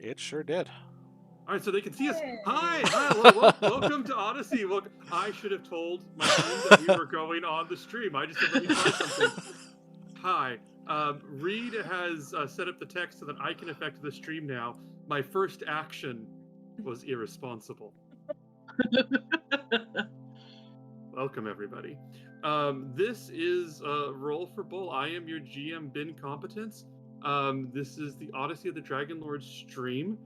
It sure did. All right, so they can see us. Hi, welcome to Odyssey. Look, I should have told my team that we were going on the stream. I just said, let me try something. Hi, Reed has set up the text so that I can affect the stream now. My first action was irresponsible. Welcome, everybody. This is Roll for Bull. I am your GM, Bin Competence. This is the Odyssey of the Dragonlords stream.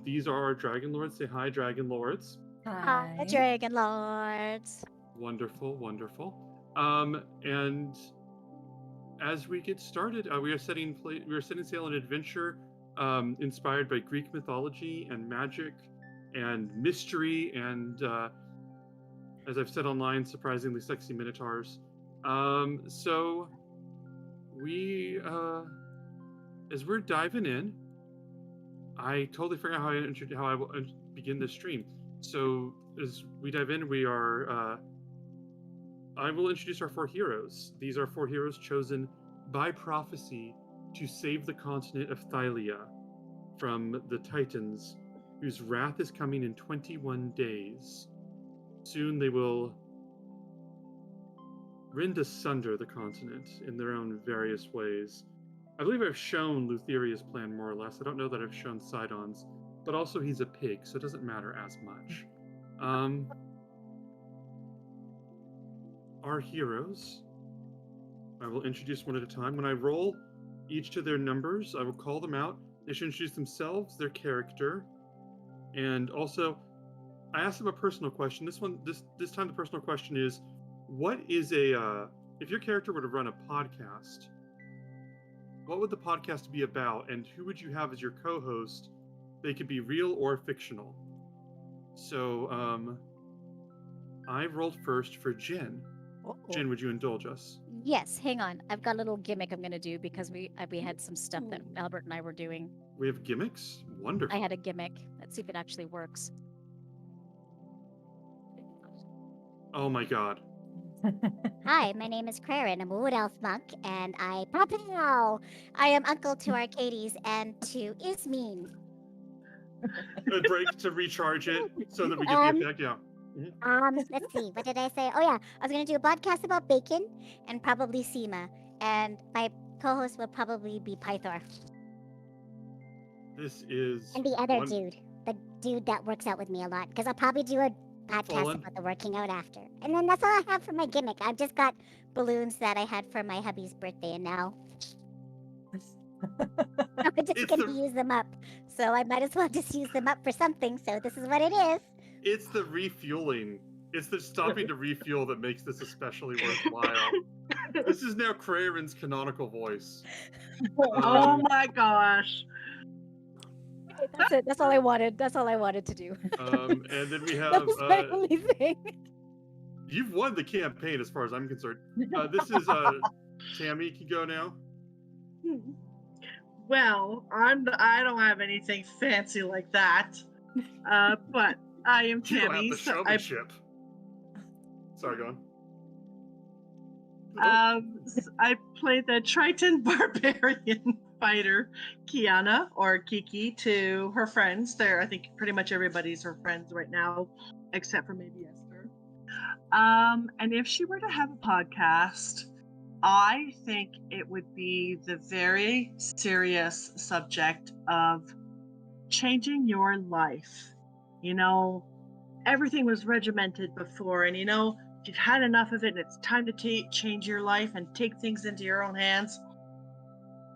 These are our Dragonlords. Say hi, Dragonlords. Hi, Dragonlords. Wonderful, wonderful. And as we get started, we are setting sail on an adventure inspired by Greek mythology and magic and mystery and, as I've said online, surprisingly sexy minotaurs. So we, as we're diving in, I totally forgot how I will begin this stream. So as we dive in, we are. I will introduce our 4 heroes. These are 4 heroes chosen by prophecy to save the continent of Thylia from the Titans, whose wrath is coming in 21 days. Soon they will rend asunder the continent in their own various ways. I believe I've shown Lutheria's plan more or less. I don't know that I've shown Sidon's, but also he's a pig, so it doesn't matter as much. Our heroes, I will introduce one at a time. When I roll each to their numbers, I will call them out. They should introduce themselves, their character, and also I asked them a personal question. This time the personal question is, what is if your character were to run a podcast, what would the podcast be about, and who would you have as your co-host? They could be real or fictional. So, I rolled first for Jen. Jen, would you indulge us? Yes, hang on. I've got a little gimmick I'm going to do because we had some stuff that Albert and I were doing. We have gimmicks? Wonderful. I had a gimmick. Let's see if it actually works. Oh my god. Hi, my name is Claren. I'm a wood elf monk, and I am uncle to Arcades and to Ismene. A break to recharge it so that we get the effect, yeah. Let's see, what did I say? Oh yeah, I was gonna do a podcast about bacon and probably Seema, and my co-host will probably be Pythor. This is and the other dude, the dude that works out with me a lot, because I'll probably do a podcast about the working out after. And then that's all I have for my gimmick. I've just got balloons that I had for my hubby's birthday, and now I'm just gonna use them up. So I might as well just use them up for something. So this is what it is. It's the refueling. It's the stopping to refuel that makes this especially worthwhile. This is now Claren's canonical voice. Oh my gosh. That's it. That's all I wanted. That's all I wanted to do. And then we have. That was my only thing. You've won the campaign, as far as I'm concerned. This is Tammy. Can go now. Well, I don't have anything fancy like that, but I am Tammy. You don't have the showmanship. Sorry, go on. I play the Triton barbarian fighter Kiana, or Kiki, to her friends. I think pretty much everybody's her friends right now, except for maybe Esther. And if she were to have a podcast, I think it would be the very serious subject of changing your life. You know, everything was regimented before, and if you've had enough of it and it's time to change your life and take things into your own hands,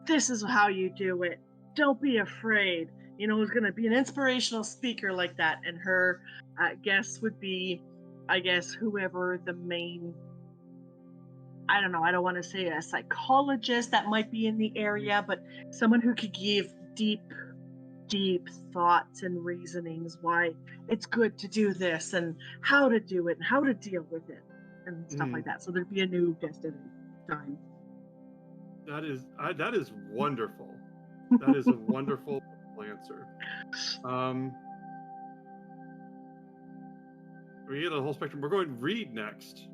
this is how you do it. Don't be afraid. It's going to be an inspirational speaker like that, and her guest would be, I guess, whoever the main, I don't know, I don't want to say a psychologist that might be in the area, but someone who could give deep thoughts and reasonings why it's good to do this and how to do it and how to deal with it and stuff like that. So there'd be a new guest every time. That is wonderful. That is a wonderful answer. We get the whole spectrum. We're going Reed next.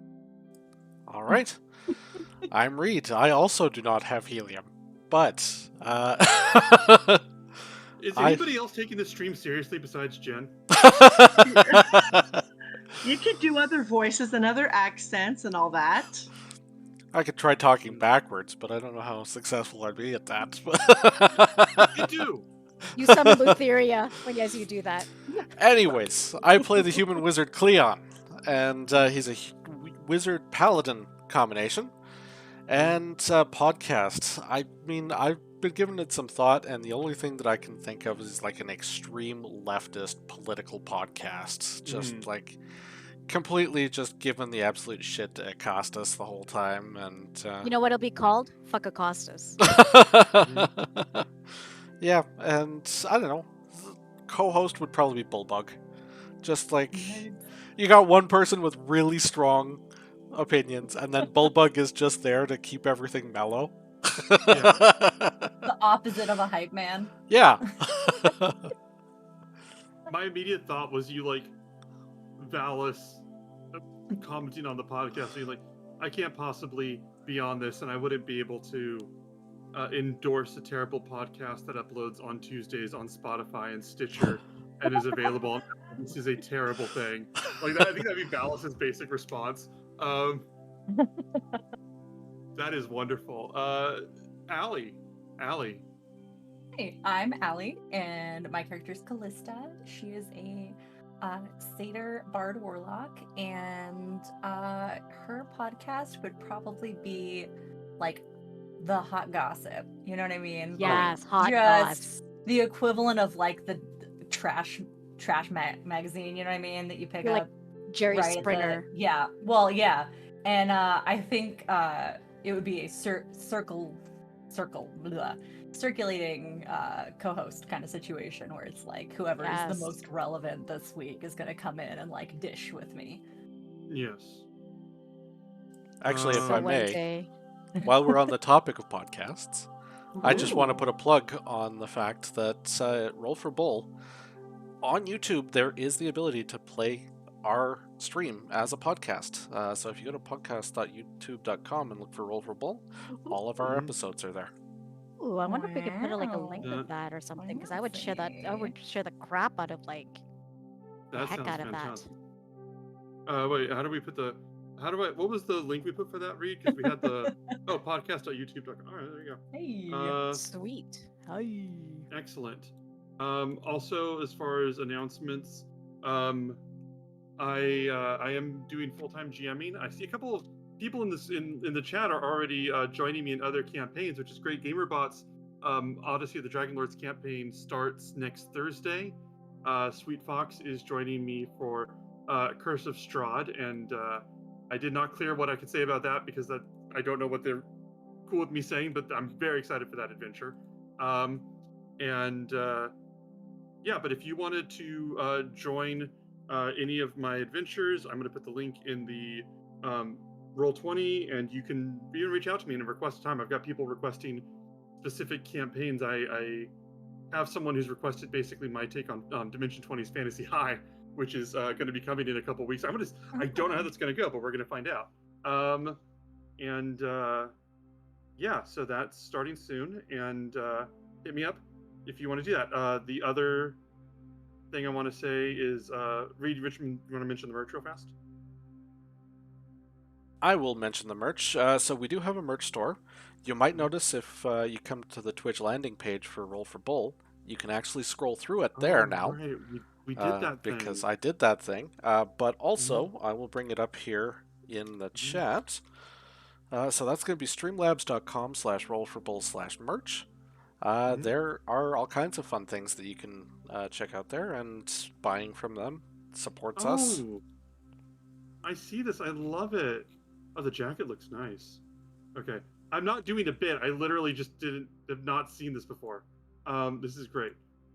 All right. I'm Reed. I also do not have helium, but Is anybody else taking the stream seriously besides Jen? You could do other voices and other accents and all that. I could try talking backwards, but I don't know how successful I'd be at that. You do. You summon Lutheria as you do that. Anyways, I play the human wizard Cleon, and he's a wizard paladin combination. And podcast. I mean, I've been giving it some thought, and the only thing that I can think of is like an extreme leftist political podcast. Just like completely just giving the absolute shit to Acostas the whole time. And You know what it'll be called? Fuck Acostas. yeah, and I don't know. Co-host would probably be Bullbug. Just like you got one person with really strong opinions, and then Bullbug is just there to keep everything mellow. The opposite of a hype man. Yeah. My immediate thought was you like Valis commenting on the podcast, saying like, I can't possibly be on this, and I wouldn't be able to endorse a terrible podcast that uploads on Tuesdays on Spotify and Stitcher and is available. This is a terrible thing. Like that, I think that'd be Valis's basic response. That is wonderful. Allie. Hey, I'm Allie, and my character is Callista. She is a satyr bard warlock, and her podcast would probably be like the hot gossip. You know what I mean? Yes, Like, hot just goss. the equivalent of like the trash magazine. You know what I mean? That you pick You're up. like Jerry right, Springer. Yeah. Well, yeah. And I think it would be a circulating co-host kind of situation where it's like whoever is Yes. the most relevant this week is going to come in and like dish with me. Yes. Actually, if So I one may, day. while we're on the topic of podcasts, I just want to put a plug on the fact that Roll for Bull on YouTube, there is the ability to play our stream as a podcast. So if you go to podcast.youtube.com and look for Roll for Bull, all of our episodes are there. Ooh, I wonder if we could put like a link Wow. of that or something, because I would share that. I would share the crap out of like the That heck sounds out of that. fantastic. Wait, how do we put the? What was the link we put for that, Reed? Because we had the podcast.youtube.com. All right, there you go. Hey. Sweet. Hi. Excellent. Also, as far as announcements, I am doing full-time GMing. I see a couple of people in the chat are already joining me in other campaigns, which is great. GamerBot's Odyssey of the Dragonlords campaign starts next Thursday. Sweet Fox is joining me for Curse of Strahd, and I did not clear what I could say about that because I don't know what they're cool with me saying, but I'm very excited for that adventure. Yeah, but if you wanted to join any of my adventures, I'm going to put the link in the Roll20, and you can even reach out to me and request a time. I've got people requesting specific campaigns. I have someone who's requested basically my take on Dimension 20's Fantasy High, which is going to be coming in a couple weeks. I don't know how that's going to go, but we're going to find out. Yeah, so that's starting soon, and hit me up if you want to do that. The other thing I want to say is, Reed, Richmond, you want to mention the merch real fast? I will mention the merch. So we do have a merch store. You might notice if you come to the Twitch landing page for Roll for Bull, you can actually scroll through it there now. Right. We did that thing. Because I did that thing. But also, I will bring it up here in the chat. So that's going to be streamlabs.com/rollforbull/merch. There are all kinds of fun things that you can check out there, and buying from them supports us. I see this. I love it. Oh, the jacket looks nice. Okay. I'm not doing a bit. I literally just have not seen this before. This is great.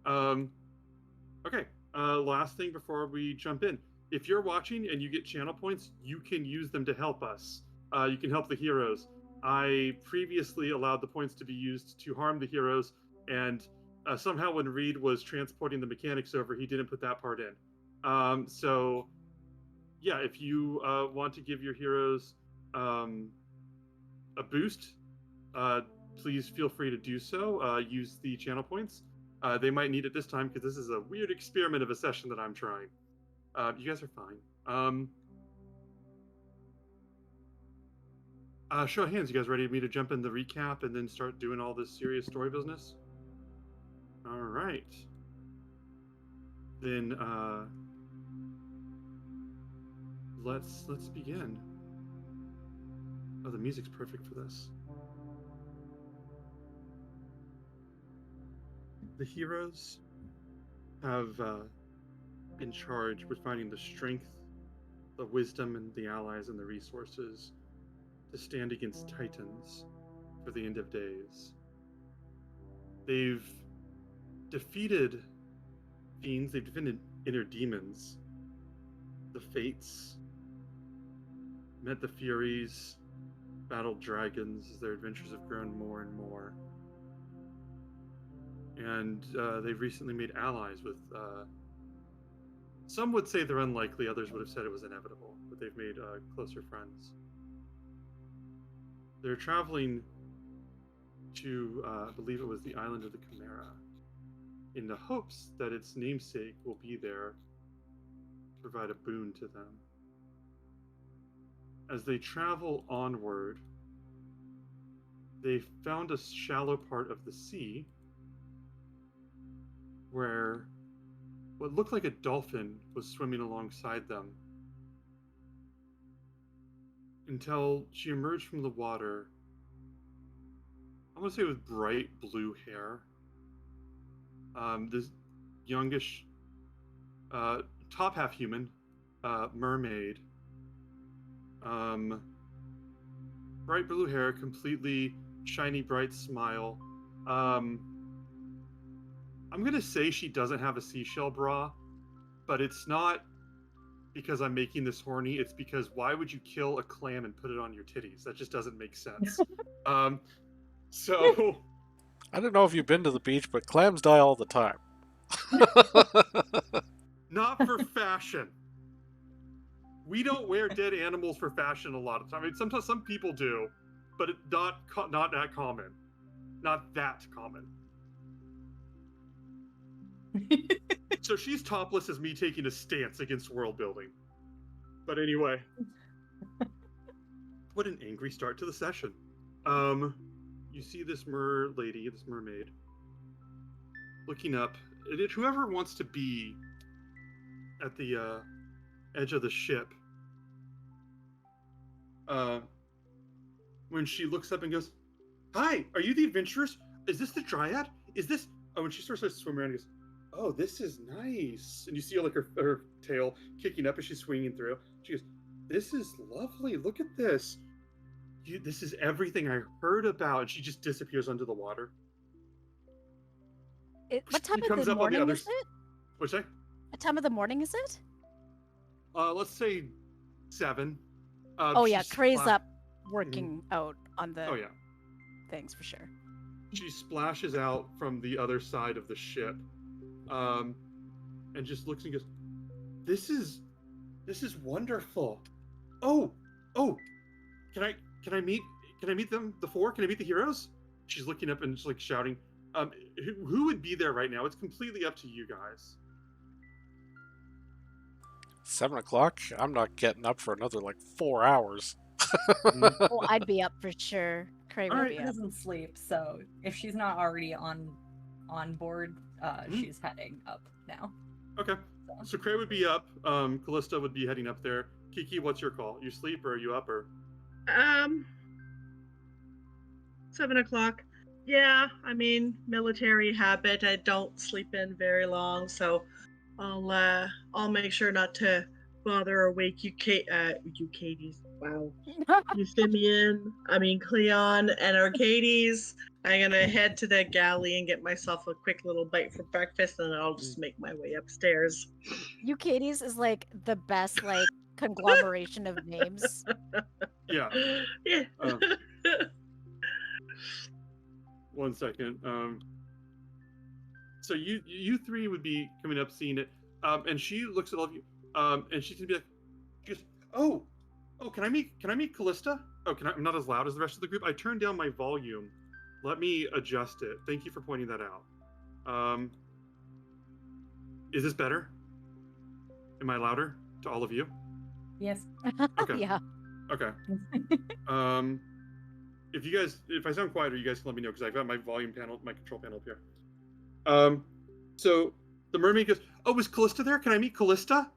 Okay. Last thing before we jump in. If you're watching and you get channel points, you can use them to help us. You can help the heroes. I previously allowed the points to be used to harm the heroes, and somehow when Reed was transporting the mechanics over, he didn't put that part in. So, yeah, if you want to give your heroes a boost, please feel free to do so. Use the channel points. They might need it this time because this is a weird experiment of a session that I'm trying. You guys are fine. Show of hands, you guys ready for me to jump in the recap and then start doing all this serious story business? All right. Then let's begin. Oh, the music's perfect for this. The heroes have been charged with finding the strength, the wisdom, and the allies and the resources to stand against titans for the end of days. They've defeated fiends, they've defeated inner demons, the fates, met the furies, battled dragons as their adventures have grown more and more. And they've recently made allies with, some would say they're unlikely, others would have said it was inevitable, but they've made closer friends. They're traveling to, I believe it was the island of the Chimera, in the hopes that its namesake will be there to provide a boon to them. As they travel onward, they found a shallow part of the sea where what looked like a dolphin was swimming alongside them, until she emerged from the water, I want to say with bright blue hair. This youngish, top half human, mermaid. Bright blue hair, completely shiny, bright smile. I'm gonna say she doesn't have a seashell bra, but it's not because I'm making this horny. It's because why would you kill a clam and put it on your titties? That just doesn't make sense. So I don't know if you've been to the beach, but clams die all the time. not for fashion. We don't wear dead animals for fashion a lot of time. I mean, sometimes some people do, but not that common. Not that common. So she's topless as me taking a stance against world building. But anyway, what an angry start to the session. You see this this mermaid, looking up. Whoever wants to be at the edge of the ship, when she looks up and goes, "Hi, are you the adventurers? Is this the Dryad? Is this?" Oh, when she starts to swim around, and goes, "Oh, this is nice." And you see like her tail kicking up as she's swinging through. She goes, "This is lovely. Look at this. This is everything I heard about." And she just disappears under the water. What time He of comes the up on the morning other is it? What's that? What time of the morning is it? Let's say 7. Oh yeah, she's Cray's spla- up working out on the Oh yeah. things for sure. She splashes out from the other side of the ship, and just looks and goes, This is wonderful. Oh, can I meet them? The 4? Can I meet the heroes?" She's looking up and just like shouting. Who would be there right now? It's completely up to you guys. 7 o'clock? I'm not getting up for another 4 hours. Oh, I'd be up for sure. Cray would Alright. be She up. doesn't sleep, so if she's not already on board, she's heading up now. Okay. So Cray would be up. Callista would be heading up there. Kiki, what's your call? You sleep or are you up or? 7 o'clock. Yeah, I mean, military habit. I don't sleep in very long, so I'll make sure not to bother or wake you, Katie's. Wow. Cleon and Arcades. I'm gonna head to the galley and get myself a quick little bite for breakfast, and I'll just make my way upstairs. Eucades is like the best conglomeration of names. Yeah. Yeah. One second. So you 3 would be coming up, seeing it. And she looks at all of you. And she's gonna be like, she goes, "Oh, can I meet Callista? Oh, I'm not as loud as the rest of the group. I turned down my volume. Let me adjust it. Thank you for pointing that out." Is this better? Am I louder to all of you? Yes. Okay. Yeah. Okay. If I sound quieter, you guys can let me know because I've got my volume panel, my control panel up here. So the mermaid goes, "Oh, is Callista there? Can I meet Callista?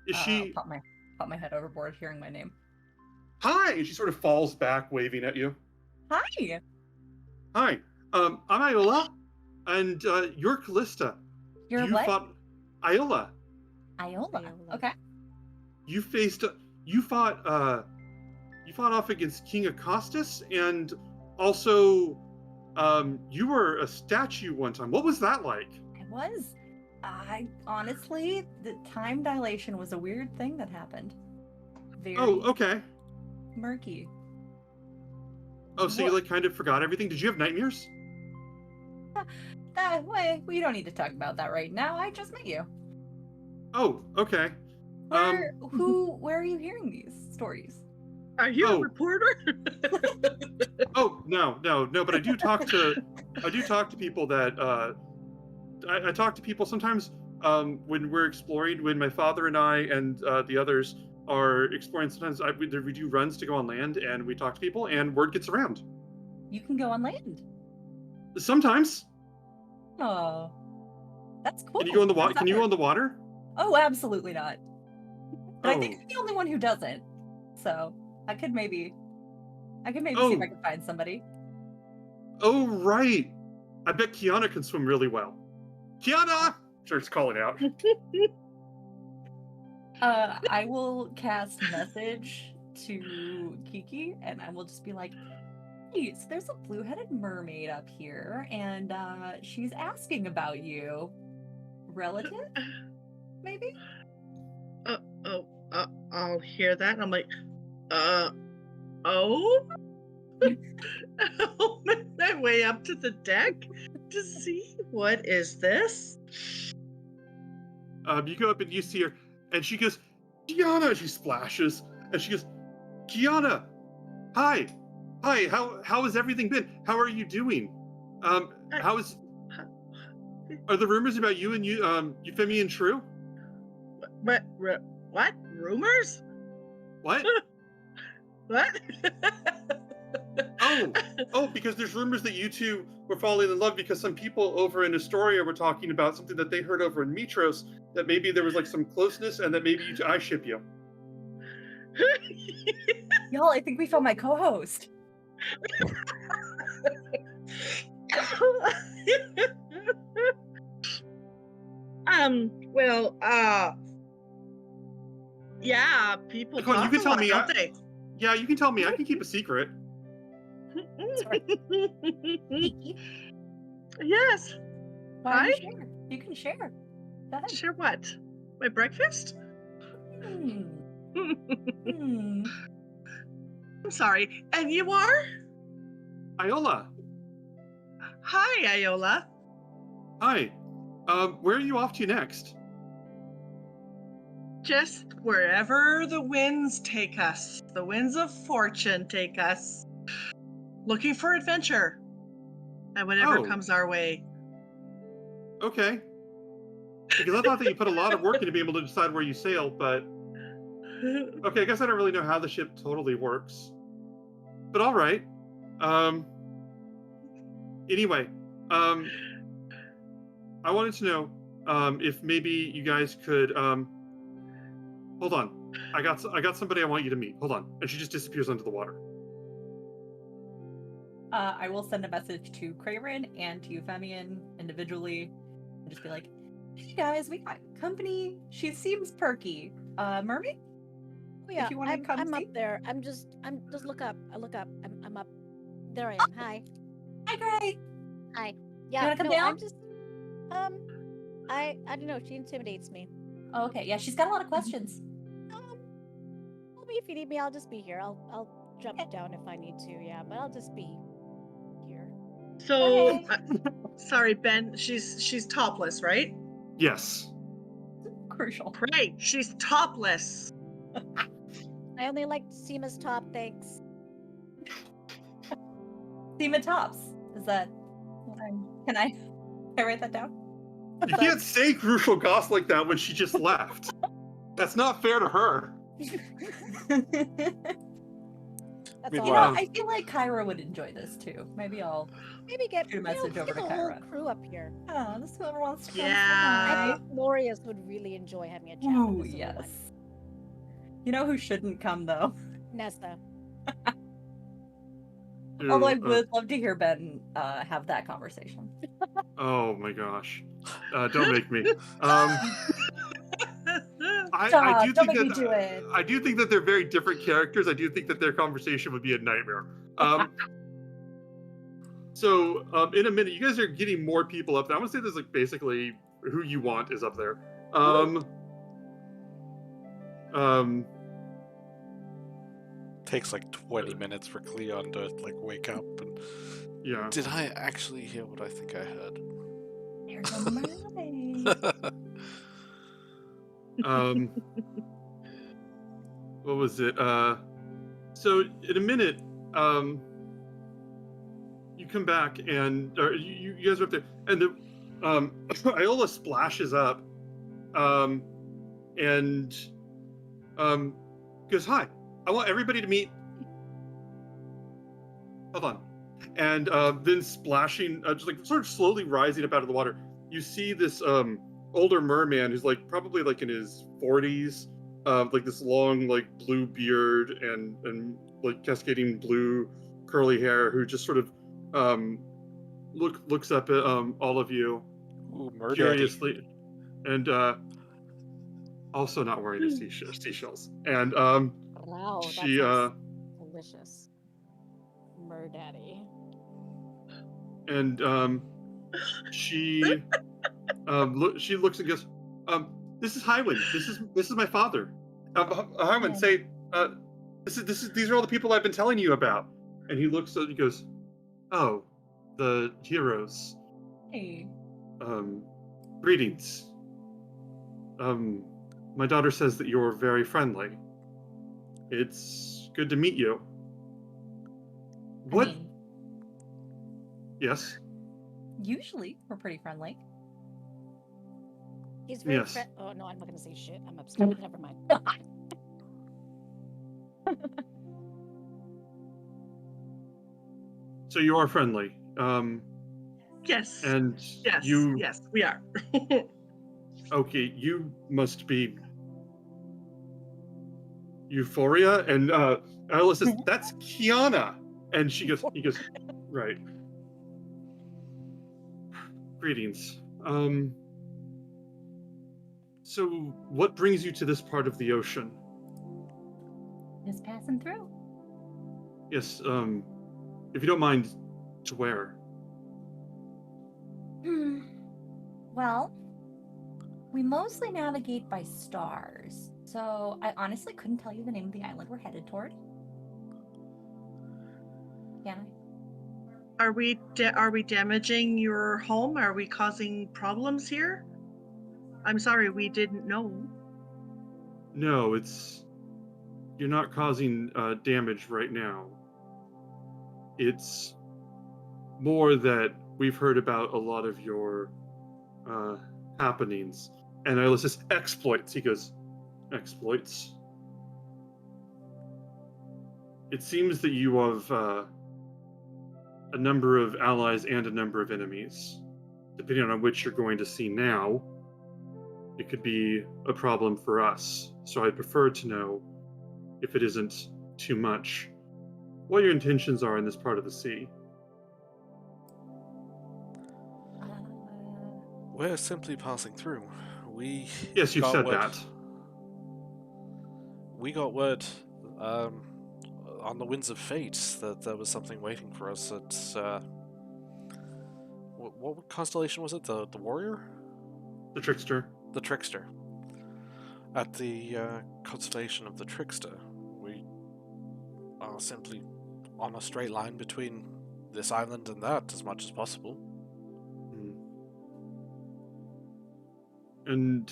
Is she?" Pop my head overboard, hearing my name. Hi, and she sort of falls back, waving at you. Hi. Hi, I'm Iola, and you're Callista. You're you what? fought Iola. Iola. Iola. Okay. You fought off against King Acostus, and also you were a statue one time. What was that like? I was. I honestly, the time dilation was a weird thing that happened. Very Oh, okay. murky. Oh, so you like kind of forgot everything? Did you have nightmares? That way, we don't need to talk about that right now. I just met you. Oh, okay. Where are you hearing these stories? Are you a reporter? Oh, no, but I do talk to people that I talk to people sometimes when we're exploring, when my father and I and the others are exploring. Sometimes we do runs to go on land, and we talk to people, and word gets around. You can go on land. Sometimes. Oh, that's cool. Can you go on the water? How's that Can you go work? on the water? Oh, absolutely not. But I Oh. think I'm the only one who doesn't. So I could maybe see if I can find somebody. Oh, right. I bet Kiana can swim really well. Kiana! Starts calling out. I will cast message to Kiki, and I will just be like, "Hey, so there's a blue-headed mermaid up here, and she's asking about you. Relative, maybe?" I'll hear that, and I'm like, oh? I'll make my way up to the deck to see what is this. You go up and you see her, and she goes, "Kiana!" She splashes, and she goes, "Kiana, hi, how has everything been? How are you doing? Are the rumors about you and Euphemian true? What? Rumors? What? What? Oh, because there's rumors that you two were falling in love because some people over in Astoria were talking about something that they heard over in Mitros, that maybe there was like some closeness, and that maybe I ship you." Y'all, I think we found my co-host. Yeah, people Come on, you talk can a tell lot, me. don't they? Yeah, you can tell me. I can keep a secret. Kiki, Yes. why don't you share? You can share. Go ahead. Share what? My breakfast? Hmm. I'm sorry. And you are? Iola. Hi, Iola. Hi. Where are you off to next? Just wherever the winds take us. The winds of fortune take us. Looking for adventure. And whatever comes our way. Okay. Because I thought that you put a lot of work into being able to decide where you sail, but okay, I guess I don't really know how the ship totally works. But all right. Anyway, I wanted to know if maybe you guys could hold on. I got somebody I want you to meet. Hold on. And she just disappears under the water. I will send a message to Craven and to Euphemian individually and just be like, "Hey guys, we got company. She seems perky. Mermaid? Oh, yeah, If you wanna come I'm up see? there. I'm just look up. I look up. I'm up. There I am. Hi. Hi, Gray. Hi. Yeah. wanna come no, down? I'm just I don't know. She intimidates me. Oh, okay, yeah, she's got a lot of questions. Well, if you need me, I'll just be here. I'll jump down if I need to. Yeah, but I'll just be here. So, sorry, Ben. She's topless, right? Yes. Crucial. Great. She's topless. I only like Seema's top. Thanks. Seema tops. Is that? I write that down? You can't say crucial goss like that when she just left. That's not fair to her. That's You all. know, Meanwhile- I feel like Kyra would enjoy this too. Maybe I'll Maybe get shoot a message over get to the whole Kyra. crew up here. Oh, this one wants to come say Yeah. I hi. think Glorious would really enjoy having a chat Ooh, with this little yes. You know who shouldn't come though? one. Nesta. Although I Ew, would love to hear Ben have that conversation. oh my gosh. Don't make me. I Stop, do don't think make that me do it. I do think that they're very different characters. I do think that their conversation would be a nightmare. So in a minute, you guys are getting more people up there. I'm gonna say this like basically who you want is up there. Takes like 20 minutes for Cleon to like wake up. And Yeah. did I actually hear what I think I heard? There's a mermaid. What was it? So in a minute, you come back and or you guys are up there, and the Iola splashes up, and goes, "Hi, I want everybody to meet." Hold on, and then splashing, just like sort of slowly rising up out of the water. You see this older merman who's like probably like in his 40s, like this long like blue beard and like cascading blue curly hair, who just sort of looks up at all of you Ooh, murder. curiously, and also not wearing a seashells. And Wow, that she sounds delicious. Murdaddy. and she she looks and goes, "This is Highwind. This is my father. Highwind, say, these are all the people I've been telling you about." And he looks and he goes, "Oh, the heroes. Hey. Greetings. My daughter says that you're very friendly. It's good to meet you." What? I mean, Yes. usually we're pretty friendly. He's very Yes. Oh no, I'm not gonna say shit. I'm upset. Never mind. So you are friendly. Yes. And Yes. you Yes, we are. okay, you must be Euphoria. And Alice says, "That's Kiana." And he goes, "Right. Greetings. So what brings you to this part of the ocean?" Just passing through. Yes, if you don't mind, to where? Well, we mostly navigate by stars, so I honestly couldn't tell you the name of the island we're headed toward. Can I? Are we damaging your home? Are we causing problems here? I'm sorry, we didn't know. No, you're not causing damage right now. It's more that we've heard about a lot of your happenings. And Ilis says, "Exploits." He goes, "Exploits?" It seems that you have a number of allies and a number of enemies. Depending on which you're going to see now, it could be a problem for us. So I'd prefer to know, if it isn't too much, what your intentions are in this part of the sea. We're simply passing through. We Yes, you've got said word- that. We got word on the Winds of Fate that there was something waiting for us at what constellation was it? The Warrior? The Trickster. The Trickster. At the constellation of the Trickster, we are simply on a straight line between this island and that as much as possible. And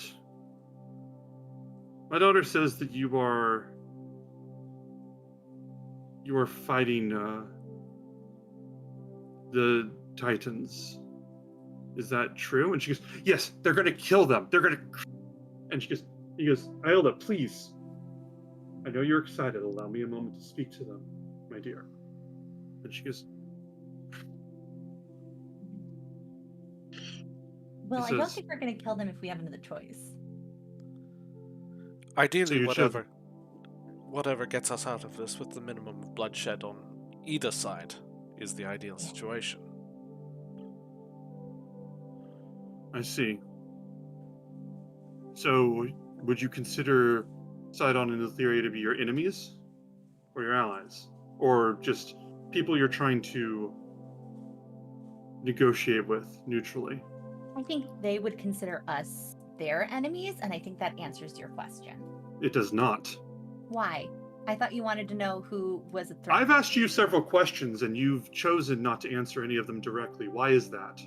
my daughter says that you are fighting the Titans. is that true? And she goes, yes, they're going to kill them. They're going to... And he goes, Iola, please. I know you're excited. Allow me a moment to speak to them, my dear. And she goes, Well, He I don't says- think we're going to kill them if we have another choice. Ideally, you should- whatever gets us out of this with the minimum of bloodshed on either side is the ideal situation. I see. So, would you consider Sidon and Etheria to be your enemies? Or your allies? Or just people you're trying to negotiate with neutrally? I think they would consider us their enemies, and I think that answers your question. It does not. Why? I thought you wanted to know who was a threat. I've asked you several questions, and you've chosen not to answer any of them directly. Why is that?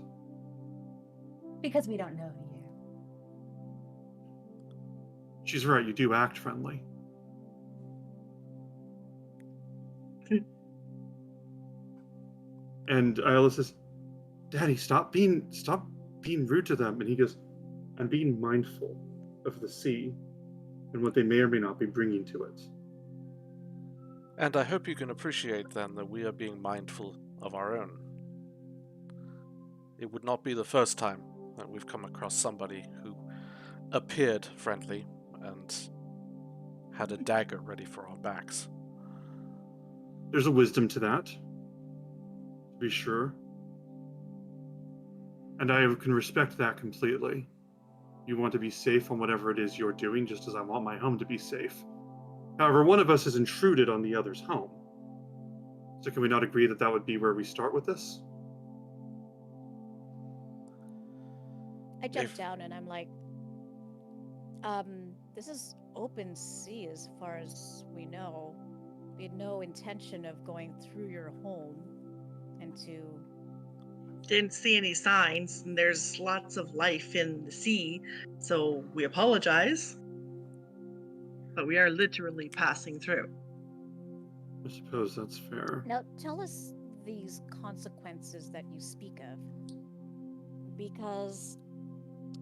Because we don't know you. She's right, you do act friendly. And Iola says, Daddy, stop being rude to them. And he goes, I'm being mindful of the sea and what they may or may not be bringing to it. And I hope you can appreciate then that we are being mindful of our own. It would not be the first time that we've come across somebody who appeared friendly and had a dagger ready for our backs. There's a wisdom to that, to be sure. And I can respect that completely. You want to be safe on whatever it is you're doing, just as I want my home to be safe. However, one of us has intruded on the other's home. So can we not agree that that would be where we start with this? I jump If- down and I'm like, this is open sea as far as we know. We had no intention of going through your home into... Didn't see any signs, and there's lots of life in the sea, so we apologize. But we are literally passing through. I suppose that's fair. Now, tell us these consequences that you speak of. Because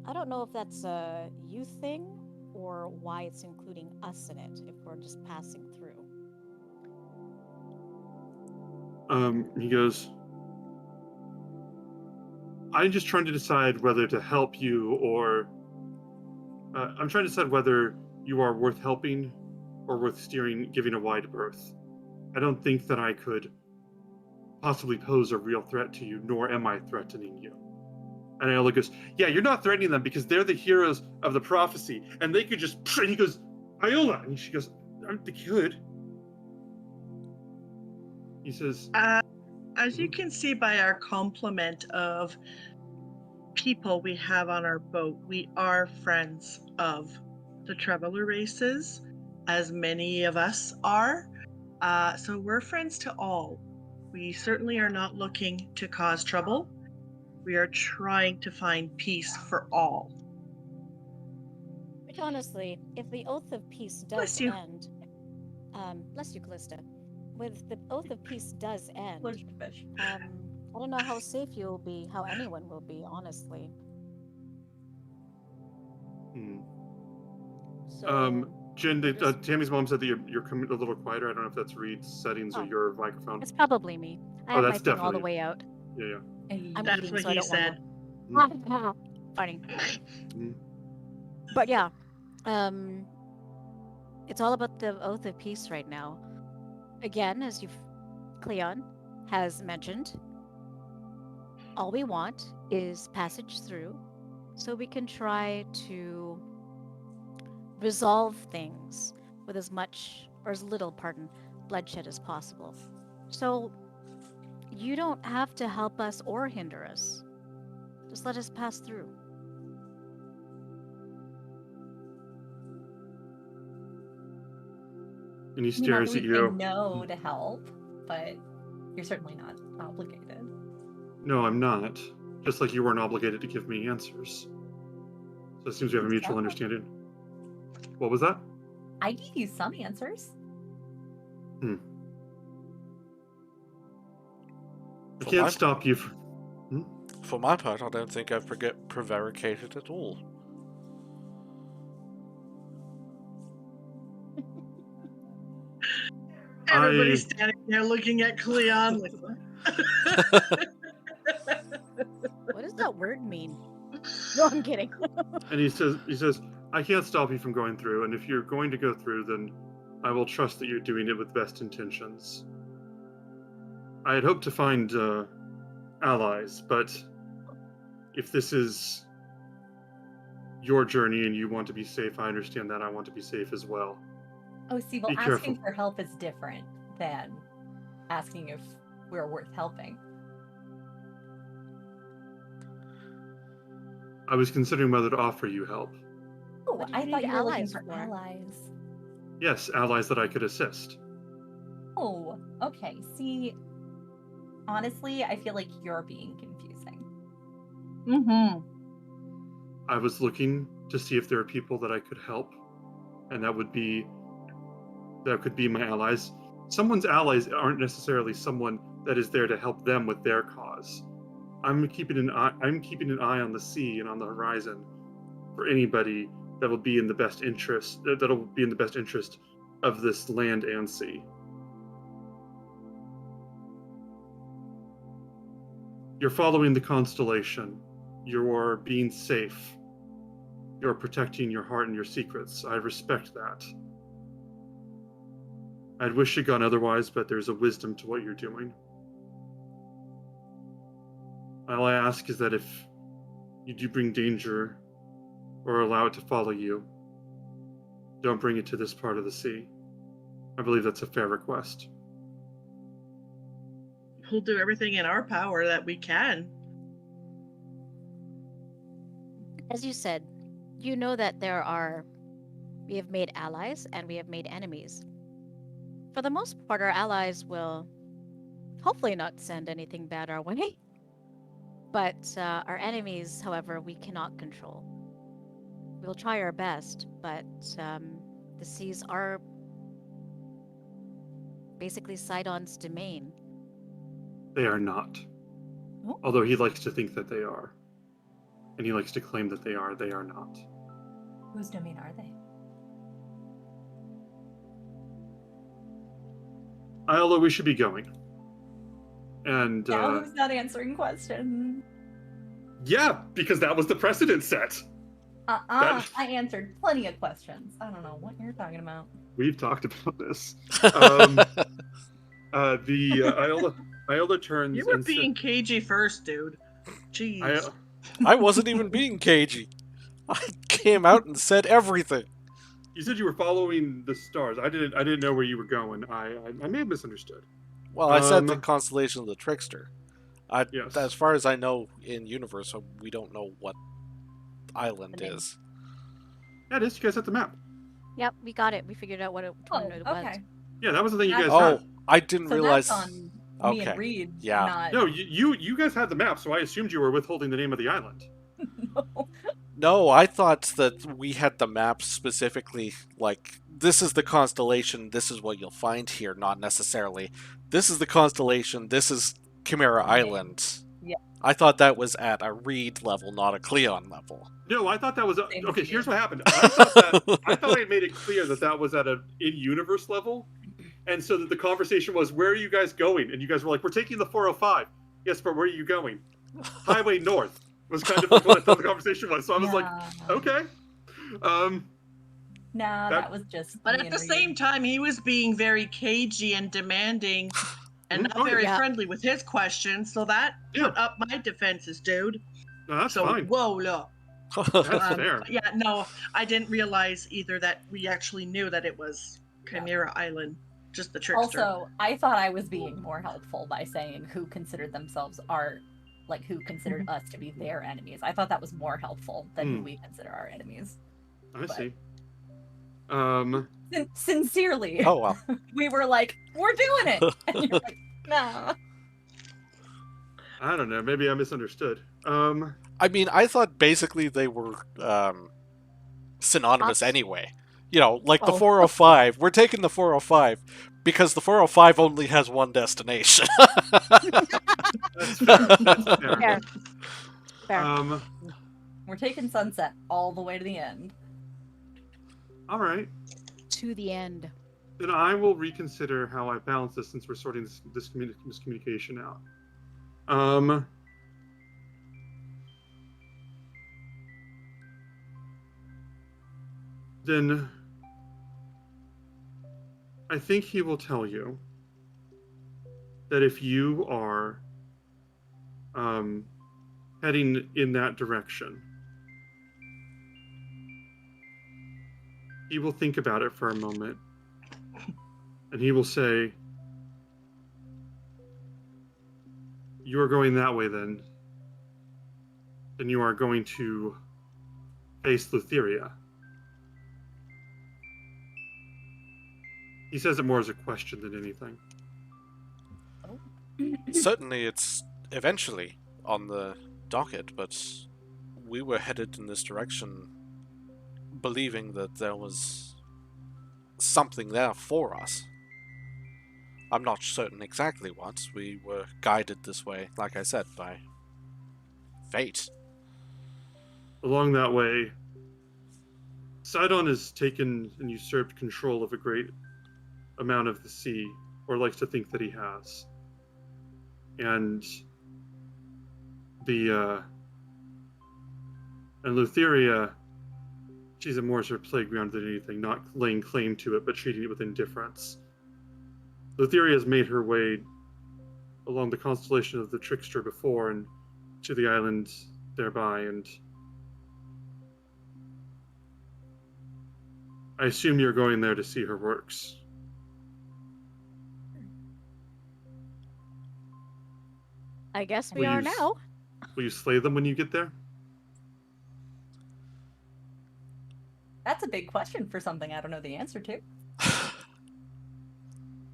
I don't know if that's a you thing or why it's including us in it if we're just passing through. He goes, I'm just trying to decide whether to help you or... I'm trying to decide whether you are worth helping or worth steering, giving a wide berth. I don't think that I could possibly pose a real threat to you, nor am I threatening you. And Iola goes, yeah, you're not threatening them because they're the heroes of the prophecy, and they could just... And he goes, Iola! And she goes, they could. He says... As you can see by our complement of people we have on our boat, we are friends of the traveler races, as many of us are. So we're friends to all. We certainly are not looking to cause trouble. We are trying to find peace for all. But honestly, if the Oath of Peace Bless does you. end... bless you, Callista. With the Oath of Peace does end, Fish. I don't know how safe you'll be, how anyone will be, honestly. Hmm. So, Jen, just- Tammy's mom said that you're coming a little quieter. I don't know if that's Reed's settings or Oh. your microphone. it's probably me. I Oh, have my that's thing all the definitely- way out. Yeah. I'm That's eating, what so I he don't said. want to... Funny. Mhm. But yeah, it's all about the Oath of Peace right now. Again, as Cleon has mentioned, all we want is passage through, so we can try to resolve things with as much, or as little, bloodshed as possible. So, you don't have to help us or hinder us. Just let us pass through. And he I mean, not stares that at we say you. no to help, but you're certainly not obligated. No, I'm not. Just like you weren't obligated to give me answers. So it seems we have a mutual Yeah. understanding. What was that? I gave you some answers. I For can't my- stop you from... For my part, I don't think I've prevaricated at all. Everybody's standing there looking at Cleon like, what? What does that word mean? No, I'm kidding. And he says, I can't stop you from going through, and if you're going to go through, then I will trust that you're doing it with best intentions. I had hoped to find allies, but if this is your journey and you want to be safe, I understand that. I want to be safe as well. Oh, see, well, Be asking careful. for help is different than asking if we're worth helping. I was considering whether to offer you help. Oh, What did I you thought need you were looking allies for for? allies. Yes, allies that I could assist. Oh, okay. See, honestly, I feel like you're being confusing. Mm-hmm. I was looking to see if there are people that I could help, and that could be my allies. Someone's allies aren't necessarily someone that is there to help them with their cause. I'm keeping an eye on the sea and on the horizon for anybody that will be in the best interest of this land and sea. You're following the constellation. You're being safe. You're protecting your heart and your secrets. I respect that. I'd wish it gone otherwise, but there's a wisdom to what you're doing. All I ask is that if you do bring danger or allow it to follow you, don't bring it to this part of the sea. I believe that's a fair request. We'll do everything in our power that we can. As you said, you know that we have made allies and we have made enemies. For the most part, our allies will hopefully not send anything bad our way. But our enemies, however, we cannot control. We'll try our best, but the seas are basically Sidon's domain. They are not. Oh. Although he likes to think that they are. And he likes to claim that they are not. Whose domain are they? Although we should be going. And Now who's not answering questions? yeah, because that was the precedent set. I answered plenty of questions. I don't know what you're talking about. We've talked about this. Iola turns. You were and being cagey first, dude. Jeez. I wasn't even being cagey. I came out and said everything. You said you were following the stars. I didn't know where you were going. I may have misunderstood. Well, I said the constellation of the Trickster. Yes. As far as I know in universe, we don't know what island is. Yeah, it is. You guys have the map. Yep, we got it. We figured out what it was. Okay. Yeah, that was the thing you guys Oh, had. I didn't So realize. that's on me Okay. and Reed. Yeah. Not... No, you guys had the map, so I assumed you were withholding the name of the island. No. No, I thought that we had the map specifically, like, this is the constellation, this is what you'll find here, not necessarily, this is the constellation, this is Chimera Island. Yeah. I thought that was at a Reed level, not a Cleon level. No, I thought that was... Same Okay, as here's you. what happened. I thought I made it clear that was at an in-universe level, and so that the conversation was, where are you guys going? And you guys were like, we're taking the 405. Yes, but where are you going? Highway North was kind of what I thought the conversation was. So I was like, okay. No, that was just. But me at and the Reed. same time, he was being very cagey and demanding and not Oh, very yeah. friendly with his questions. So that Yeah. put up my defenses, dude. No, that's So, fine. whoa, look. That's fair. Yeah, no, I didn't realize either that we actually knew that it was Chimera Island, just the trickster. Also, I thought I was being more helpful by saying who considered themselves who considered us to be their enemies. I thought that was more helpful than who we consider our enemies. I see. Sincerely. Oh, well. We were like, we're doing it. And you're like, no. I don't know. Maybe I misunderstood. I mean, I thought basically they were synonymous anyway. You know, like the 405. We're taking the 405 because the 405 only has one destination. That's fair. That's fair. Fair. Fair. We're taking sunset all the way to the end. All right. To the end. Then I will reconsider how I balance this since we're sorting this miscommunication out. Then I think he will tell you that if you are heading in that direction, he will think about it for a moment, and he will say, "You are going that way, then you are going to face Lutheria." He says it more as a question than anything. Certainly, it's eventually on the docket, but we were headed in this direction believing that there was something there for us. I'm not certain exactly what. We were guided this way, like I said, by fate. Along that way, Sidon has taken and usurped control of a great amount of the sea, or likes to think that he has. And Lutheria, she's a more sort of playground than anything, not laying claim to it, but treating it with indifference. Lutheria has made her way along the constellation of the Trickster before and to the island thereby, and I assume you're going there to see her works. I guess we Will are you now. Will you slay them when you get there? That's a big question for something I don't know the answer to.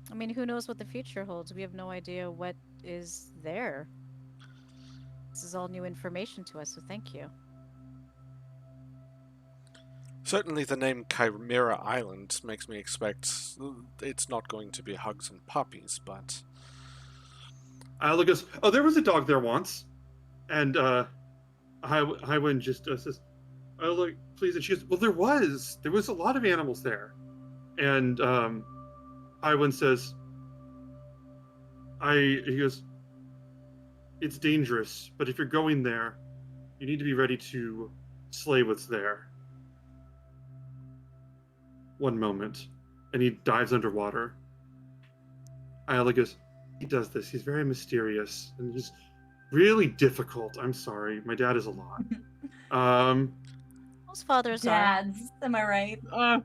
I mean, who knows what the future holds? We have no idea what is there. This is all new information to us, so thank you. Certainly the name Chimera Island makes me expect it's not going to be hugs and puppies, but... Isla goes, "Oh, there was a dog there once." And Highwind just says, "Isla, please." And she goes, "Well, there was a lot of animals there." And Highwind says, he goes, "It's dangerous, but if you're going there, you need to be ready to slay what's there." One moment, and he dives underwater. Isla goes, "He does this. He's very mysterious, and he's really difficult. I'm sorry. My dad is a lot." Most fathers are. Dads, am I right? Oh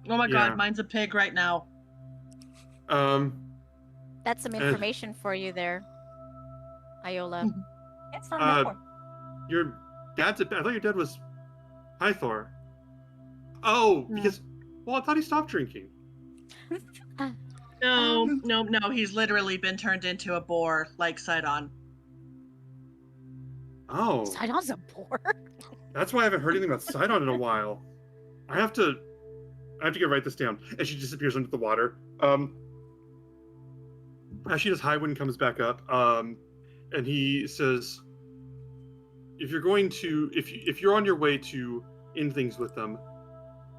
my Yeah. god, mine's a pig right now. That's some information for you there, Iola. It's not more. Your dad's I thought your dad was Pythor. Oh, because, well, I thought he stopped drinking. No, he's literally been turned into a boar like Sidon. Oh. Sidon's a boar. That's why I haven't heard anything about Sidon in a while. I have to go write this down. And she disappears under the water. As she does, Highwind comes back up, and he says, "If you're going to, if you're on your way to end things with them,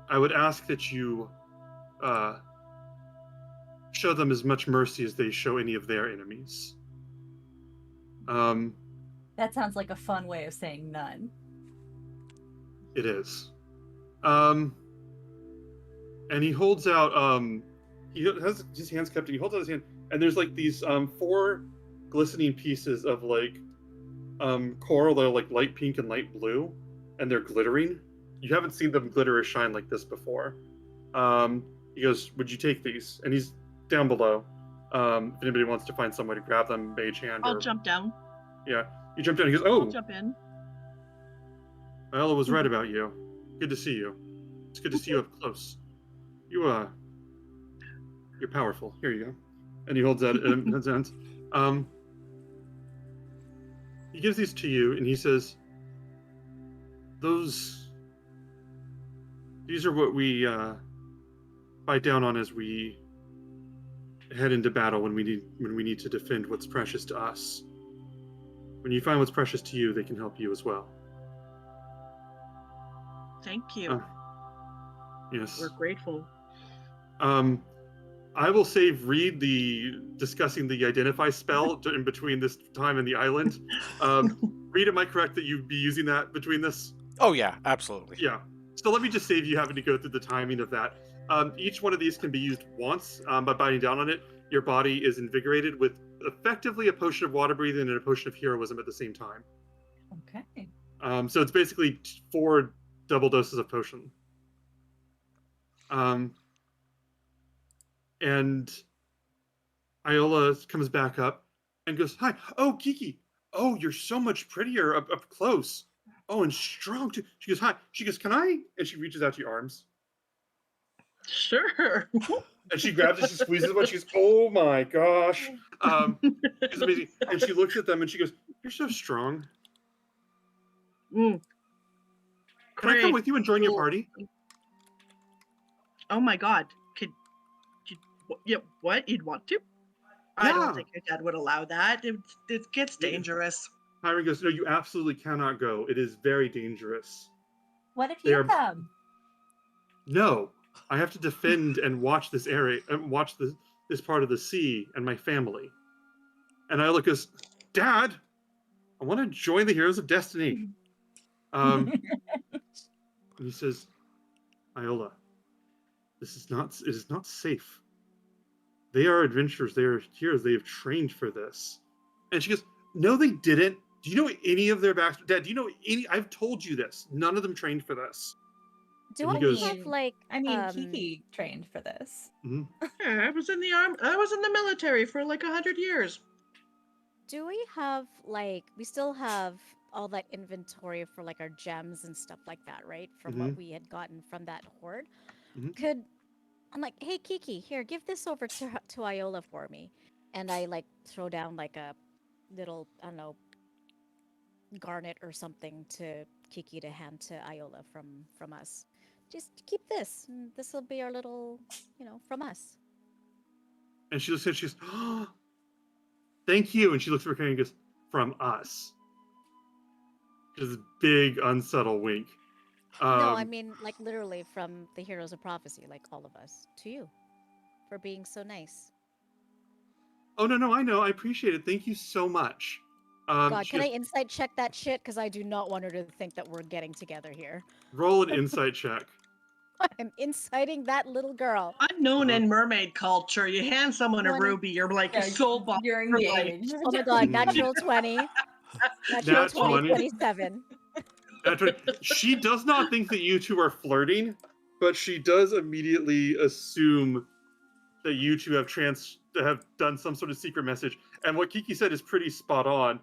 I would ask that you show them as much mercy as they show any of their enemies." That sounds like a fun way of saying none. It is. And he holds out, he has his hands cupped, and he holds out his hand, and there's like these 4 glistening pieces of like coral that are like light pink and light blue, and they're glittering. You haven't seen them glitter or shine like this before. He goes, "Would you take these?" And he's down below. If anybody wants to find some way to grab them, mage hand. I'll jump down. Yeah, you jump down. He goes, "Oh, I'll jump in. Ella was right about you. Good to see you. It's good to see you up close. You're powerful. Here you go." And he holds out his hands. He gives these to you, and he says, "These are what we bite down on as we head into battle when we need to defend what's precious to us." when you find what's precious to you, they can help you as well. Thank you. Yes. We're grateful. I will save Reed discussing the identify spell in between this time and the island. Reed, am I correct that you'd be using that between this? Oh yeah, absolutely. Yeah. So let me just save you having to go through the timing of that. Each one of these can be used once. By biting down on it, your body is invigorated with effectively a potion of water breathing and a potion of heroism at the same time. Okay. So it's basically 4 double doses of potion. And Iola comes back up and goes, "Hi, oh Kiki, oh you're so much prettier up close. Oh, and strong too." She goes, "Hi." She goes, "Can I?" And she reaches out to your arms. Sure. And she grabs it, she squeezes one. She goes, "Oh my gosh, it's amazing." And she looks at them and she goes, "You're so strong. Mm, Can I come great. with you and join your Cool. party?" Oh my God. What? You'd want to? I Yeah. don't think your dad would allow that. It gets dangerous. Hiram goes, "No, you absolutely cannot go. It is very dangerous." What if They you are- come? No, I have to defend and watch this area and watch this part of the sea and my family. And I look as, "Dad, I want to join the Heroes of Destiny." And he says, "Iola, it is not safe. They are adventurers. They are heroes. They have trained for this." And she goes, "No, they didn't. Do you know any of their backstory? Dad, do you know any? I've told you this. None of them trained for this." Do And I he goes, have like I mean, Kiki trained for this. "Mhm." Yeah, I was in the army. I was in the military for like 100 years. do we have like we still have all that inventory for like our gems and stuff like that, right? From what we had gotten from that horde. Mhm. I'm like, "Hey Kiki, here, give this over to Iola for me." And I like throw down like a little, I don't know, garnet or something to Kiki to hand to Iola from us. Just keep this. This will be our little, from us. And she looks at it, she goes, "Oh, thank you." And she looks at her and goes, "From us." Just a big, unsubtle wink. No, I mean like literally from the Heroes of Prophecy, like all of us, to you, for being so nice. Oh, no, I know. I appreciate it. Thank you so much. God, She can I goes, insight check that shit? Because I do not want her to think that we're getting together here. "Roll an insight check." I'm inciting that little girl. Unknown in mermaid culture, you hand someone a 20. ruby, you're like Yeah, soul bond. you're for life. engaged. Oh my god, Mhm. natural 20. Natural Nat 20, 20. 27. She does not think that you two are flirting, but she does immediately assume that you two have done some sort of secret message. And what Kiki said is pretty spot on.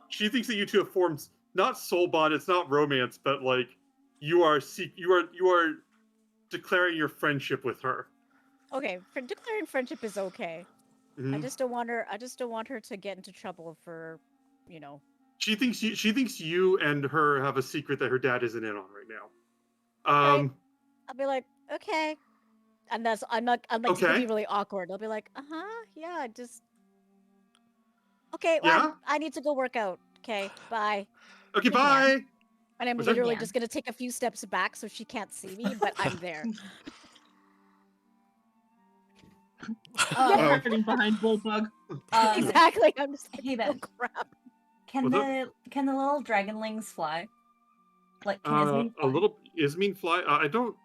She thinks that you two have formed not soul bond, it's not romance, but like you are declaring your friendship with her. Okay, declaring friendship is okay. Mhm. I just don't want her to get into trouble for, you know. She thinks you and her have a secret that her dad isn't in on right now. Right. I'll be like, okay. And I'm like it's gonna Okay. be really awkward. I'll be like, yeah, just okay, Yeah? well, I need to go work out. Okay, bye. Okay, Good man. bye. And I'm Was that- literally Yeah. just gonna take a few steps back so she can't see me, but I'm there. You're hiding behind Bullbug. Exactly. I'm just like, Hey, oh Ben. crap. Can What's up? the little dragonlings fly? Like, can Ismene A fly? little Ismene fly. I don't.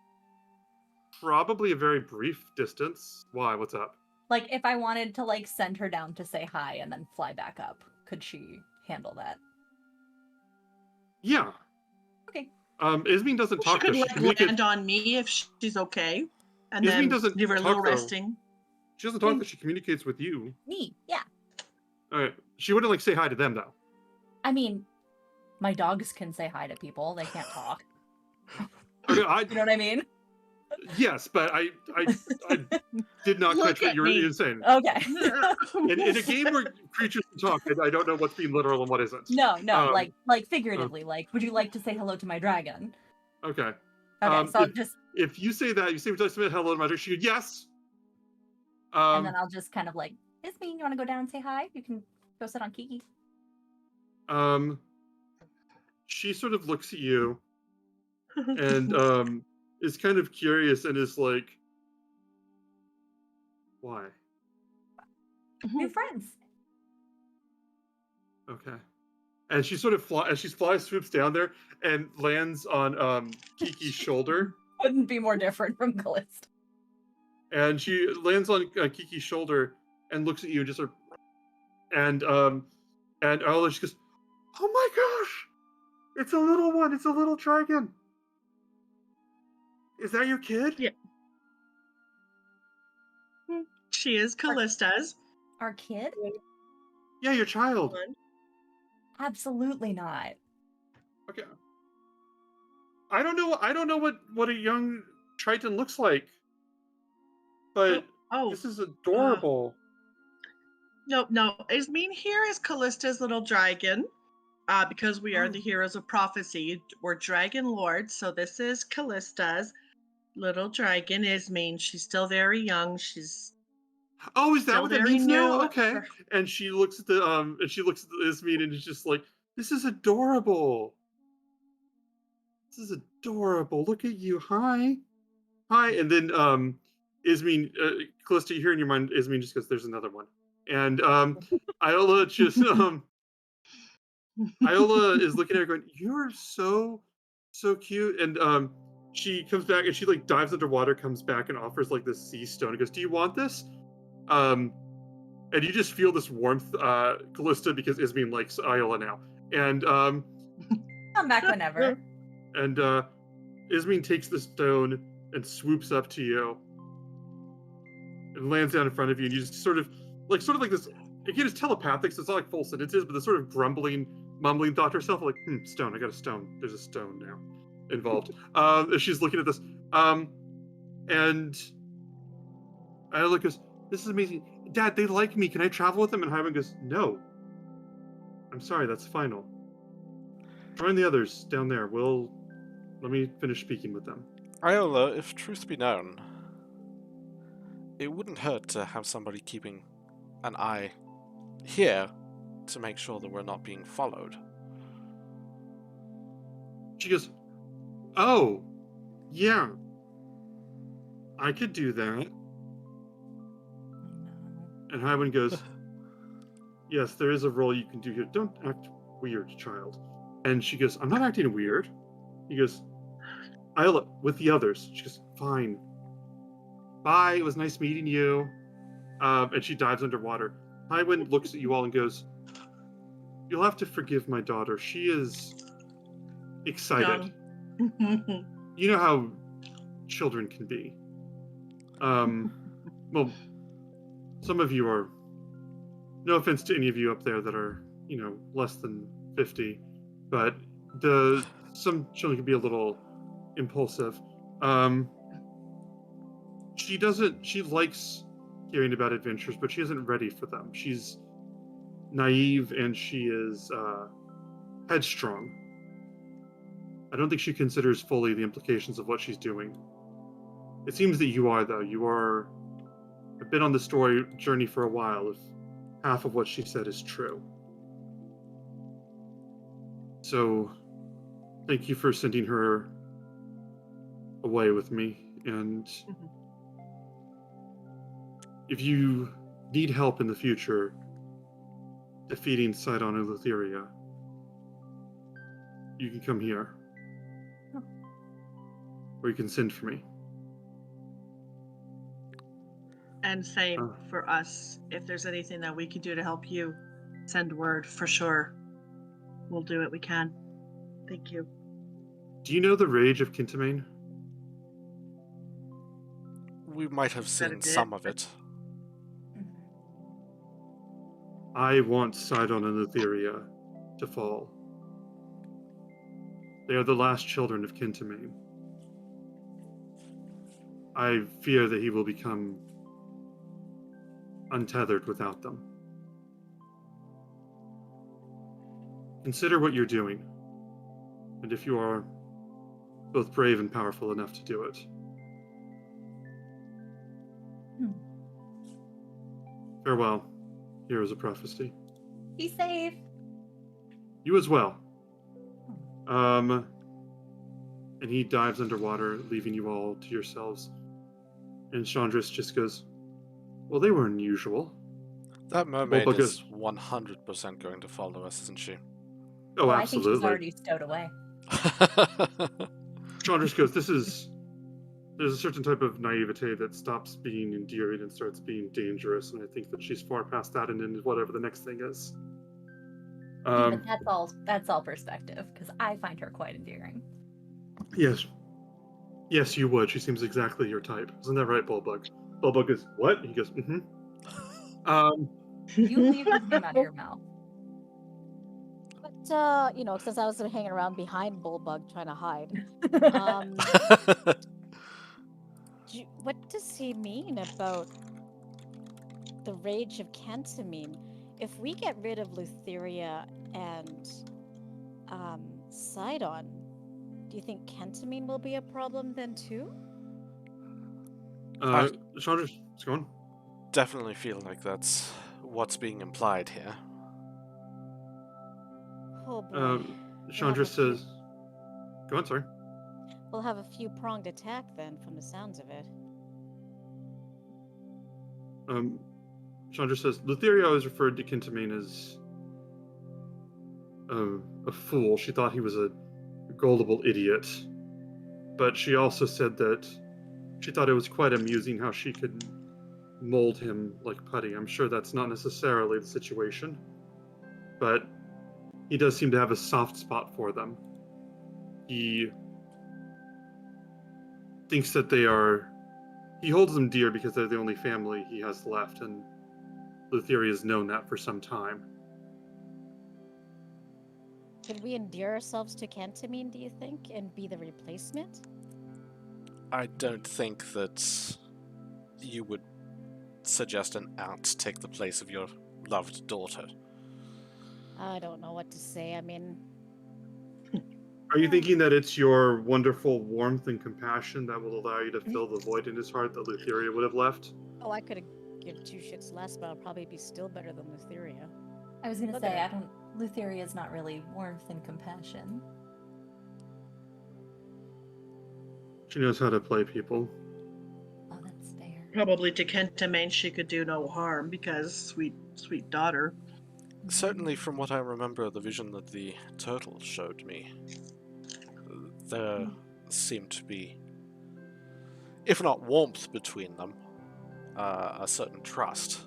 Probably a very brief distance. Why? What's up? Like, if I wanted to like send her down to say hi and then fly back up, could she handle that? Yeah. Okay. Ismene doesn't She talk. could Though. She like communicates. land on me if she's okay, and Ismene then doesn't give her a talk, little though. resting. She doesn't talk. That she communicates with you. Me, yeah. All right. She wouldn't like say hi to them though. I mean, my dogs can say hi to people. They can't talk. Okay. You know what I mean? Yes, but I did not Look catch what at you were me. saying. Okay. In a game where creatures can talk, I don't know what's being literal and what isn't. No, like figuratively. Like, would you like to say hello to my dragon? Okay. Okay, so I'll just If you say that, you say hello to my dragon. She goes, yes. and then I'll just kind of like, Ismene, you want to go down and say hi? You can go sit on Kiki. She sort of looks at you and is kind of curious and is like, "Why?" New friends. Okay. And she sort of swoops down there and lands on Kiki's shoulder. Couldn't be more different from Callista. And she lands on Kiki's shoulder and looks at you and just sort of, and Arla, she goes, "Oh my gosh! It's a little one. It's a little dragon. Is that your kid?" Yeah. She is Callista's. Our kid? Yeah, your child. Absolutely not. Okay. I don't know what a young Triton looks like, but this is adorable. No. Ismene here is Callista's little dragon. Because we are the heroes of prophecy. We're Dragonlords, so this is Callista's little dragon, Ismene. She's still very young. She's is that what that very means now? new. Okay. And she looks at the Ismene and is just like, "This is adorable. This is adorable. Look at you. Hi." And then Ismene, Callista, you hear in your mind, Ismene just goes, "There's another one." And Iola just Iola is looking at her going, "You're so cute." And she comes back and she like dives underwater, comes back and offers like this sea stone and goes, "Do you want this?" And you just feel this warmth, Callista, because Ismene likes Iola now. And Come back whenever. and Ismene takes the stone and swoops up to you and lands down in front of you, and you just sort of like this. Again, it's telepathic, so it's not like full sentences, but the sort of grumbling, mumbling thought to herself, like, "Stone, I got a stone. There's a stone now involved." As she's looking at this. And Iola goes, "This is amazing. Dad, they like me. Can I travel with them?" And Hyman goes, "No. I'm sorry, that's final. Join the others down there. Let me finish speaking with them." Iola, if truth be known, it wouldn't hurt to have somebody keeping an eye here to make sure that we're not being followed. She goes, "Oh, yeah. I could do that." And Hyman goes, "Yes, there is a role you can do here. Don't act weird, child." And she goes, "I'm not acting weird." He goes, "Iola, with the others." She goes, "Fine. Bye, it was nice meeting you." And she dives underwater. Hyman looks at you all and goes, "You'll have to forgive my daughter. She is excited. You know how children can be. Well, some of you are, no offense to any of you up there that are, less than 50, but some children can be a little impulsive. She likes hearing about adventures, but she isn't ready for them. She's naive and she is headstrong. I don't think she considers fully the implications of what she's doing. It seems that you are, though. Have been on the story journey for a while, if half of what she said is true. So, thank you for sending her away with me. And if you need help in the future defeating Sidon and Lutheria, you can come here. Or you can send for me. And same for us. If there's anything that we can do to help you, send word for sure. We'll do what we can. Thank you. Do you know the rage of Kintamane? We might have seen some of it. I want Sidon and Lutheria to fall. They are the last children of Kintamane. I fear that he will become untethered without them. Consider what you're doing, and if you are both brave and powerful enough to do it. Farewell, heroes of prophecy. Be safe. You as well. And he dives underwater, leaving you all to yourselves. And Chandris just goes, well, they were unusual. That mermaid Bulbug is 100% going to follow us, isn't she? Oh, I think she's absolutely. already stowed away. Chandris goes, there's a certain type of naivete that stops being endearing and starts being dangerous, and I think that she's far past that and in whatever the next thing is. But that's all perspective, because I find her quite endearing. Yes. Yes, you would. She seems exactly your type. Isn't that right, Bulbug? Bulbug goes, what? He goes, mm-hmm. You leave his name out of your mouth. But, since I was hanging around behind Bullbug trying to hide, what does he mean about the rage of Kentamine? If we get rid of Lutheria and Sidon, do you think Kentamine will be a problem then too? Chandra, it's going. Definitely feel like that's what's being implied here. Oh boy. Chandra says, go on, sorry. We'll have a few pronged attack then, from the sounds of it. Chandra says, Lutheria always referred to Kintamine as a fool. She thought he was a gullible idiot. But she also said that she thought it was quite amusing how she could mold him like putty. I'm sure that's not necessarily the situation, but he does seem to have a soft spot for them. He thinks that he holds them dear because they're the only family he has left, and Lutheria has known that for some time. Could we endear ourselves to Kentamine, do you think, and be the replacement? I don't think that you would suggest an aunt take the place of your loved daughter. I don't know what to say. I mean... Are you thinking that it's your wonderful warmth and compassion that will allow you to fill the void in his heart that Lutheria would have left? Oh, I could have given two shits less, but I'll probably be still better than Lutheria. I was gonna say, Lutheria is not really warmth and compassion. She knows how to play people. Oh, that's fair. Probably to Kentamane she could do no harm because sweet daughter. Certainly from what I remember of the vision that the turtle showed me, there seemed to be, if not warmth between them, a certain trust.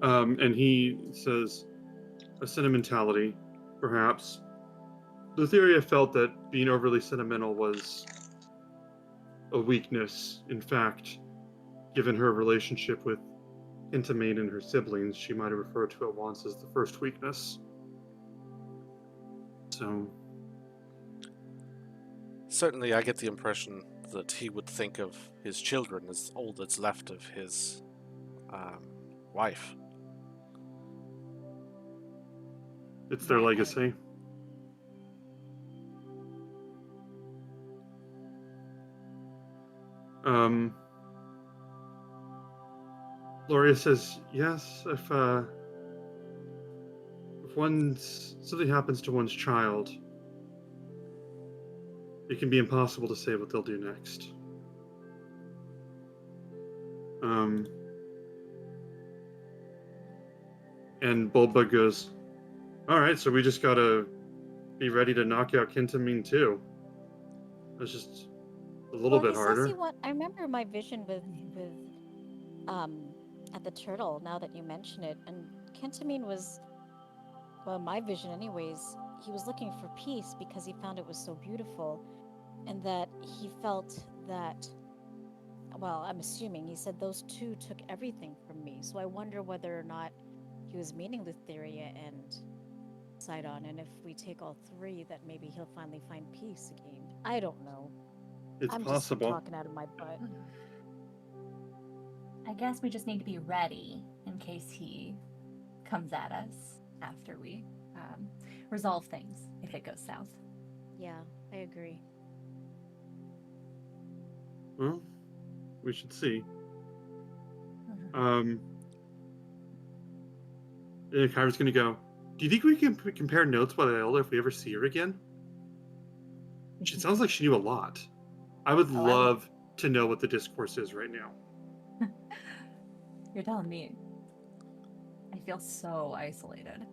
And he says, a sentimentality, perhaps. Lutheria felt that being overly sentimental was a weakness. In fact, given her relationship with Intimate and her siblings, she might have referred to it once as the first weakness. So... Certainly I get the impression that he would think of his children as all that's left of his wife. It's their legacy. Gloria says, yes, if something happens to one's child, it can be impossible to say what they'll do next. And Bulbug goes, all right, so we just gotta be ready to knock out Kintamine too. That's just a little bit harder. I remember my vision with at the turtle, now that you mention it, and Kentamine was, well, my vision anyways, he was looking for peace because he found it was so beautiful, and that he felt that, well, I'm assuming, he said those two took everything from me, so I wonder whether or not he was meaning Lutheria and Sidon, and if we take all three, that maybe he'll finally find peace again. I don't know. It's I'm possible. just talking out of my butt. I guess we just need to be ready in case he comes at us after we resolve things, if it goes south. Yeah, I agree. Well, we should see. And Kyra's gonna go, do you think we can compare notes with Iola if we ever see her again? She sounds like she knew a lot. I would Oh, love to know what the discourse is right now. You're telling me. I feel so isolated.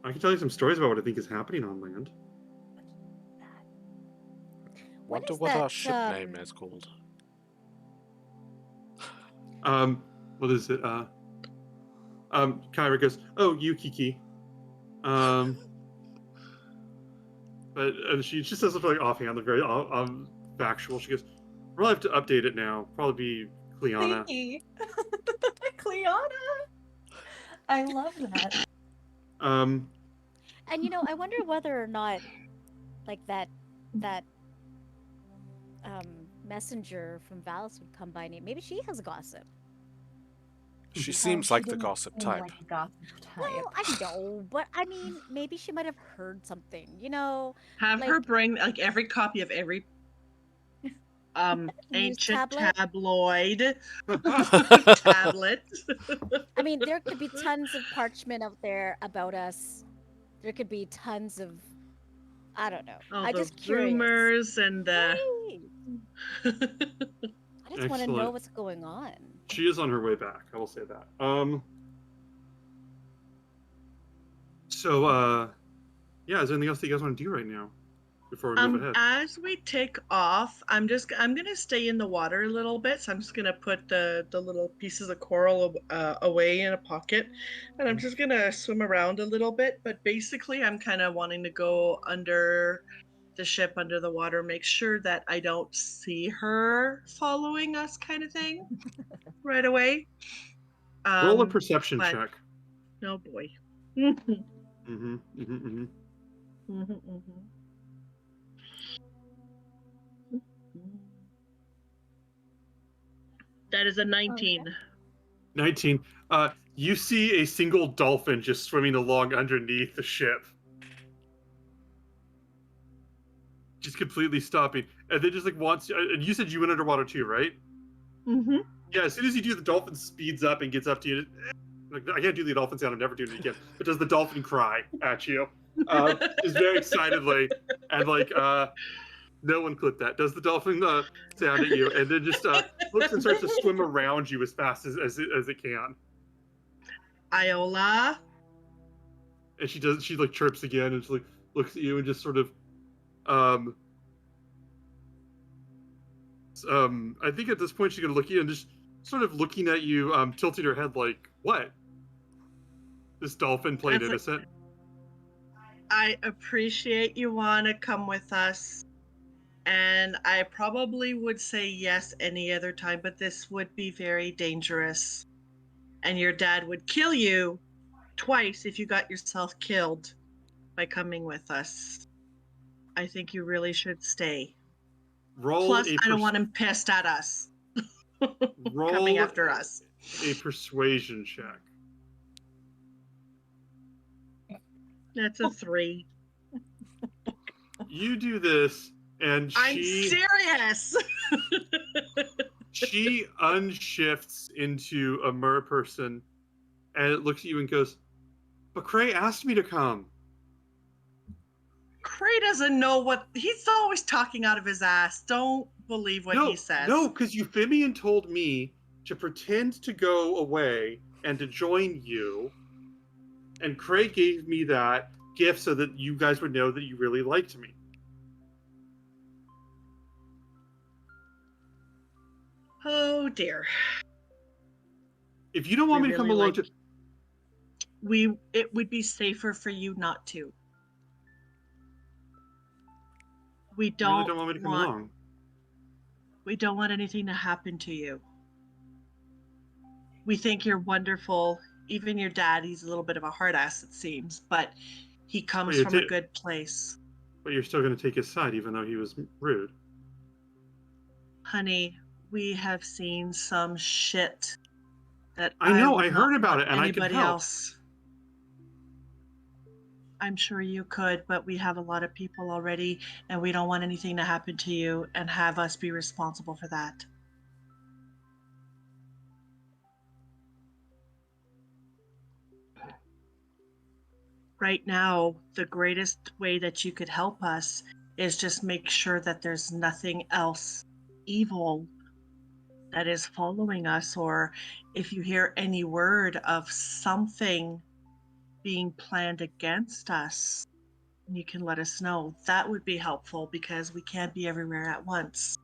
I can tell you some stories about what I think is happening on land. What Wonder is what our that, ship name is called. What is it? Kyra goes, oh, you, Kiki. But she just says something like offhand, like very factual. She goes, we'll have to update it now. Probably be Cleana. Thinky. Cleana. I love that. And I wonder whether or not, like that messenger from Valis would come by name. Maybe she has gossip. She Oh, seems she like the didn't gossip seem type. like a gossip type. Well, I know, but I mean, maybe she might have heard something. Have like her bring like every copy of every news ancient tablet. tabloid tablet. I mean, there could be tons of parchment out there about us. There could be tons of, I don't know. All I'm the just curious. rumors and the. Right. I just want to know Excellent. what's going on. She is on her way back. I will say that. So, yeah, is there anything else that you guys want to do right now before we move ahead? As we take off, I'm gonna stay in the water a little bit. So I'm just gonna put the little pieces of coral away in a pocket, and I'm just gonna swim around a little bit. But basically, I'm kind of wanting to go under the ship, under the water, make sure that I don't see her following us, kind of thing, right away. Roll a perception but- check. Oh boy. That is a 19. Okay. 19. You see a single dolphin just swimming along underneath the ship. Just completely stopping. And then just like wants and you said you went underwater too, right? Mm-hmm. Yeah, as soon as you do, the dolphin speeds up and gets up to you. Like, I can't do the dolphin sound, I'm never doing it again. But does the dolphin cry at you? Just very excitedly. And like, no one clipped that. Does the dolphin sound at you? And then just looks and starts to swim around you as fast as it can. Iola. And she like chirps again and she like looks at you and just sort of I think at this point she's gonna look at you and just sort of looking at you, tilting her head like, what? This dolphin played innocent? I appreciate you want to come with us. And I probably would say yes any other time, but this would be very dangerous. And your dad would kill you twice if you got yourself killed by coming with us. I think you really should stay. Plus, I don't want him pissed at us. Coming after us. A persuasion check. That's a 3. You do this, and I'm serious. She unshifts into a mer person, and it looks at you and goes, "But Cray asked me to come." Cray doesn't know what he's always talking out of his ass. Don't believe what he says. No, because Euphemian told me to pretend to go away and to join you, and Cray gave me that gift so that you guys would know that you really liked me. Oh dear. If you don't want me to come along it would be safer for you not to. We you really don't want me to come along. We don't want anything to happen to you. We think you're wonderful. Even your dad, he's a little bit of a hard ass, it seems, but he comes from a good place. But you're still going to take his side, even though he was rude. Honey, we have seen some shit that I know, I heard about it, and I could help. Else. I'm sure you could, but we have a lot of people already, and we don't want anything to happen to you and have us be responsible for that. right now, the greatest way that you could help us is just make sure that there's nothing else evil that is following us, or if you hear any word of something being planned against us, you can let us know. That would be helpful because we can't be everywhere at once.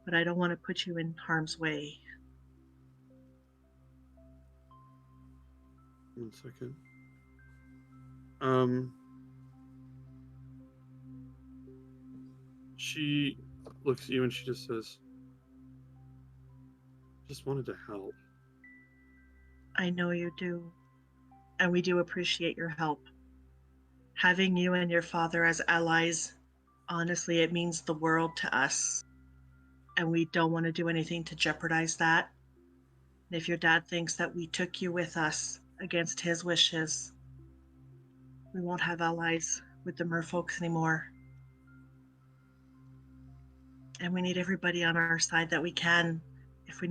But I don't want to put you in harm's way. 1 second. She looks at you and she just says, "Just wanted to help." I know you do, and we do appreciate your help. Having you and your father as allies, honestly, it means the world to us, and we don't want to do anything to jeopardize that. And if your dad thinks that we took you with us against his wishes, we won't have allies with the merfolks anymore. And we need everybody on our side that we can if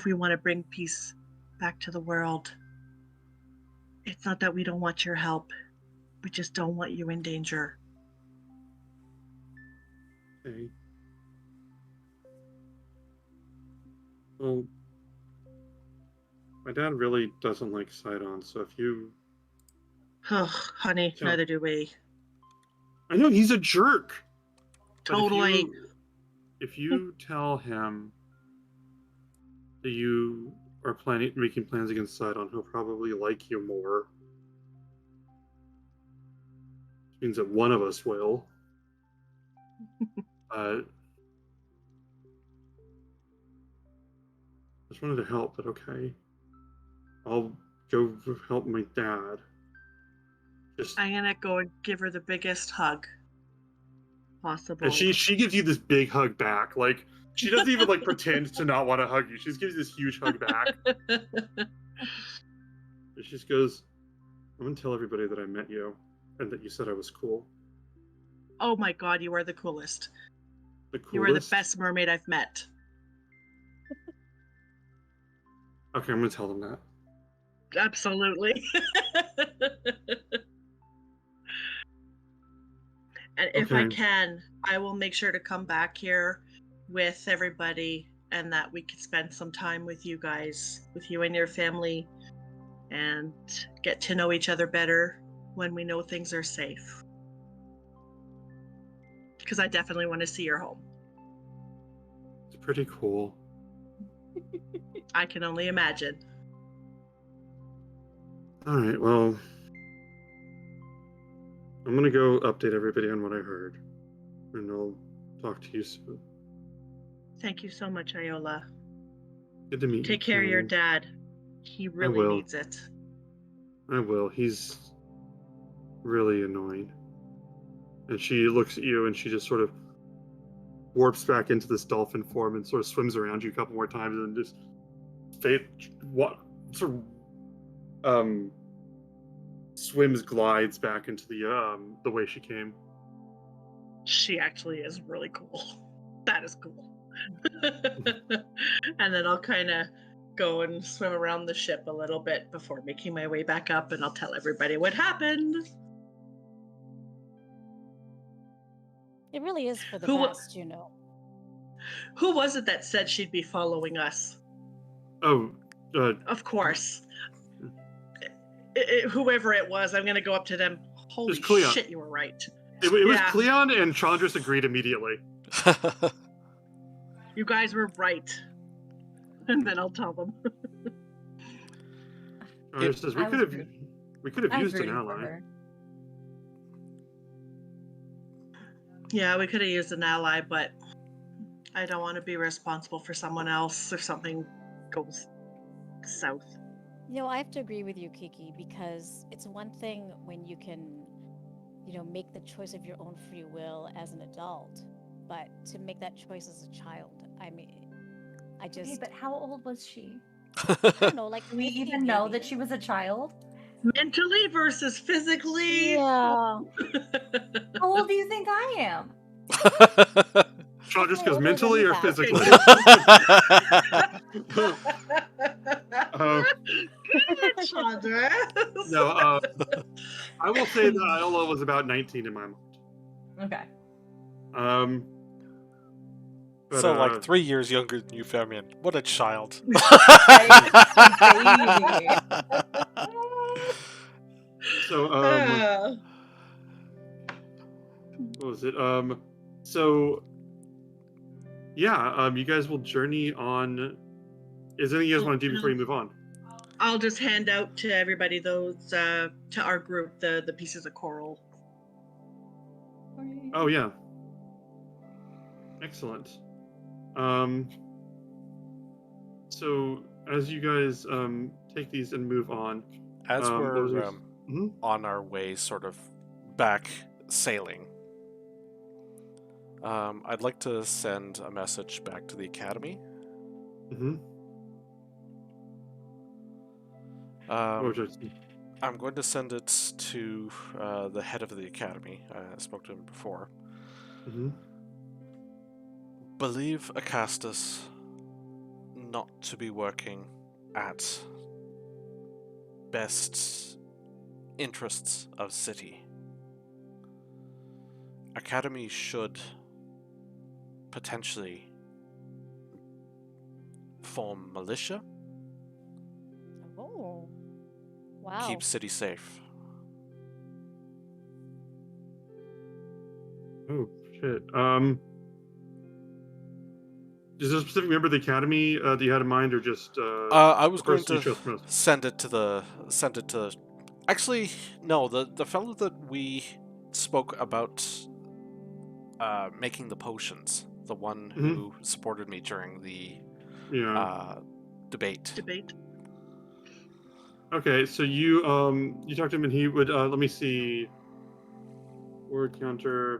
we want to bring peace back to the world. It's not that we don't want your help. We just don't want you in danger. Okay. Well, my dad really doesn't like Sidon, so if you... Ugh, honey, Yeah. neither do we. I know, he's a jerk! But Totally. if you tell him that you are making plans against Sidon, he'll probably like you more. Which means that one of us will. Just wanted to help, but okay. I'll go help my dad. I'm gonna go and give her the biggest hug possible. And she gives you this big hug back. Like, she doesn't even like pretend to not want to hug you. She just gives you this huge hug back. And she just goes, "I'm gonna tell everybody that I met you and that you said I was cool." Oh my god, you are the coolest. The coolest? You are the best mermaid I've met. Okay, I'm gonna tell them that. Absolutely. And if I can, I will make sure to come back here with everybody and that we could spend some time with you guys, with you and your family, and get to know each other better when we know things are safe. Because I definitely want to see your home. It's pretty cool. I can only imagine. All right, well, I'm going to go update everybody on what I heard, and I'll talk to you soon. Thank you so much, Iola. Good to meet you. Take care of your dad. He really needs it. I will. He's really annoying. And she looks at you and she just sort of warps back into this dolphin form and sort of swims around you a couple more times and just glides back into the way she came. She actually is really cool. That is cool. And then I'll kind of go and swim around the ship a little bit before making my way back up, and I'll tell everybody what happened. It really is for the best, you know. Who was it that said she'd be following us? Oh, of course. Whoever it was, I'm going to go up to them. Holy shit, you were right. It was Cleon, and Chandris agreed immediately. You guys were right. And then I'll tell them. Chandris says, we could have used an ally. Yeah, we could have used an ally, but I don't want to be responsible for someone else if something goes south. You know, I have to agree with you, Kiki, because it's one thing when you can, make the choice of your own free will as an adult, but to make that choice as a child, I mean, I just... Hey, but how old was she? I don't know, like... Do we even know that she was a child? Mentally versus physically? Yeah. How old do you think I am? Sean just goes mentally or physically? Chandra. No, I will say that Iola was about 19 in my mind. Okay. But, So, like 3 years younger than you, Fabian. What a child. Baby. so, what was it? So, yeah, you guys will journey on. Is there anything you guys want to do before you move on? I'll just hand out to everybody those to our group the pieces of coral. Oh yeah. Excellent. So as you guys take these and move on, As what was we're yours? Mhm. on our way, sort of back sailing, I'd like to send a message back to the academy. Mhm. What would you say? I'm going to send it to the head of the academy. I spoke to him before. Mhm. Believe Acastus not to be working at best interests of city. Academy should potentially form militia, Oh. Wow. keep city safe. Oh shit. Is there a specific member of the academy that you had in mind, or just I was the going person you to trust most? send it to. Actually, no. The fellow that we spoke about making the potions, the one who supported me during the Yeah. debate. Okay, so you talked to him and he would let me see. Word counter.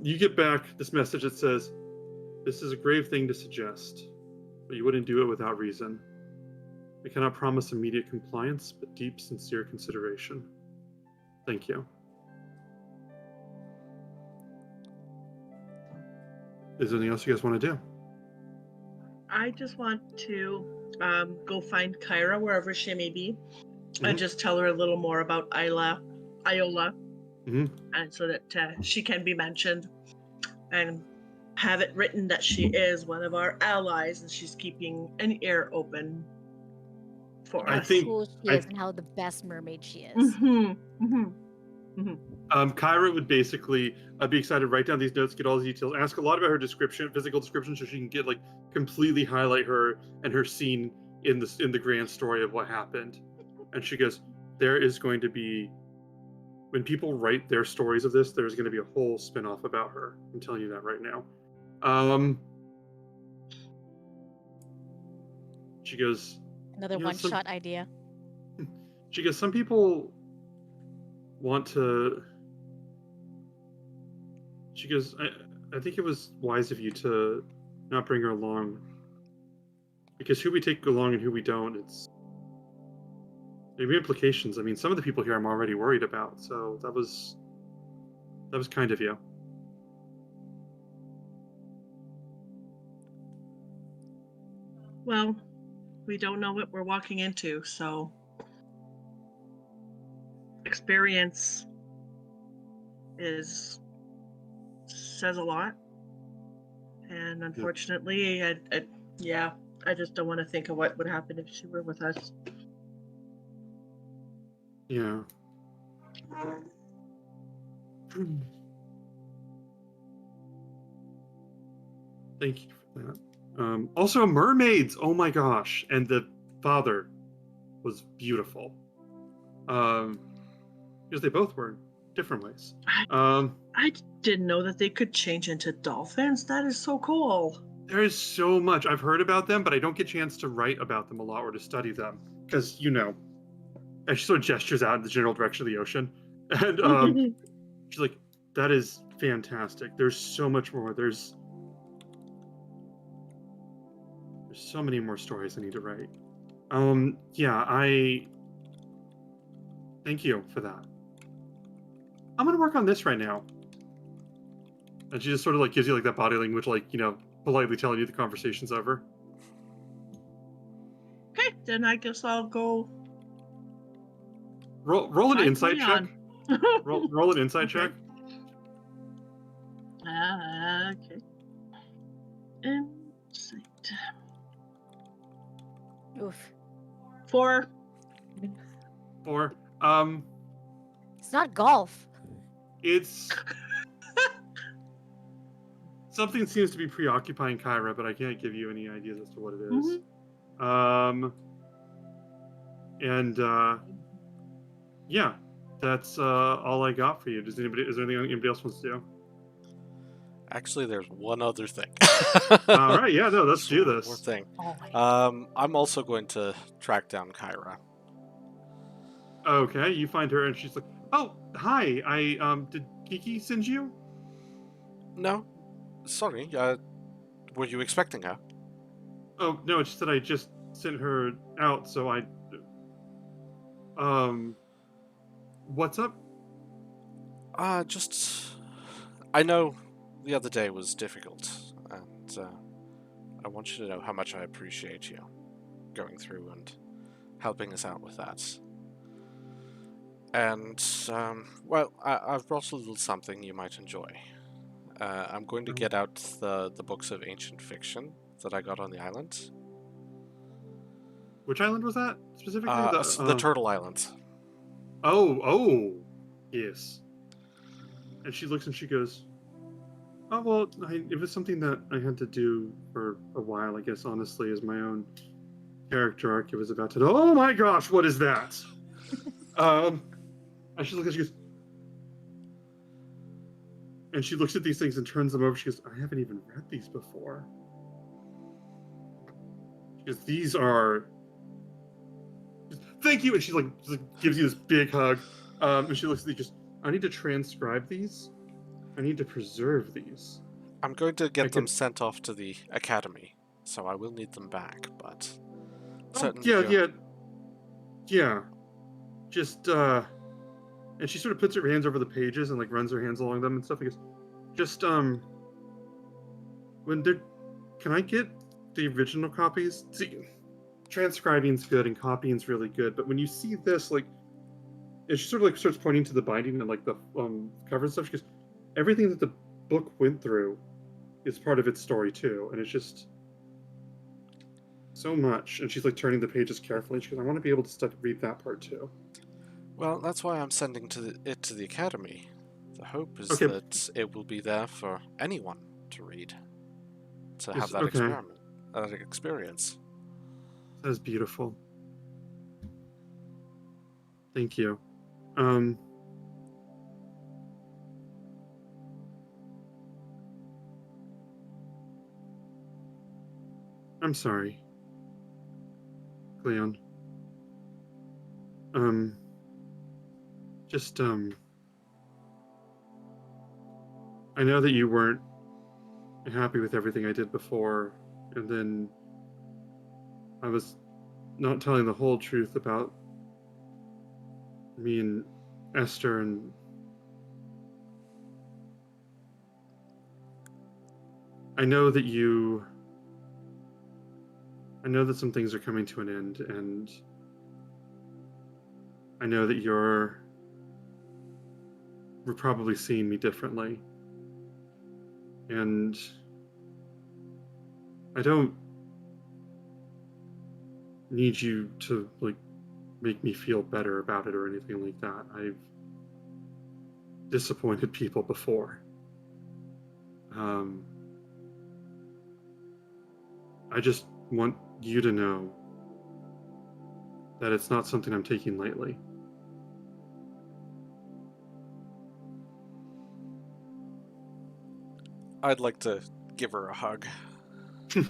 You get back this message that says, "This is a grave thing to suggest, but you wouldn't do it without reason. I cannot promise immediate compliance, but deep, sincere consideration. Thank you." Is there anything else you guys want to do? I just want to go find Kyra wherever she may be, and just tell her a little more about Iola, and so that she can be mentioned, and have it written that she is one of our allies and she's keeping an ear open for And us. how cool she is, and how the best mermaid she is. Kyra would basically be excited to write down these notes, get all the details, ask a lot about her description, physical description, so she can get completely highlight her and her scene in the grand story of what happened. And she goes, "There is going to be, when people write their stories of this, there's going to be a whole spin-off about her. I'm telling you that right now." She goes, Another one-shot idea. She goes, "Some people want to." She goes, I think it was wise of you to not bring her along, because who we take along and who we don't, there may be implications. I mean, some of the people here I'm already worried about, so that was kind of you." Well, we don't know what we're walking into, so experience says a lot, and unfortunately, I just don't want to think of what would happen if she were with us. Yeah. Thank you for that. Also, mermaids. Oh my gosh! And the father was beautiful. Because they both were in different ways. I didn't know that they could change into dolphins. That is so cool. There is so much. I've heard about them, but I don't get a chance to write about them a lot or to study them. Because, and she sort of gestures out in the general direction of the ocean. And she's like, that is fantastic. There's so much more. There's so many more stories I need to write. Yeah, I thank you for that. I'm gonna work on this right now. And she just sort of like gives you like that body language, like, politely telling you the conversation's over. Okay, then I guess I'll go. Roll an try insight check. Cleon. Roll an insight Okay. check. Okay. Insight. Oof. 4. Or It's not golf. it's something seems to be preoccupying Kyra, but I can't give you any ideas as to what it is. Yeah, that's all I got for you. Is there anything anybody else wants to do? Actually, there's one other thing. All right, yeah, no, let's Just do one this. more thing. Always. I'm also going to track down Kyra. Okay, you find her and she's like, "Oh, hi. Did Kiki send you?" No, sorry. Were you expecting her? Oh, no, it's just that I just sent her out, so what's up? I know the other day was difficult, and I want you to know how much I appreciate you going through and helping us out with that. And, I've brought a little something you might enjoy. I'm going to get out the books of ancient fiction that I got on the island. Which island was that specifically? The Turtle Islands. Oh, yes. And she looks and she goes, "Oh, well, it was something that I had to do for a while, I guess, honestly, as my own character arc. It was about to, oh my gosh, what is that?" And she looks and she goes, and she looks at these things and turns them over. She goes, "I haven't even read these before." She goes, "These are, thank you." And she like gives you this big hug. And she looks at you, just, "I need to transcribe these. I need to preserve these." I'm going to get them sent off to the academy, so I will need them back, but... Yeah. Just, and she sort of puts her hands over the pages and like runs her hands along them and stuff. And goes, "Just, can I get the original copies? See, transcribing's good and copying's really good, but when you see this, like," and she sort of like starts pointing to the binding and like the cover and stuff. She goes, "Everything that the book went through is part of its story too, and it's just so much." And she's like turning the pages carefully. She goes, "I want to be able to read that part too." Well, that's why I'm sending it to the academy. The hope is Okay. that it will be there for anyone to read, to Yes, have that okay. experience. That's beautiful. Thank you. I'm sorry, Cleon. Just, I know that you weren't happy with everything I did before, and then I was not telling the whole truth about me and Esther, and I know that some things are coming to an end, and I know that we're probably seeing me differently. And I don't need you to like make me feel better about it or anything like that. I've disappointed people before. I just want you to know that it's not something I'm taking lightly. I'd like to give her a hug. She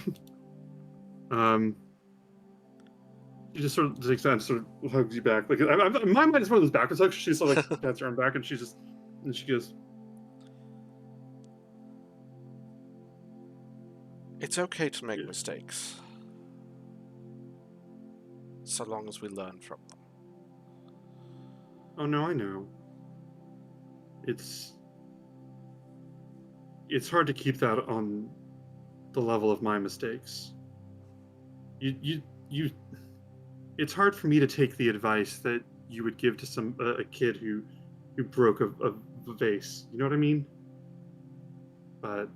just sort of takes that and sort of hugs you back. Like in my mind, it's one of those backwards hugs. She sort of like pats her arm back, and she goes, It's okay to make mistakes, so long as we learn from them. "Oh no, I know. It's hard to keep that on the level of my mistakes. You It's hard for me to take the advice that you would give to a kid who broke a vase. You know what I mean? But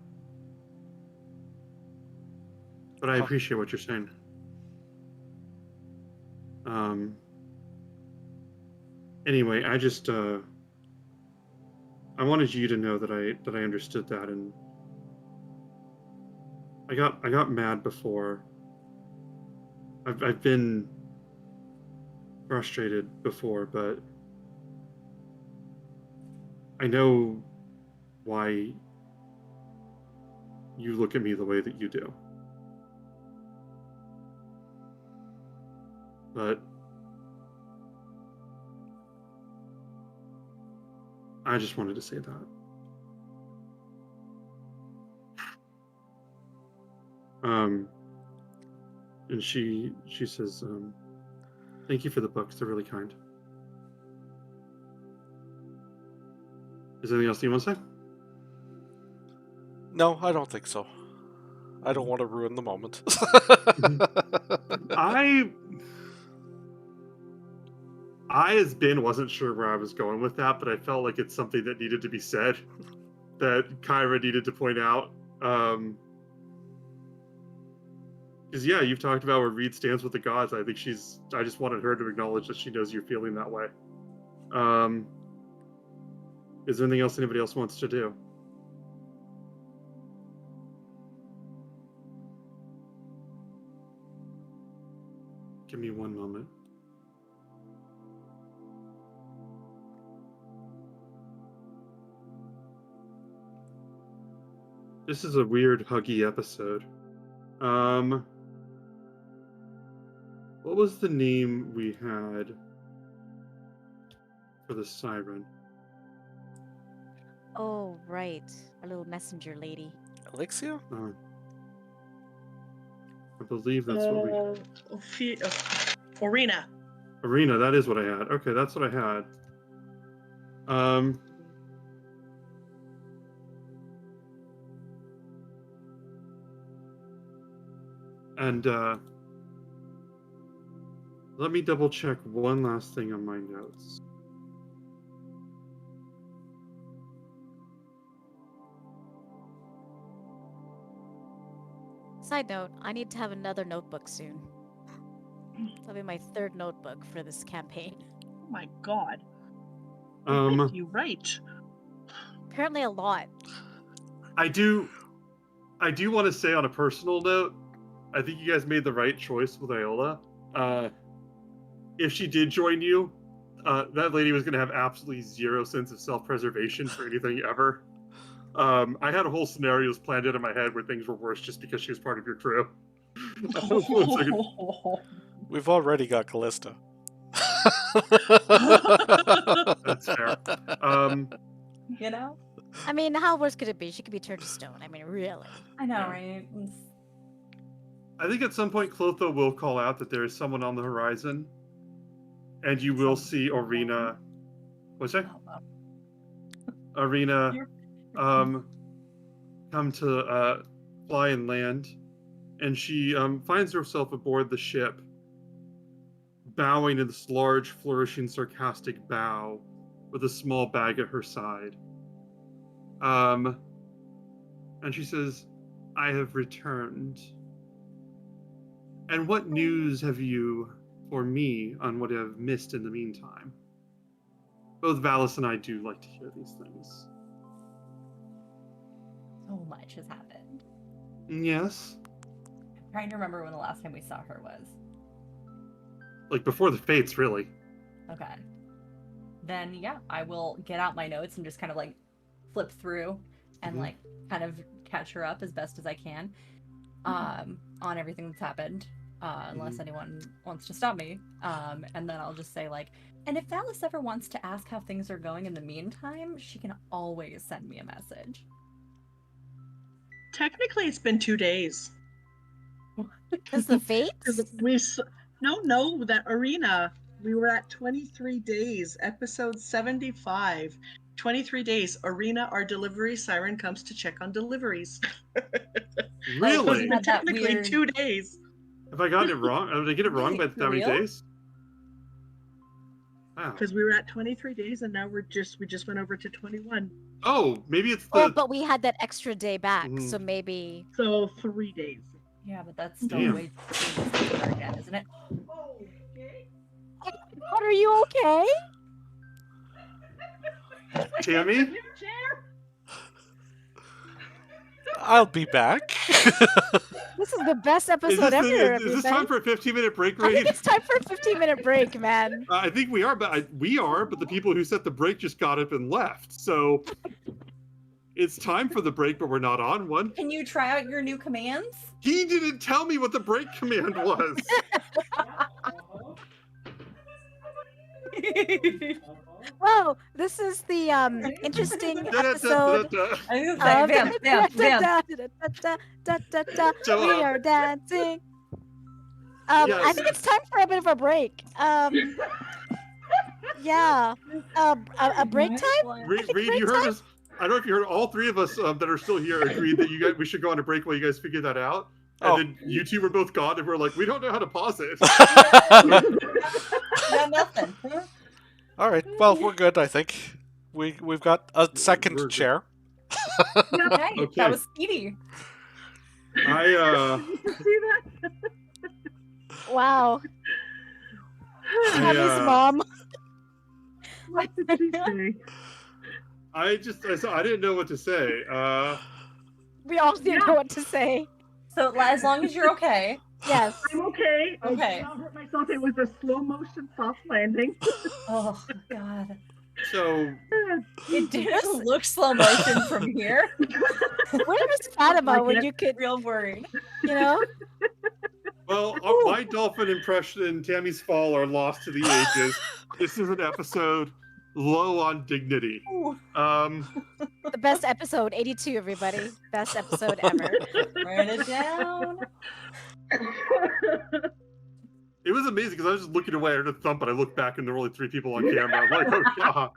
I Huh. appreciate what you're saying. Anyway, I just I wanted you to know that I understood that, and I got mad before. I've been frustrated before, but I know why you look at me the way that you do. But I just wanted to say that. And she says, thank you for the books. They're really kind. Is there anything else you want to say? No, I don't think so. I don't want to ruin the moment. I as Ben wasn't sure where I was going with that, but I felt like it's something that needed to be said, that Kyra needed to point out. Because yeah, you've talked about where Reed stands with the gods. I just wanted her to acknowledge that she knows you're feeling that way. Is there anything else anybody else wants to do? Give me one moment. This is a weird huggy episode. What was the name we had for the siren? Oh, right. Our little messenger lady. Elixia? I believe that's what we... Orina. Arena, that is what I had. Okay, that's what I had. And let me double check one last thing on my notes. Side note, I need to have another notebook soon. That'll be my third notebook for this campaign. Oh my god. What did you write? Apparently a lot. I do want to say on a personal note, I think you guys made the right choice with Iola. If she did join you, that lady was going to have absolutely zero sense of self-preservation for anything ever. I had a whole scenarios planned out in my head where things were worse just because she was part of your crew. We've already got Callista. That's fair. You know? I mean, how worse could it be? She could be turned to stone. I mean, really. I know, right? I think at some point Clotho will call out that there is someone on the horizon, and you will see Arena. What's that? Arena come to fly and land, and she finds herself aboard the ship, bowing in this large, flourishing, sarcastic bow with a small bag at her side. And she says, I have returned. And what news have you for me on what I've missed in the meantime? Both Valis and I do like to hear these things. So much has happened. Yes. I'm trying to remember when the last time we saw her was. Like before the Fates, really. Okay. Then, yeah, I will get out my notes and just kind of like flip through and like kind of catch her up as best as I can. on everything that's happened, unless anyone wants to stop me. And then I'll just say, like, and if Valis ever wants to ask how things are going in the meantime, she can always send me a message. Technically, it's been 2 days. Because the fates? No, that arena. We were at 23 days, episode 75. 23 days. Arena, our delivery siren comes to check on deliveries. Really? It's been technically 2 days. Have I gotten it wrong? Did I get it wrong by how many days? Wow. Because we were at 23 days and now we just went over to 21. Oh, maybe it's the. Oh, but we had that extra day back, so maybe. So 3 days. Yeah, but that's still way too soon again, isn't it? Okay. What, are you okay? Tammy? New chair? I'll be back. This is the best Is episode ever. is this time for a 15-minute break, I think Raid? it's time for a 15-minute break, man. I think we are, but the people who set the break just got up and left. So it's time for the break, but we're not on one. Can you try out your new commands? He didn't tell me what the break command was. Whoa, this is the interesting episode. I was gonna say, bam. So, We are dancing. I think it's time for a bit of a break. Yeah. A break time? Reed, you heard us. I don't know if you heard. All three of us that are still here agreed that we should go on a break while you guys figure that out. And then you two were both gone, and we're like, we don't know how to pause it. No, nothing. All right. Well, we're good. I think we've got a second chair. Okay, Okay. that was speedy. See that? Wow. I, Happy's mom. What did she say? I didn't know what to say. We all didn't know what to say. So as long as you're okay. Yes. I'm okay. Okay. I did not hurt myself. It was a slow motion soft landing. Oh God. So It does look slow motion from here. What was Fatima when you could, Real worried. you know? well, my dolphin impression and Tammy's fall are lost to the ages. This is an episode low on dignity. The best episode, 82, everybody. Best episode ever. Write it down. It was amazing because I was just looking away. I heard a thump, and I looked back, and there were only 3 people on camera. I'm like, oh god.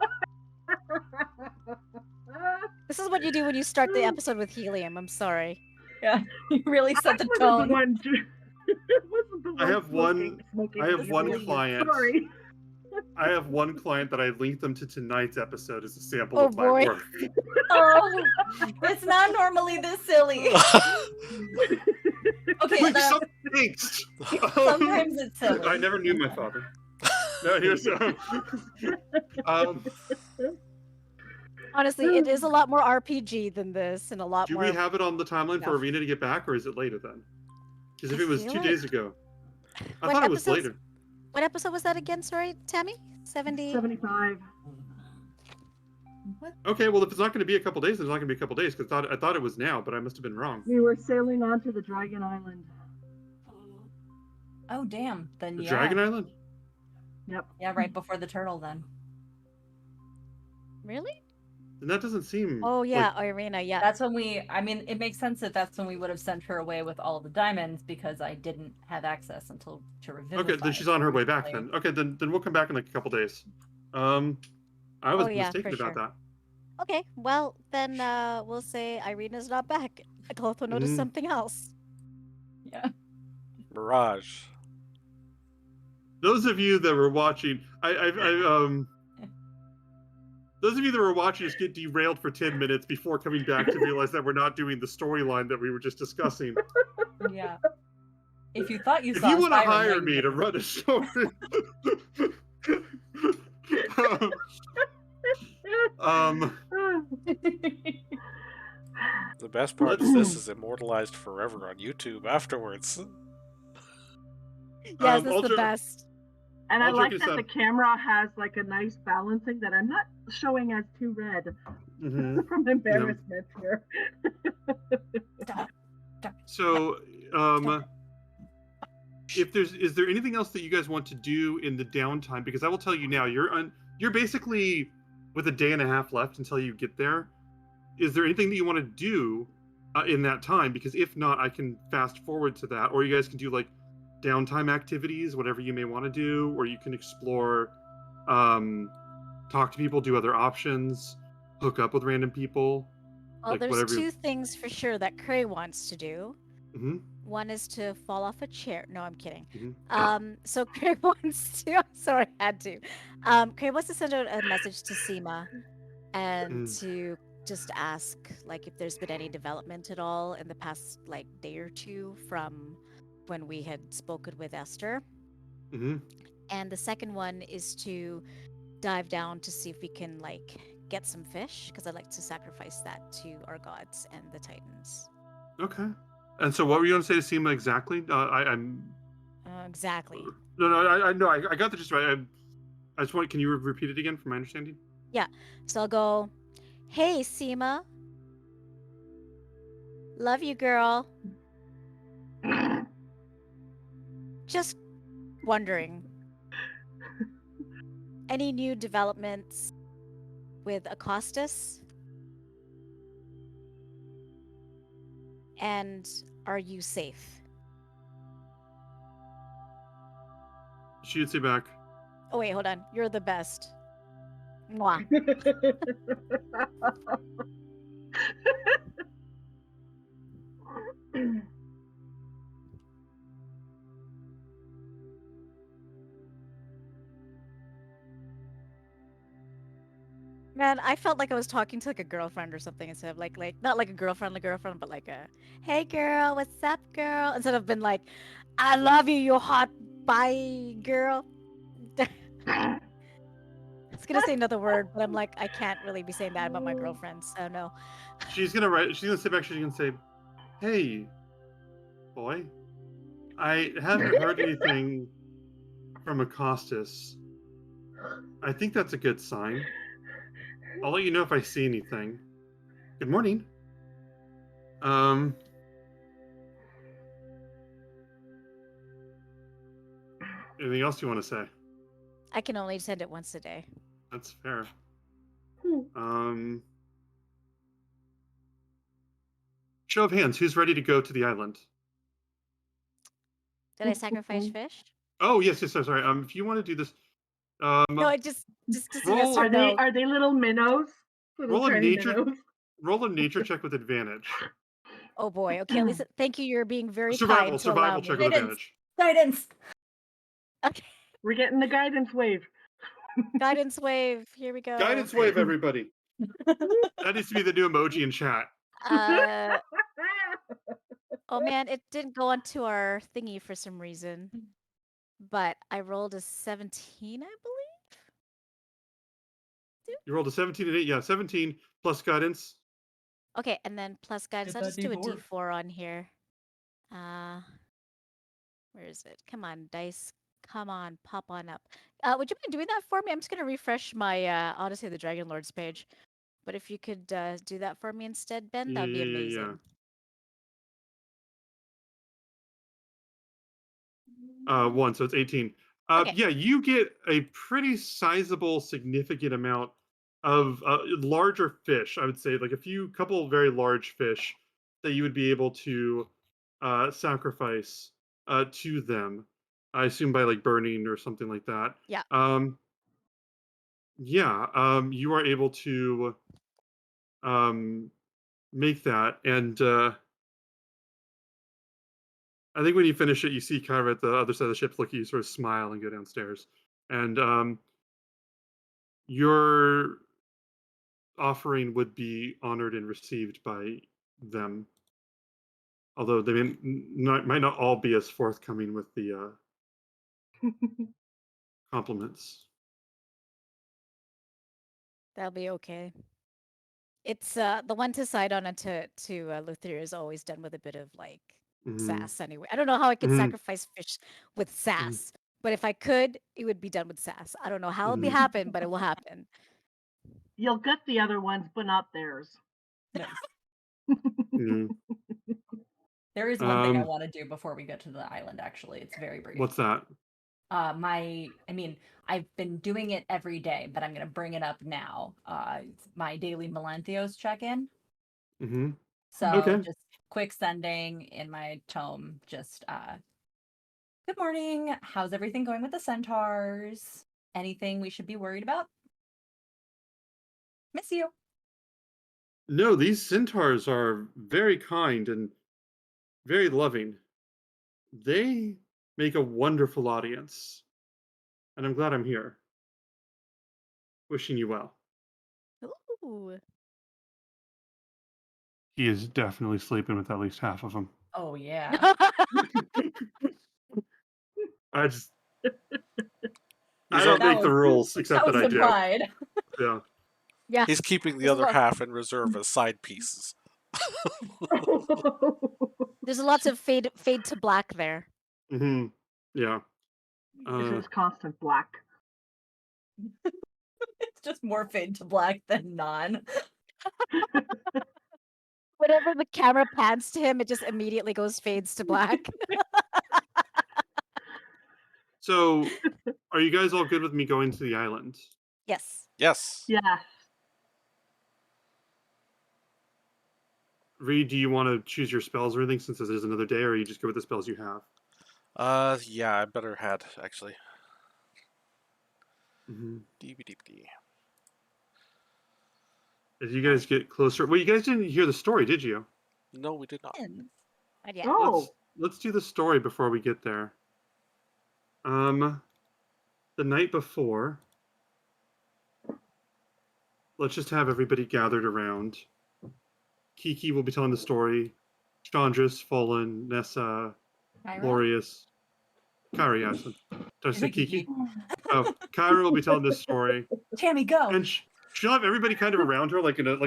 This is what you do when you start the episode with helium. I'm sorry. Yeah, you really set the I wasn't tone. the one wasn't the I have smoking I have this one morning. client. Sorry. I have one client that I linked them to tonight's episode as a sample Oh, of my boy. work. Oh, it's not normally this silly. Okay, Wait, now, some angst. sometimes it's silly. I never knew my father. No, here's Honestly, it is a lot more RPG than this, and a lot do more. we have it on the timeline for No. Arena to get back, or is it later then? Because if I it was feel 2 like- days ago, I What thought it was episodes- later. What episode was that again? Sorry, Tammy? 70? 75. What? Okay, well, if it's not going to be a couple days, then it's not going to be a couple days. Because I thought it was now, but I must have been wrong. We were sailing onto the Dragon Island. Oh, damn. Then The yeah. Dragon Island? Yep. Yeah, right before the turtle then. Really? And that doesn't seem. Oh, yeah, like- Irina, yeah. That's when it makes sense that that's when we would have sent her away with all the diamonds because I didn't have access until to revivify. Okay, then she's on her way back originally. then. Okay, then we'll come back in like a couple days. I was Oh, yeah, mistaken for about sure. that. Okay, well, then we'll say Irina's not back. I also noticed Mm. something else. Yeah. Mirage. Those of you that were watching, those of you that were watching us get derailed for 10 minutes before coming back to realize that we're not doing the storyline that we were just discussing. Yeah. If you thought you If saw you a want to siren hire ring, me to run a story, The best part is this is immortalized forever on YouTube afterwards. Yes, Um, that's I'll the try- best. And I I'll like check that this the out. camera has like a nice balancing that I'm not showing as too red Mhm. from embarrassment here. So, um, is there anything else that you guys want to do in the downtime? Because I will tell you now, you're basically with a day and a half left until you get there. Is there anything that you want to do in that time? Because if not, I can fast forward to that, or you guys can do like downtime activities, whatever you may want to do, or you can explore, um, talk to people, do other options, hook up with random people, Well, like there's whatever. two things for sure that Cray wants to do. Mm-hmm, One is to fall off a chair. No, I'm kidding. mm-hmm. So Cray wants to. I'm sorry, I had to. Cray wants to send out a message to Seema and Mm, to just ask, like, if there's been any development at all in the past, like, day or two from when we had spoken with Esther. mm-hmm. And the second one is to dive down to see if we can, like, get some fish, because I'd like to sacrifice that to our gods and the Titans. Okay. And so, what were you going to say to Seema exactly? I'm Exactly. no, I know, I got the gist right. I just want. Can you repeat it again, from my understanding? Yeah. So I'll go, hey, Seema. Love you, girl. Just wondering, any new developments with Acostus? And are you safe? She would say back, Oh, wait, hold on. You're the best. Mwah. Man, I felt like I was talking to like a girlfriend or something instead of like not like a girlfriend, but like a hey girl, what's up, girl? Instead of been like, I love you, you hot bye girl. I was gonna say another word, but I'm like, I can't really be saying that about my girlfriend, so no. she's gonna write. She's gonna sit back. She's gonna say, "Hey, boy, I haven't heard anything from Acostus. I think that's a good sign. I'll let you know if I see anything. Good morning. Um, anything else you want to say? I can only send it once a day. That's fair. Show of hands. Who's ready to go to the island? Did I sacrifice fish? Oh yes, yes. Sorry. If you want to do this, No, I just a yes roll or Are they no. are they little minnows? Little roll a tiny nature minnows? roll a nature check with advantage. Oh boy. Okay, at least thank you. You're being very kind Survival to allow survival check with me. Guidance. advantage. Guidance. Okay. We're getting the guidance wave. Guidance wave. Here we go. Guidance wave, everybody. That needs to be the new emoji in chat. Uh oh man, it didn't go onto our thingy for some reason. But I rolled a 17, I believe. You rolled a 17 and 8. Yeah, 17 plus guidance. Okay, and then plus guidance. Get I'll that just do a D4. D4 on here. Where is it? Come on, dice. Come on, pop on up. Would you mind doing that for me? I'm just gonna refresh my Odyssey of the Dragonlords page. But if you could do that for me instead, Ben, that would be amazing. One, so it's 18. Okay. Yeah, you get a pretty sizable, significant amount of larger fish. I would say, like couple very large fish that you would be able to sacrifice to them. I assume by like burning or something like that. Yeah. Yeah. You are able to make that, and I think when you finish it, you see kind of at the other side of the ship, look at you, sort of smile and go downstairs. And your offering would be honored and received by them, although they might not all be as forthcoming with the compliments. That'll be okay. It's the one to side on and to Luther is always done with a bit of like Mhm, sass anyway. I don't know how I could mhm, sacrifice fish with mhm, sass, but if I could, it would be done with sass. I don't know how it'll be mhm, happen, but it will happen. You'll get the other ones, but not theirs. Nice. mhm. There is one thing I want to do before we get to the island, actually. It's very brief. What's that? I've been doing it every day, but I'm going to bring it up now. It's my daily Melanthios check-in. Mm-hmm. So Okay. just quick sending in my tome, just good morning. How's everything going with the centaurs? Anything we should be worried about? Miss you. No, these centaurs are very kind and very loving. They make a wonderful audience. And I'm glad I'm here. Wishing you well. Ooh. He is definitely sleeping with at least half of them. Oh yeah. I just He's I don't on- make the rules, except that was I do. implied. Yeah. Yeah. He's keeping the There's a other lot- half in reserve as side pieces. There's lots of fade to black there. Mm-hmm. Yeah. This is constant black. It's just more fade to black than non. Whenever the camera pans to him, it just immediately fades to black. So, are you guys all good with me going to the island? Yes. Yes. Yes. Reed, do you want to choose your spells or anything since this is another day, or you just go with the spells you have? Yeah, I better head, actually. Mm-hmm. DVD. As you guys get closer, well, you guys didn't hear the story, did you? No, we did not. Not yet. Oh. Let's do the story before we get there. The night before, let's just have everybody gathered around. Kiki will be telling the story. Chandris, Fallen, Nessa, Kyra? Glorious, Kyrie, Aslan. Did I say Kiki? Kiki. Oh, Kyra will be telling this story, Tammy, go. and she'll have everybody kind of around her, like in a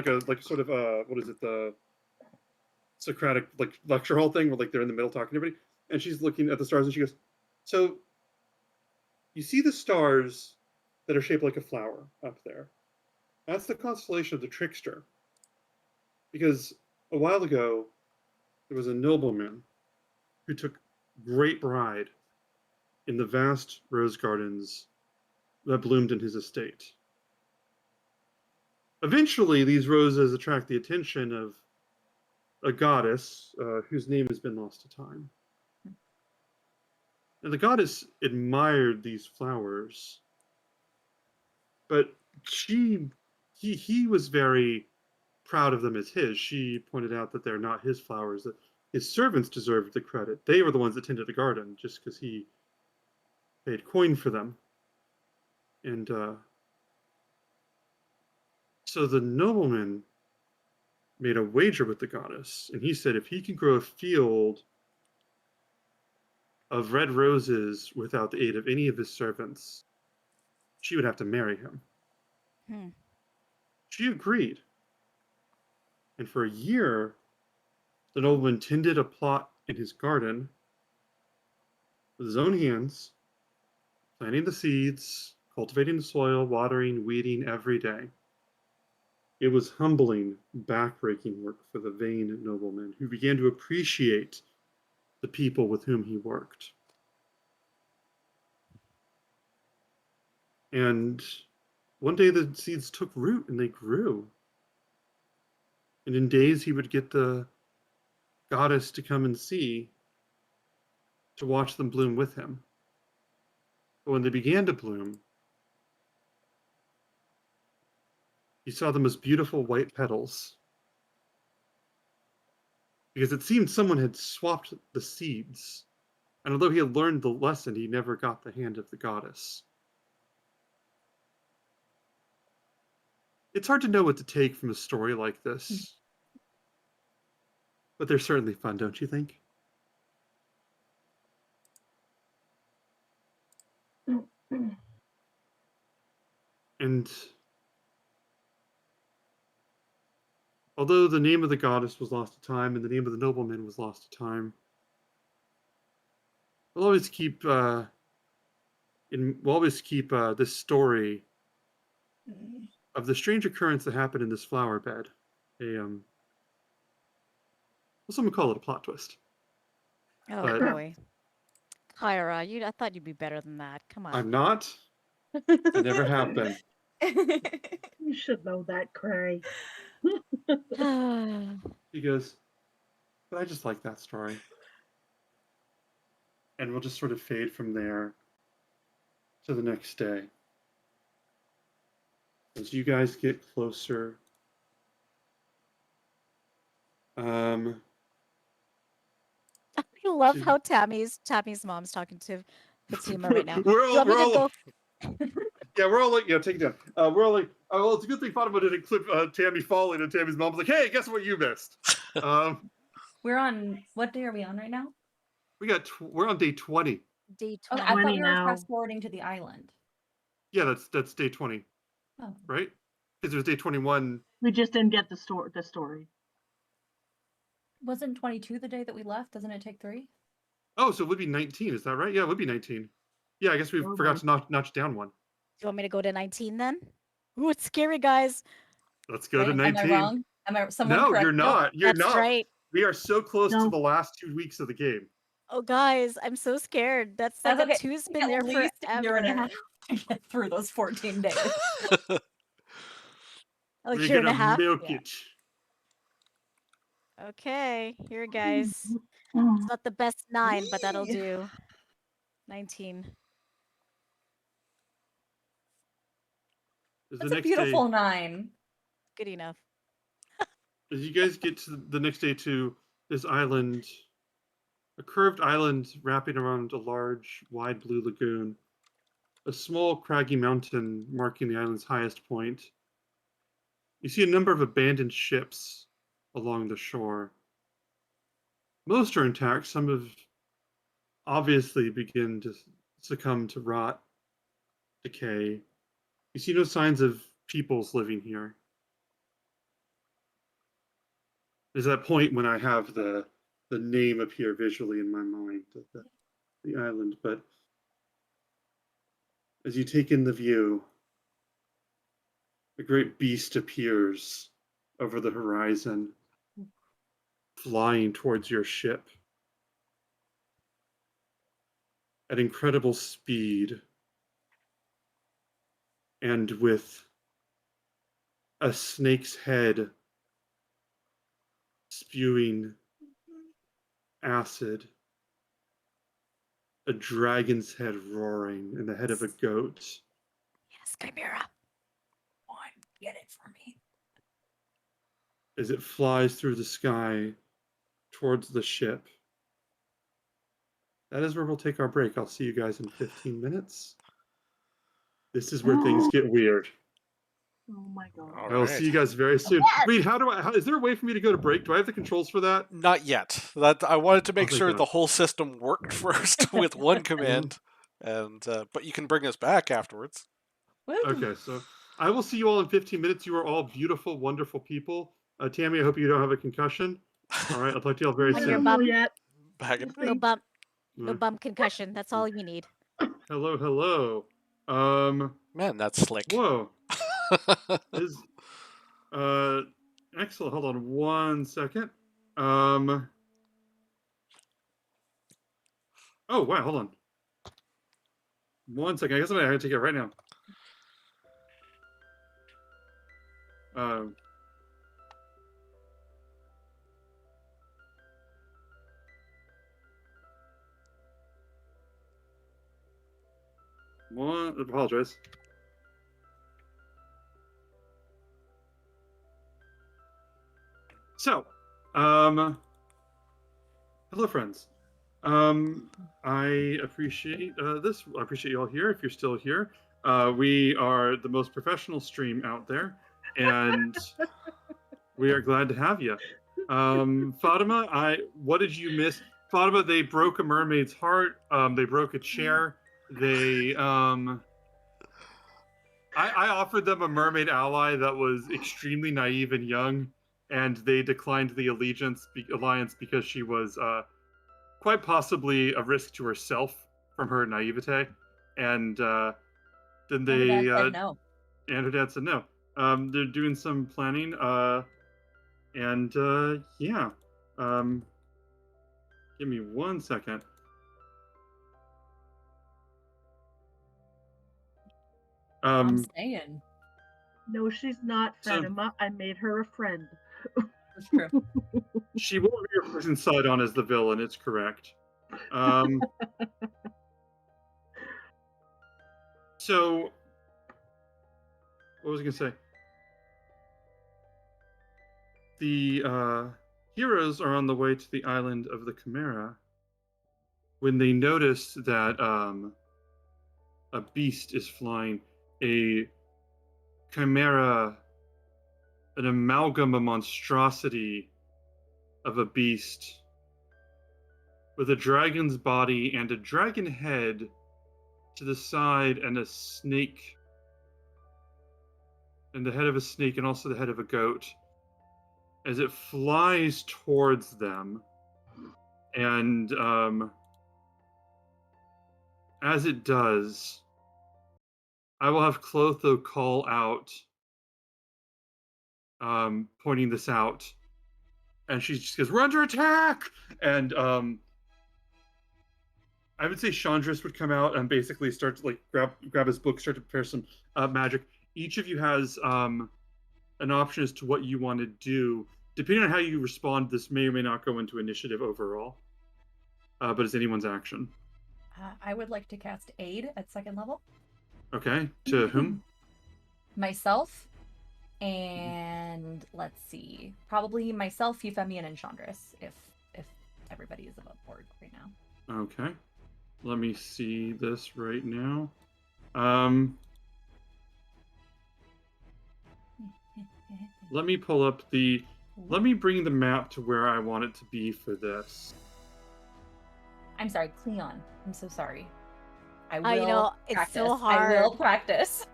sort of what is it, the Socratic like lecture hall thing, where like they're in the middle talking to everybody, and she's looking at the stars, and she goes, "So, you see the stars that are shaped like a flower up there? That's the constellation of the Trickster. Because a while ago, there was a nobleman who took great pride in the vast rose gardens that bloomed in his estate. Eventually, these roses attract the attention of a goddess whose name has been lost to time. And the goddess admired these flowers, but he was very proud of them as his. She pointed out that they're not his flowers, that his servants deserved the credit. They were the ones that tended the garden, just because he paid coin for them. And so the nobleman made a wager with the goddess, and he said if he can grow a field of red roses without the aid of any of his servants, she would have to marry him. Hmm. She agreed. And for a year, the nobleman tended a plot in his garden with his own hands, planting the seeds, cultivating the soil, watering, weeding every day. It was humbling, backbreaking work for the vain nobleman, who began to appreciate the people with whom he worked. And one day the seeds took root and they grew. And in days he would get the goddess to come and see, to watch them bloom with him. But when they began to bloom, he saw them as beautiful white petals. Because it seemed someone had swapped the seeds. And although he had learned the lesson, he never got the hand of the goddess. It's hard to know what to take from a story like this. But they're certainly fun, don't you think? And although the name of the goddess was lost to time and the name of the nobleman was lost to time, we'll always keep this story of the strange occurrence that happened in this flower bed. Well, some would call it a plot twist. Oh But boy. Kyra, I thought you'd be better than that. Come I'm on. not. I never have been. You should know that, Cray. He goes, but I just like that story. And we'll just sort of fade from there to the next day. As you guys get closer, I love to- how Tammy's mom's talking to Fatima right now. we're Do you all, want me we're to all, go? yeah, we're all like, yeah, take it down. We're all like, oh, well, it's a good thing Fatima didn't clip Tammy falling, and Tammy's mom's like, hey, guess what you missed? We're on, what day are we on right now? We're on day 20. Day Oh, 20. I thought 20 we were now. fast forwarding to the island. Yeah, that's day 20, Oh. right? Because it was day 21. We just didn't get the story. Wasn't 22 the day that we left? Doesn't it take 3? Oh, so it would be 19, is that right? Yeah, it would be 19. Yeah, I guess we Oh, forgot boy. to notch down one. Do you want me to go to 19 then? Ooh, it's scary, guys. Let's go to Right? 19. Am I wrong? Am I someone No, correct you're me? not. You're That's not. right. We are so close to No. the last 2 weeks of the game. Oh, guys, I'm so scared. That That's second okay. two's been At there least a year and a forever. half to get through those 14 days. A We're year and a gonna half? milk Yeah. it. Okay, here, guys. It's not the best 9, but that'll Yee. do. 19. As That's the a next beautiful day, 9. Good enough. as you guys get to the next day to this island, a curved island wrapping around a large, wide blue lagoon, a small, craggy mountain marking the island's highest point. You see a number of abandoned ships along the shore. Most are intact. Some have obviously begun to succumb to rot, decay. You see no signs of peoples living here. There's that point when I have the name appear visually in my mind of the island, but as you take in the view, a great beast appears over the horizon, flying towards your ship at incredible speed and with a snake's head spewing acid, a dragon's head roaring, and the head of a goat. Yes, Chimera. One, get it for me. As it flies through the sky towards the ship. That is where we'll take our break. I'll see you guys in 15 minutes. This is where things get weird. Oh my god. All I will right. see you guys very soon. Yes! Wait, is there a way for me to go to break? Do I have the controls for that? Not yet. That I wanted to make thank sure God. the whole system worked first with one command, and but you can bring us back afterwards. Woo. Okay, so I will see you all in 15 minutes. You are all beautiful, wonderful people. Tammy, I hope you don't have a concussion. All right, I'll talk to you all very On I your don't soon. know bum. yet. Back in No bump. No Mm. bump concussion. That's all you need. Hello, hello. Man, that's slick. Whoa. Is excellent. Hold on one second. Oh wow, hold on. 1 second. I guess I'm gonna take it right now. Apologize. So, hello, friends. I appreciate this. I appreciate you all here. If you're still here, we are the most professional stream out there, and we are glad to have you. Fatima, what did you miss? Fatima, they broke a mermaid's heart. They broke a chair. They I offered them a mermaid ally that was extremely naive and young, and they declined the alliance because she was quite possibly a risk to herself from her naivete. And then they And her dad said no. and her dad said no. They're doing some planning, and yeah. Give me 1 second. I'm staying. No, she's not, So- Fatima. I made her a friend. That's true. She will be your first inside on as the villain. It's correct. So, what was I going to say? The heroes are on the way to the island of the Chimera when they notice that a beast is flying. A chimera, an amalgam, a monstrosity of a beast with a dragon's body and a dragon head to the side and a snake, and the head of a snake and also the head of a goat as it flies towards them. And as it does, I will have Clotho call out, pointing this out. And she just goes, "We're under attack!" And I would say Chandris would come out and basically start to like grab his book, start to prepare some magic. Each of you has an option as to what you want to do. Depending on how you respond, this may or may not go into initiative overall. But it's anyone's action. I would like to cast Aid at 2nd level. Okay. To whom? Myself, and let's see, probably myself, Euphemian, and Chandris, if everybody is above board right now. Okay. Let me see this right now. Let me pull up the. Let me bring the map to where I want it to be for this. I'm sorry, Cleon. I'm so sorry. I will you know, it's practice. so hard. I will practice.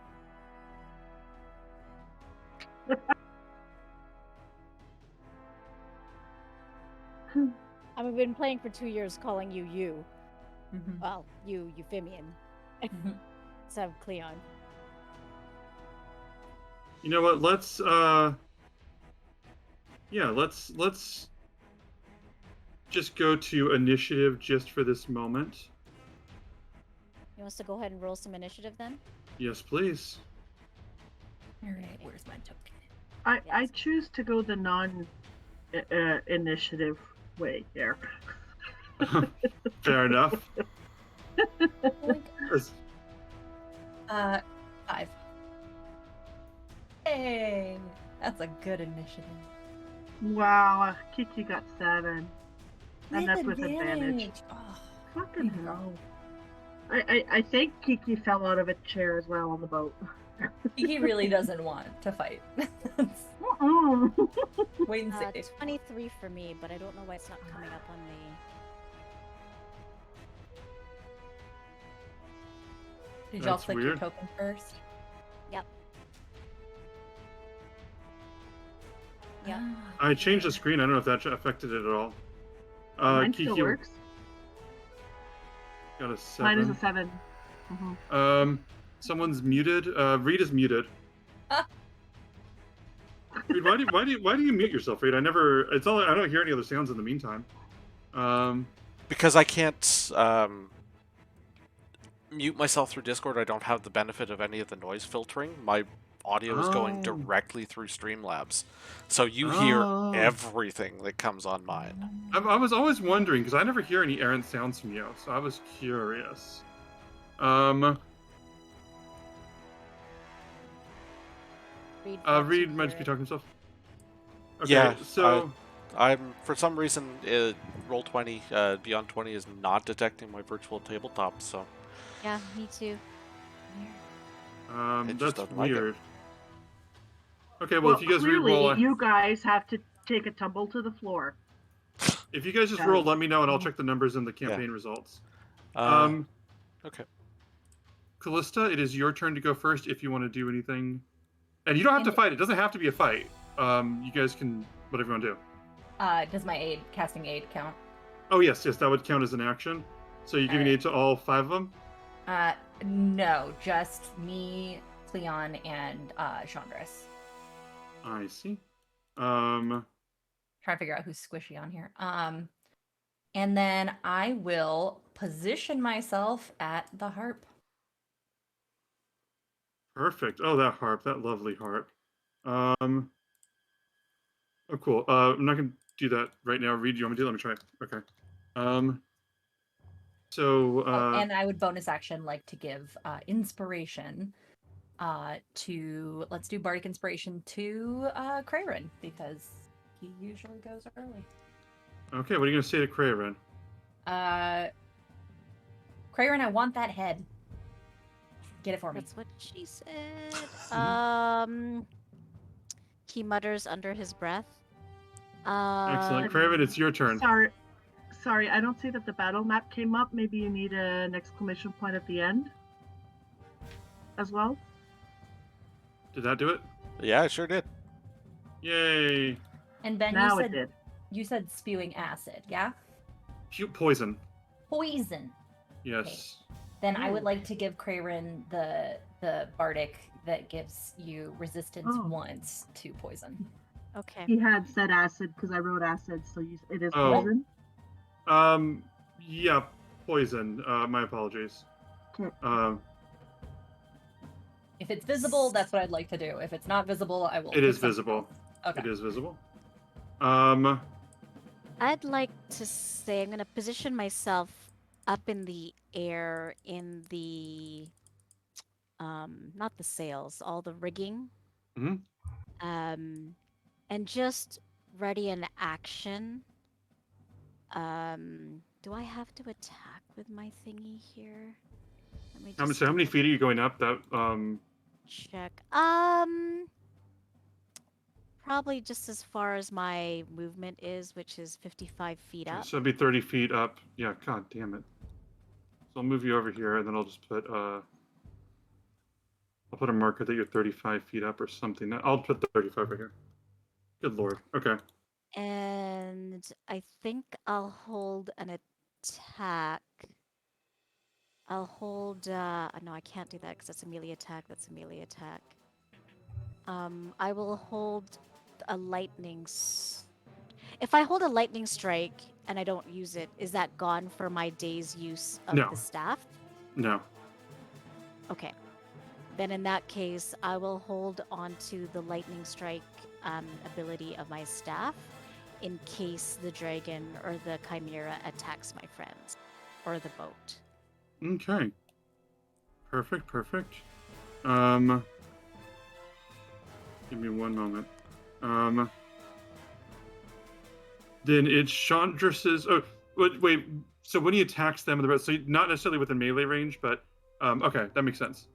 I mean, we've been playing for 2 years calling you you. Mhm. Well, you, Euphemian. Mhm. So, Cleon. You know what? Let's just go to initiative just for this moment. You want us to go ahead and roll some initiative then? Yes, please. All right, where's my token? I choose to go the non-initiative way here. Fair enough. As- 5. Hey, that's a good initiative. Wow, Kiki got 7. And that's with advantage. Oh, Fucking there you go. hell. I think Kiki fell out of a chair as well on the boat. He really doesn't want to fight. Mm-mm. Wait and see. 23 for me, but I don't know why it's not coming up on the... Did y'all That's click your weird. token first? Yep. Yep. I changed the screen. I don't know if that affected it at all. Mine still Kiki works. got a 7. Mine is a 7. Mhm. Someone's muted. Reed is muted. Reed, why do you mute yourself, Reed? I don't hear any other sounds in the meantime. Because I can't mute myself through Discord, I don't have the benefit of any of the noise filtering. My audio is going Oh. directly through Streamlabs. So you hear Oh. everything that comes on mine. I was always wondering because I never hear any errant sounds from you, so I was curious. Reed might just be talking to himself. Okay, Yeah, so I'm for some reason Roll20 Beyond 20 is not detecting my virtual tabletop, so Yeah, me too. It just that's doesn't like it. weird. Okay, well, if you guys clearly, re-roll, you guys have to take a tumble to the floor. if you guys just Yeah. roll, let me know and I'll check the numbers in the campaign results. okay. Callista, it is your turn to go first if you want to do anything, and you don't have to And- fight. It doesn't have to be a fight. You guys can whatever you want to do. Does my casting aid count? Oh yes, that would count as an action. So you're giving Alright. aid to all 5 of them. No, just me, Cleon, and Chandris. I see. Trying to figure out who's squishy on here. And then I will position myself at the harp. Perfect. Oh, that harp, that lovely harp. Oh, cool. I'm not gonna do that right now. Reed, you want me to do it? Let me try. Okay. So, Oh, and I would bonus action like to give inspiration to, let's do bardic inspiration to Crayron, because he usually goes early. okay, what are you gonna say to Crayron? Crayron, I want that head. Get it for me. That's what she said. He mutters under his breath. Excellent. Crayron, it's your turn. Sorry, I don't see that the battle map came up. Maybe you need an exclamation point at the end as well. Did that do it? Yeah, I sure did. Yay. And Ben, Now it did. you said spewing acid, yeah? Poison. Poison. Yes. Then I would like to give Crayron the bardic that gives you resistance once to poison. Okay. He had said acid because I wrote acid, so it is Oh. poison. Yeah, poison. My apologies. If it's visible, that's what I'd like to do. If it's not visible, I will. It is visible. Okay. It is visible. I'd like to say I'm going to position myself up in the air in the not the sails, all the rigging. Mhm. And just ready an action. Do I have to attack with my thingy here? Let me just How many feet are you going up? That check. Probably just as far as my movement is, which is 55 feet up. so it'd be 30 feet up. Yeah, god damn it. So I'll move you over here, and then I'll just put I'll put a marker that you're 35 feet up or something. I'll put 35 right here. Good lord. Okay. And I think I'll hold an attack. I'll hold, no, I can't do that because that's a melee attack. That's a melee attack. I will hold a lightning. If I hold a lightning strike and I don't use it, is that gone for my day's use of No. the staff? No. Okay. Then in that case, I will hold on to the lightning strike ability of my staff in case the dragon or the chimera attacks my friends or the boat. Okay. Perfect. Give me one moment. Then it's Chandras's. Oh, wait. So when he attacks them, so not necessarily within melee range, but okay, that makes sense.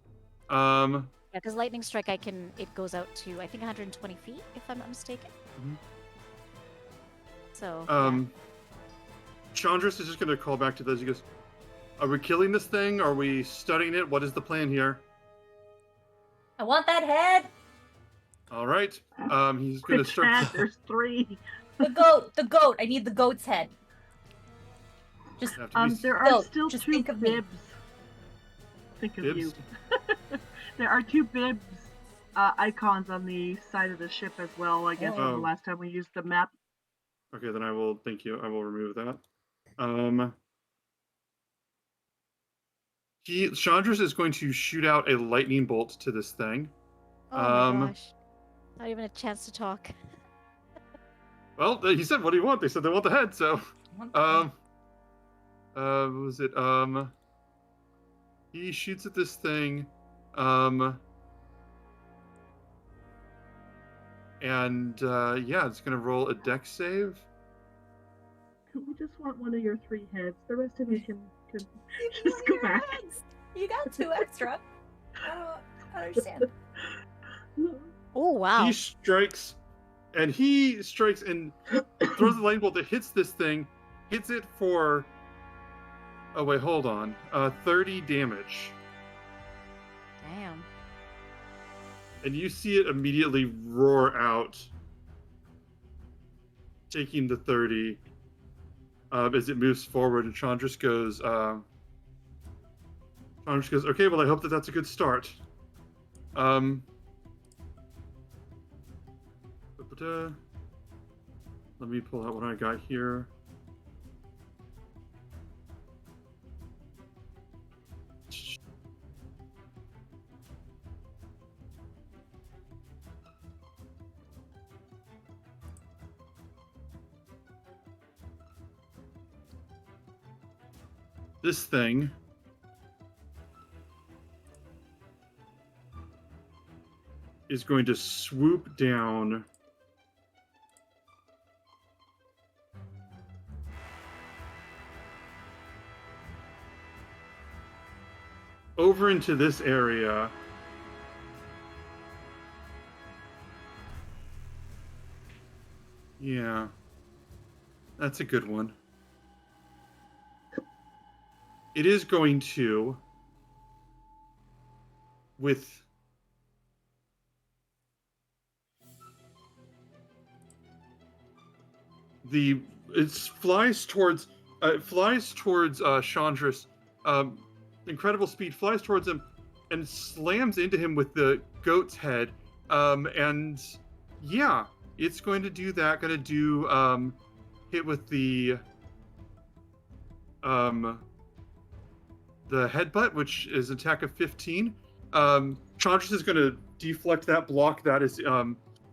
Yeah, because lightning strike, it goes out to I think 120 feet, if I'm not mistaken. Mhm. So. Chandras is just going to call back to those. He goes, "Are we killing this thing? Are we studying it? What is the plan here?" I want that head. All right. He's going to Which start. head? There's 3. The goat. I need the goat's head. Just There are goat. still Just 2 think of me. bibs. Think of Bibs? you. There are 2 bibs icons on the side of the ship as well, I guess, from the last time we used the map. Okay, then I will. Thank you. I will remove that. Chandras is going to shoot out a lightning bolt to this thing. Oh my gosh. Not even a chance to talk. Well, he said, "What do you want?" They said they want the head. So, what was it? He shoots at this thing, and it's gonna roll a dex save. We just want one of your 3 heads. The rest of you can just go back. Heads. You got 2 extra. I don't understand. Oh wow. He strikes and throws the lightning bolt that hits this thing, hits it for. Oh wait, hold on. 30 damage. Damn. And you see it immediately roar out, taking the 30 as it moves forward. And Chandras goes, "Okay, well, I hope that's a good start." Let me pull out what I got here. this thing is going to swoop down over into this area. Yeah, that's a good one. It is going to, with it flies towards Chandris, incredible speed, flies towards him and slams into him with the goat's head, and yeah, it's going to do that. Going to do hit with the headbutt, which is attack of 15. Chandris is going to deflect that, block that is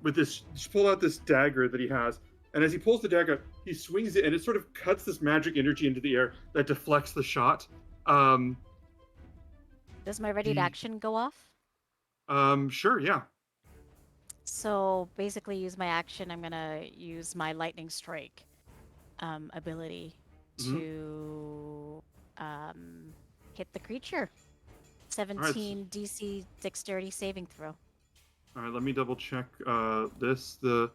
with this, just pull out this dagger that he has. And as he pulls the dagger, he swings it, and it sort of cuts this magic energy into the air that deflects the shot. Does my ready to action go off? Sure, yeah. So basically, use my action. I'm gonna use my lightning strike ability to hit the creature. 17 DC dexterity saving throw. All right, let me double check this. The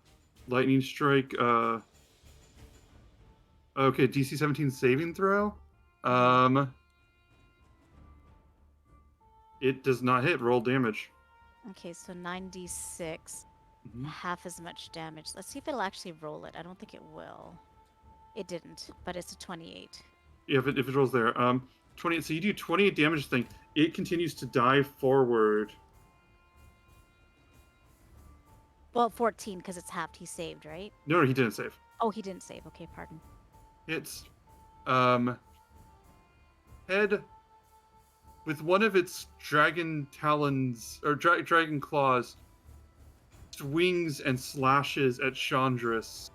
lightning strike. Okay, DC 17 saving throw. It does not hit. Roll damage. Okay, so 9d6, half as much damage. Let's see if it'll actually roll it. I don't think it will. It didn't, but it's a 28. Yeah, if it rolls there. 28. So you do 28 damage thing. It continues to dive forward. Well, 14 because it's halved. He saved, right? No, he didn't save. Oh, he didn't save. Okay, pardon. It's head with one of its dragon talons or dragon claws swings and slashes at Chandris.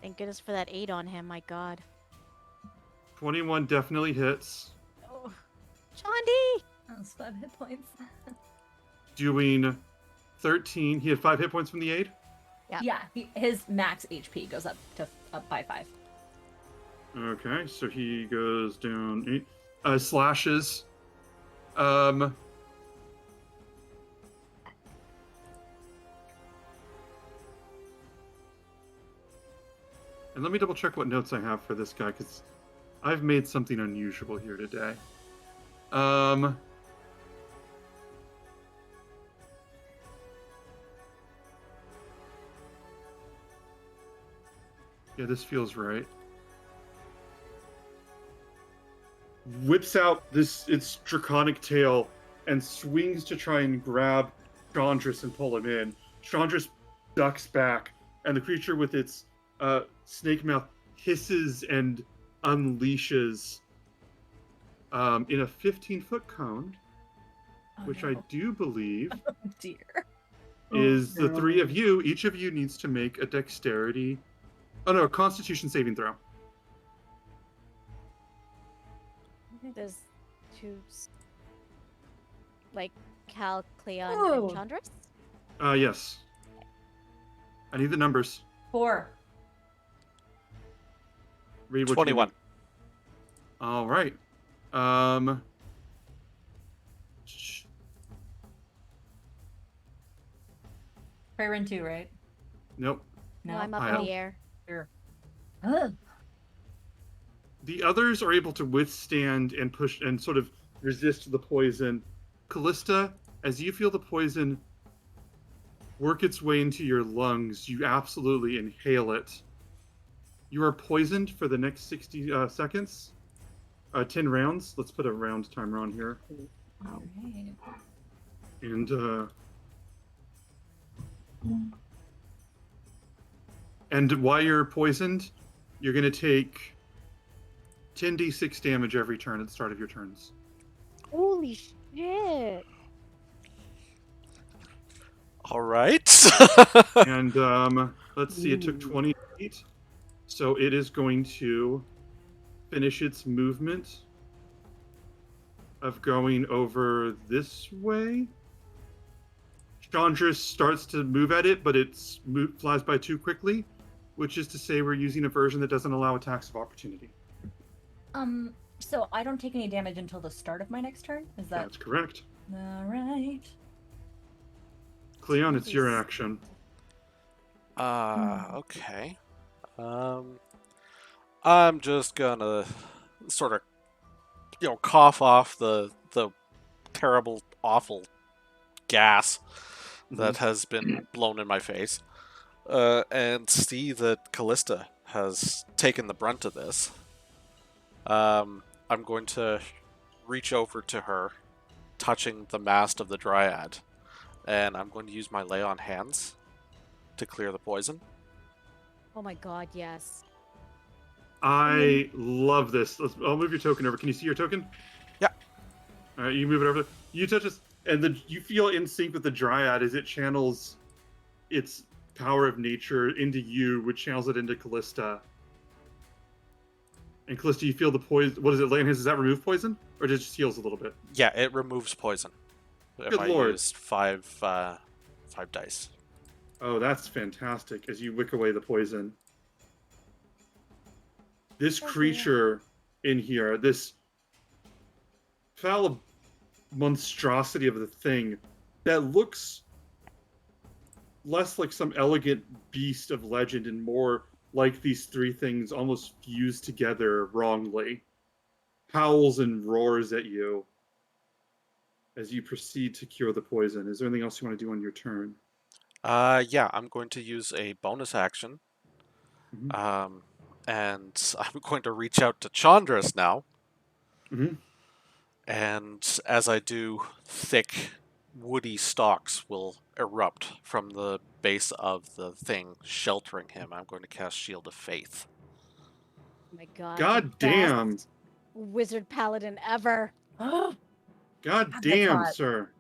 Thank goodness for that 8 on him. My God. 21 definitely hits. Oh, Chandi! That's 5 hit points. Doing 13. He had 5 hit points from the aid. Yeah, his max HP goes up by 5. Okay, so he goes down 8. Slashes. And let me double check what notes I have for this guy, because I've made something unusual here today. Yeah, this feels right. Whips out its draconic tail and swings to try and grab Chandris and pull him in. Chandris ducks back, and the creature with its snake mouth hisses and unleashes in a 15-foot cone, which I do believe Oh dear. is the 3 of you. Each of you needs to make a dexterity. Oh no, a Constitution saving throw. Does two, like Cal, Cleon, Ooh. and Chandris? Yes. I need the numbers. 4. Read what 21. You All right. Prayer in 2, right? Nope. No, I'm up I in the air. Sure. Ugh. The others are able to withstand and push and sort of resist the poison. Callista, as you feel the poison work its way into your lungs, you absolutely inhale it. You are poisoned for the next 60 seconds. 10 rounds. Let's put a round timer on here. All right. And while you're poisoned, you're going to take 10d6 damage every turn at the start of your turns. Holy shit! All right. And let's see, it took 28. So it is going to finish its movement of going over this way. Chandra starts to move at it, but flies by too quickly, which is to say we're using a version that doesn't allow attacks of opportunity. So I don't take any damage until the start of my next turn? Is that... That's correct. All right. Cleon, it's your action. Okay. I'm just gonna sort of, cough off the terrible, awful gas that has been blown in my face, and see that Callista has taken the brunt of this. I'm going to reach over to her, touching the mast of the Dryad, and I'm going to use my lay on hands to clear the poison. Oh my god, yes. I love this. I'll move your token over. Can you see your token? Yeah. All right, you move it over. You touch this, and you feel in sync with the Dryad as it channels its power of nature into you, which channels it into Callista. And Callista, you feel the poison. What is it, Lay on Hands? Does that remove poison? Or does it just heals a little bit? Yeah, it removes poison. Good if I lord. use five dice. Oh, that's fantastic. As you wick away the poison. This creature in here, this foul monstrosity of the thing that looks less like some elegant beast of legend and more like these three things almost fused together wrongly, howls and roars at you as you proceed to cure the poison. Is there anything else you want to do on your turn? Yeah, I'm going to use a bonus action. Mm-hmm. And I'm going to reach out to Chandras now. Mm-hmm. And as I do, thick, woody stalks will erupt from the base of the thing sheltering him. I'm going to cast Shield of Faith. Oh my god. God the damn. best Wizard paladin ever. God That's damn, hot. sir.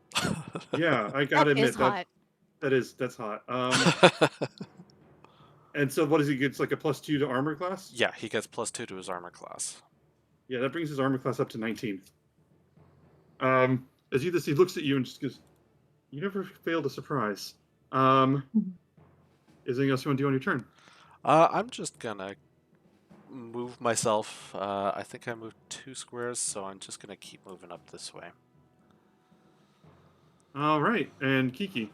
Yeah, I gotta That is admit hot. that's hot. And so what does he get? It's like a +2 to armor class? Yeah, he gets +2 to his armor class. Yeah, that brings his armor class up to 19. As he looks at you and just goes, "You never fail to surprise." Is there anything else you want to do on your turn? I'm just gonna move myself. I think I moved 2 squares, so I'm just gonna keep moving up this way. All right, and Kiki.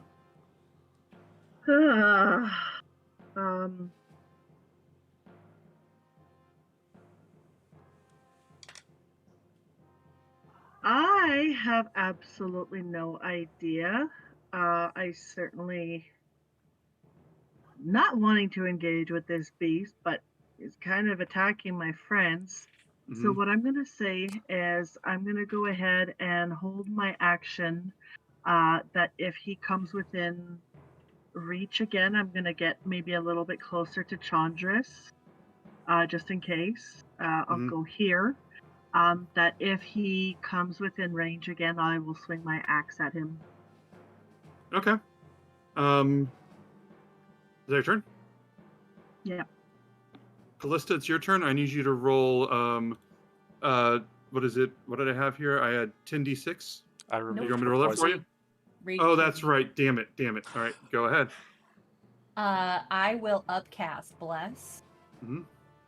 I have absolutely no idea. I certainly not wanting to engage with this beast, but it's kind of attacking my friends. So what I'm going to say is I'm going to go ahead and hold my action that if he comes within reach again, I'm going to get maybe a little bit closer to Chandris, just in case. I'll go here. That if he comes within range again, I will swing my axe at him. Okay. Is that your turn? Yeah. Callista, it's your turn. I need you to roll. What is it? What did I have here? I had 10d6. I removed You want me to roll that for you? Oh, that's right. Damn it. All right, go ahead. I will upcast Bless Mhm.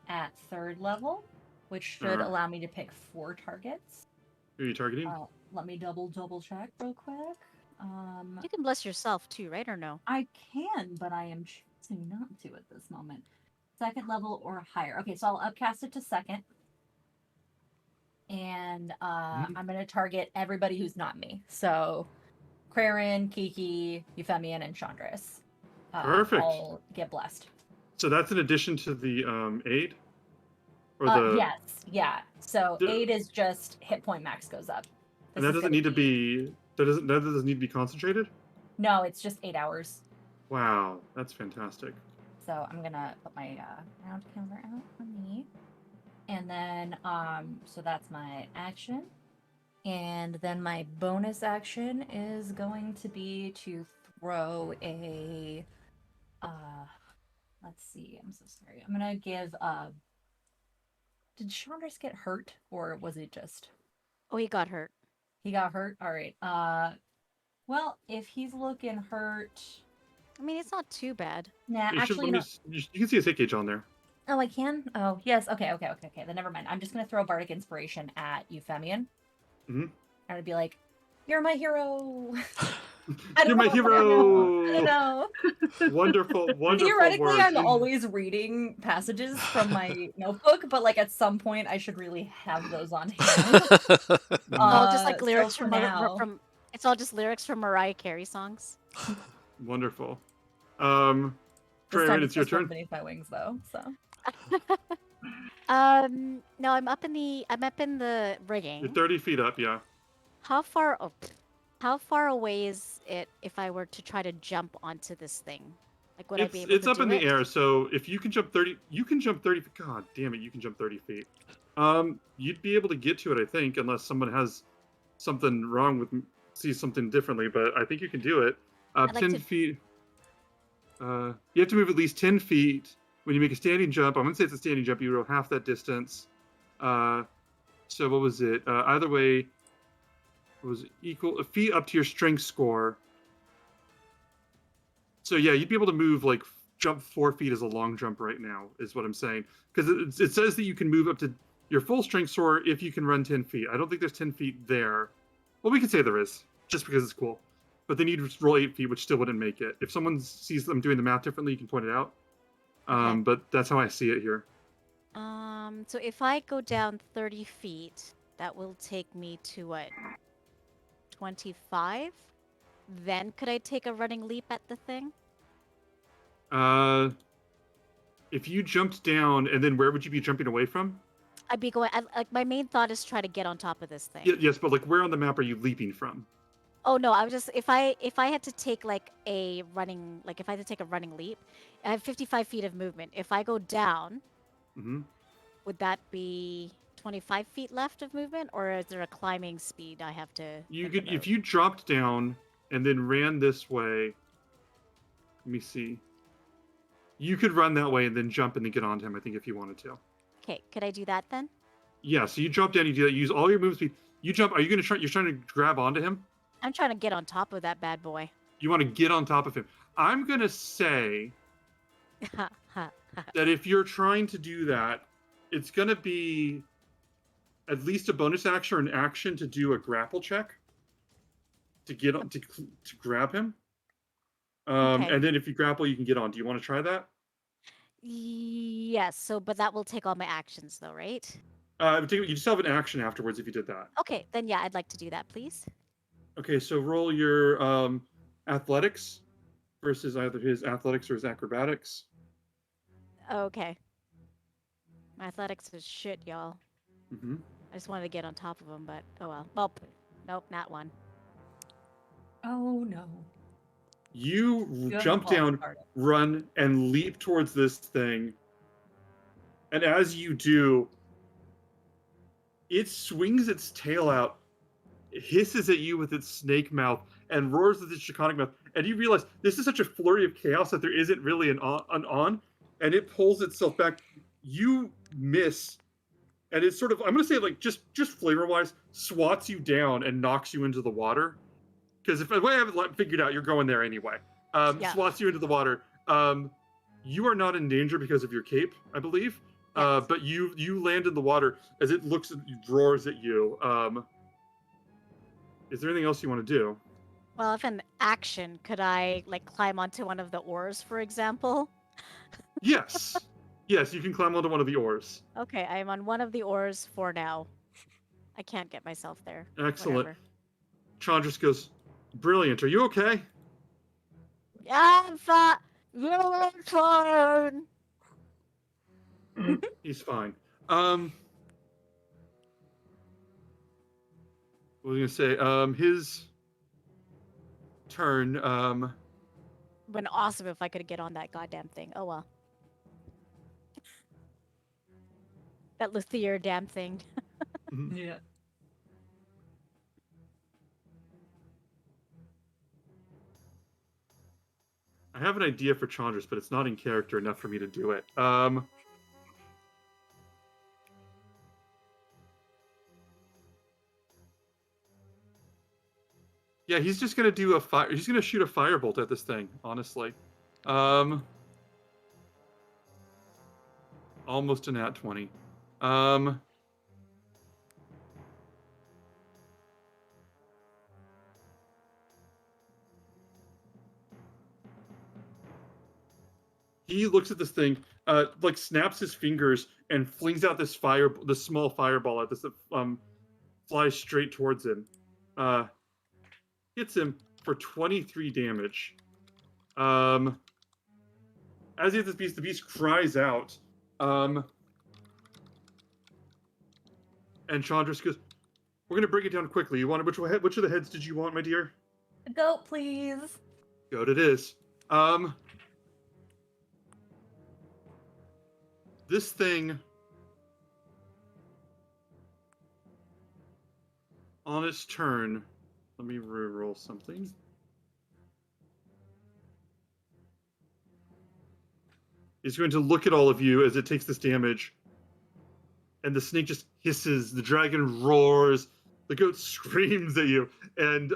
at 3rd level, which should allow me to pick 4 targets. Who are you targeting? Let me double check real quick. You can bless yourself too, right? Or no? I can, but I am choosing not to at this moment. 2nd level or higher. Okay, so I'll upcast it to 2nd. And I'm going to target everybody who's not me. So, Krarin, Kiki, Euphemian, and Chandris. Perfect. All get blessed. So that's in addition to the aid? Or Yes, yeah. So aid is just hit point max goes up. And that doesn't need to be... That doesn't need to be concentrated? No, it's just 8 hours. Wow, that's fantastic. So I'm gonna put my round counter out for me. And then, so that's my action. And then my bonus action is going to be to throw a, let's see, I'm so sorry. I'm gonna give Did Chandras get hurt, or was it just Oh, he got hurt. he got hurt? All right. Well, if he's looking hurt, I mean, it's not too bad. nah. You should Actually, let me. You can see his hit gauge on there. Oh, I can. Oh, yes. Okay. Then never mind. I'm just gonna throw bardic inspiration at Euphemian. Mm-hmm. And I'd be like, "You're my hero." You're my I hero. don't know. Wonderful, wonderful Theoretically, words. I'm always reading passages from my notebook, but like at some point, I should really have those on hand. All just like So lyrics for from, now- from. It's all just lyrics from Mariah Carey songs. Wonderful. This time Draven, it's your just went turn. beneath my wings, though. So No, I'm up in the rigging. You're 30 feet up, yeah. How far? Oh, how far away is it if I were to try to jump onto this thing? Like, would I be able It's to up do in the it? air, so if you can jump 30, you can jump 30. God damn it, you can jump 30 feet. You'd be able to get to it, I think, unless someone has something wrong with sees something differently. But I think you can do it. I'd like 10 to- feet. You have to move at least 10 feet when you make a standing jump. I'm gonna say it's a standing jump. You roll half that distance. So what was it? Either way, it was equal feet up to your strength score. So yeah, you'd be able to move like jump 4 feet as a long jump right now, is what I'm saying. Because it says that you can move up to your full strength score if you can run 10 feet. I don't think there's 10 feet there. Well, we could say there is, just because it's cool. But they need to roll 8 feet, which still wouldn't make it. If someone sees them doing the math differently, you can point it out. Okay. But that's how I see it here. So if I go down 30 feet, that will take me to what? 25? Then could I take a running leap at the thing? If you jumped down, and then where would you be jumping away from? I'd be going. Like my main thought is try to get on top of this thing. Yes, but like where on the map are you leaping from? Oh no, I was just if I had to take like a running if I had to take a running leap, I have 55 feet of movement. If I go down, Mm-hmm. would that be 25 feet left of movement, or is there a climbing speed I have to? You think could, about? if you dropped down and then ran this way. Let me see. You could run that way and then jump and then get onto him. I think if you wanted to. Okay, could I do that then? Yeah. So you drop down. You do that. You use all your move speed. You jump. Are you gonna try? You're trying to grab onto him. I'm trying to get on top of that bad boy. You want to get on top of him. I'm gonna say that if you're trying to do that, it's gonna be at least a bonus action or an action to do a grapple check to get on to grab him. Okay. And then if you grapple, you can get on. Do you want to try that? Yes. So, but that will take all my actions, though, right? You still have an action afterwards if you did that. Okay, then yeah, I'd like to do that, please. Okay, so roll your athletics versus either his athletics or his acrobatics. Okay. My athletics is shit, y'all. Mm-hmm. I just wanted to get on top of him, but oh well. Well, nope, not one. oh no. You haven't jump fallen down, apart. run, and leap towards this thing. And as you do, it swings its tail out, hisses at you with its snake mouth, and roars with its draconic mouth. And you realize this is such a flurry of chaos that there isn't really an on, and it pulls itself back. You miss, and it's sort of, I'm going to say, like, just flavor-wise, swats you down and knocks you into the water. Because if the way I have it figured out, you're going there anyway. Yeah. Swats you into the water. You are not in danger because of your cape, I believe. Yes. But you land in the water as it looks, roars at you. Is there anything else you want to do? Well, if an action, could I like climb onto one of the oars, for example? Yes. Yes, you can climb onto one of the oars. Okay, I'm on one of the oars for now. I can't get myself there. Excellent. Whatever. Chandras goes, brilliant. Are you okay? I'm fine. You're fine. He's fine. What was I gonna say? His turn. Been awesome if I could get on that goddamn thing. Oh well. That Luthier damn thing. Yeah. I have an idea for Chandras, but it's not in character enough for me to do it. Yeah, he's just gonna do a fire. He's gonna shoot a firebolt at this thing. Honestly, almost a nat 20. He looks at this thing, like snaps his fingers and flings out this small fireball at this flies straight towards him. Hits him for 23 damage. As he hits the beast cries out. And Chandra goes, "We're gonna break it down quickly. You want which of the heads did you want, my dear?" A goat, please. Goat it is. This thing on its turn. Let me re-roll something. Is going to look at all of you as it takes this damage. And the snake just hisses, the dragon roars, the goat screams at you, and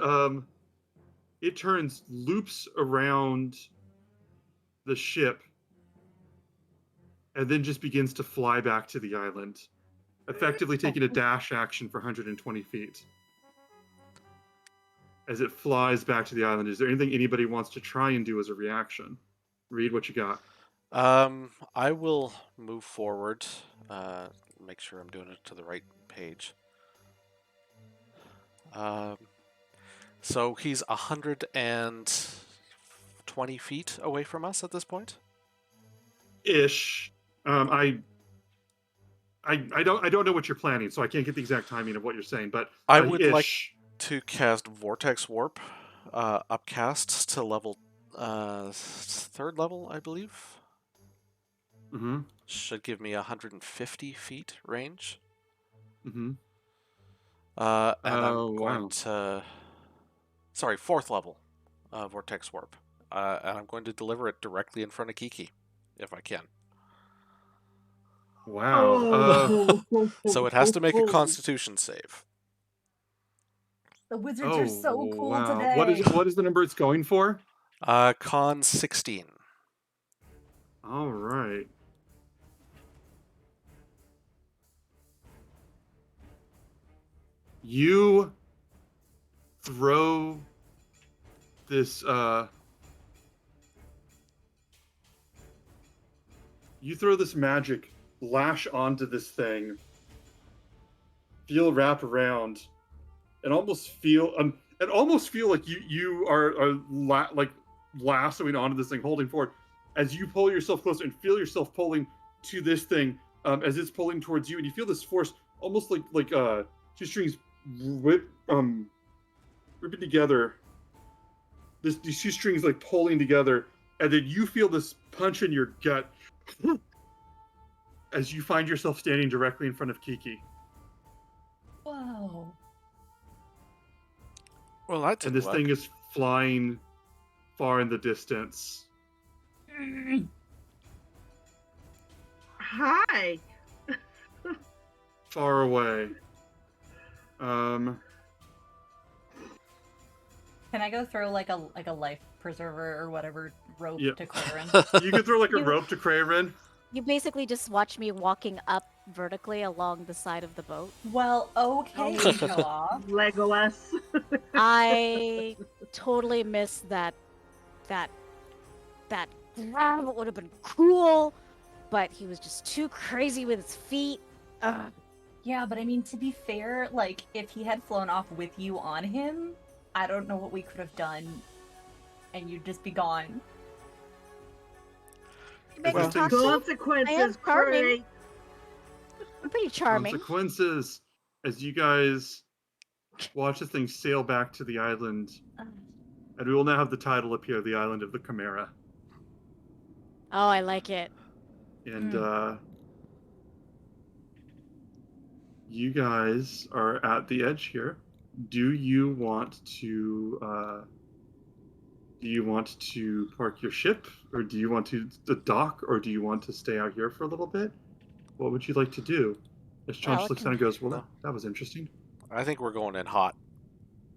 it turns, loops around the ship, and then just begins to fly back to the island, effectively taking a dash action for 120 feet. As it flies back to the island, is there anything anybody wants to try and do as a reaction? Read what you got. I will move forward. Make sure I'm doing it to the right page. So he's 120 feet away from us at this point. Ish. I don't know what you're planning, so I can't get the exact timing of what you're saying. But I would ish. like to cast Vortex Warp, upcast to level 3rd level, I believe. Mm-hmm. Should give me 150 feet range. Mm-hmm. And I'm going to... Sorry, 4th level Vortex Warp. And I'm going to deliver it directly in front of Kiki, if I can. Wow. So it has to make a Constitution save. The wizards are so cool today. What is the number it's going for? Con 16. All right. You throw this magic lash onto this thing, feel wrap around, and almost feel like you are lassoing onto this thing, holding forward as you pull yourself closer and feel yourself pulling to this thing as it's pulling towards you, and you feel this force almost like two strings ripping together. These two strings like pulling together, and then you feel this punch in your gut as you find yourself standing directly in front of Kiki. Wow. Well, that's and this thing is flying far in the distance. Hi. Far away. Can I go throw like a life preserver or whatever rope to Claren? You could throw like a rope to Claren. You basically just watch me walking up vertically along the side of the boat. Well, okay, Jaw. Legolas. I totally missed that grab. It would have been cool, but he was just too crazy with his feet. Ugh. Yeah, but I mean, to be fair, like, if he had flown off with you on him, I don't know what we could have done, and you'd just be gone. Well, Consequences, great. I'm pretty charming. Consequences as you guys watch this thing sail back to the island. And we will now have the title appear, the Island of the Chimera. Oh, I like it. And you guys are at the edge here. Do you want to park your ship, or do you want to dock, or do you want to stay out here for a little bit? What would you like to do? As Chomps looks down and goes, well, that was interesting. I think we're going in hot.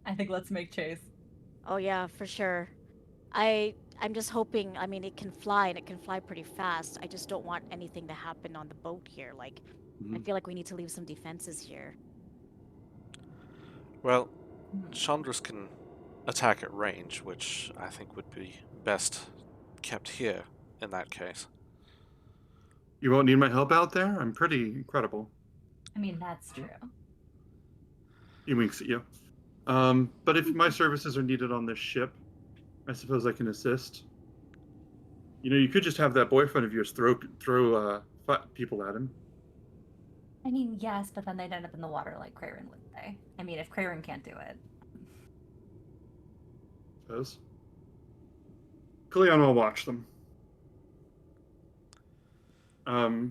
I think let's make chase. Oh yeah, for sure. I'm just hoping. I mean, it can fly and it can fly pretty fast. I just don't want anything to happen on the boat here. Like, I Mhm. feel like we need to leave some defenses here. Well, Hmm. Chandras can attack at range, which I think would be best kept here in that case. You won't need my help out there? I'm pretty incredible. I mean, that's true. He winks at you. But if my services are needed on this ship, I suppose I can assist. You know, you could just have that boyfriend of yours throw people at him. I mean, yes, but then they'd end up in the water like Craren, wouldn't they? I mean, if Craren can't do it. Suppose. Cleon will watch them. Who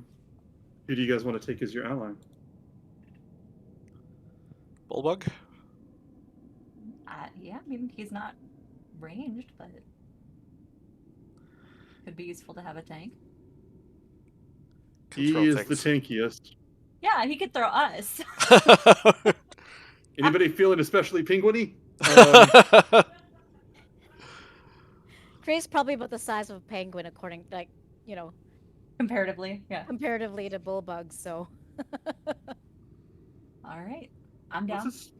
do you guys want to take as your ally? Bulbug? Yeah, I mean, he's not ranged, but could be useful to have a tank. Can He throw is things. the tankiest. Yeah, he could throw us. Anybody feeling especially penguiny? Cray's probably about the size of a penguin, according, like, you know, Comparatively, yeah. comparatively to bullbugs. So. All right, I'm What's down. this?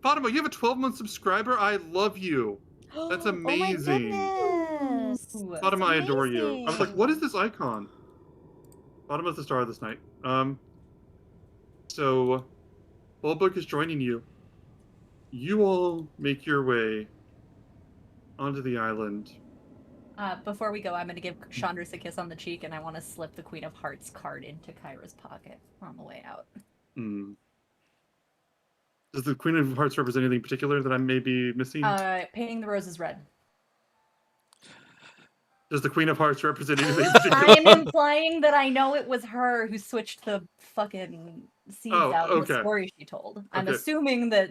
Fatima, you have a 12-month subscriber? I love you. That's amazing. Oh my goodness! Ooh. That's Fatima, I adore you. I was like, what is amazing. this icon? Fatima's the star of this night. So Bulbug is joining you. You all make your way onto the island. Before we go, I'm going to give Chandras a kiss on the cheek, and I want to slip the Queen of Hearts card into Kyra's pocket on the way out. Hmm. Does the Queen of Hearts represent anything particular that I may be missing? Painting the roses red. Does the Queen of Hearts represent anything particular? I'm implying that I know it was her who switched the fucking seeds out in the okay. story she told. I'm Okay. assuming that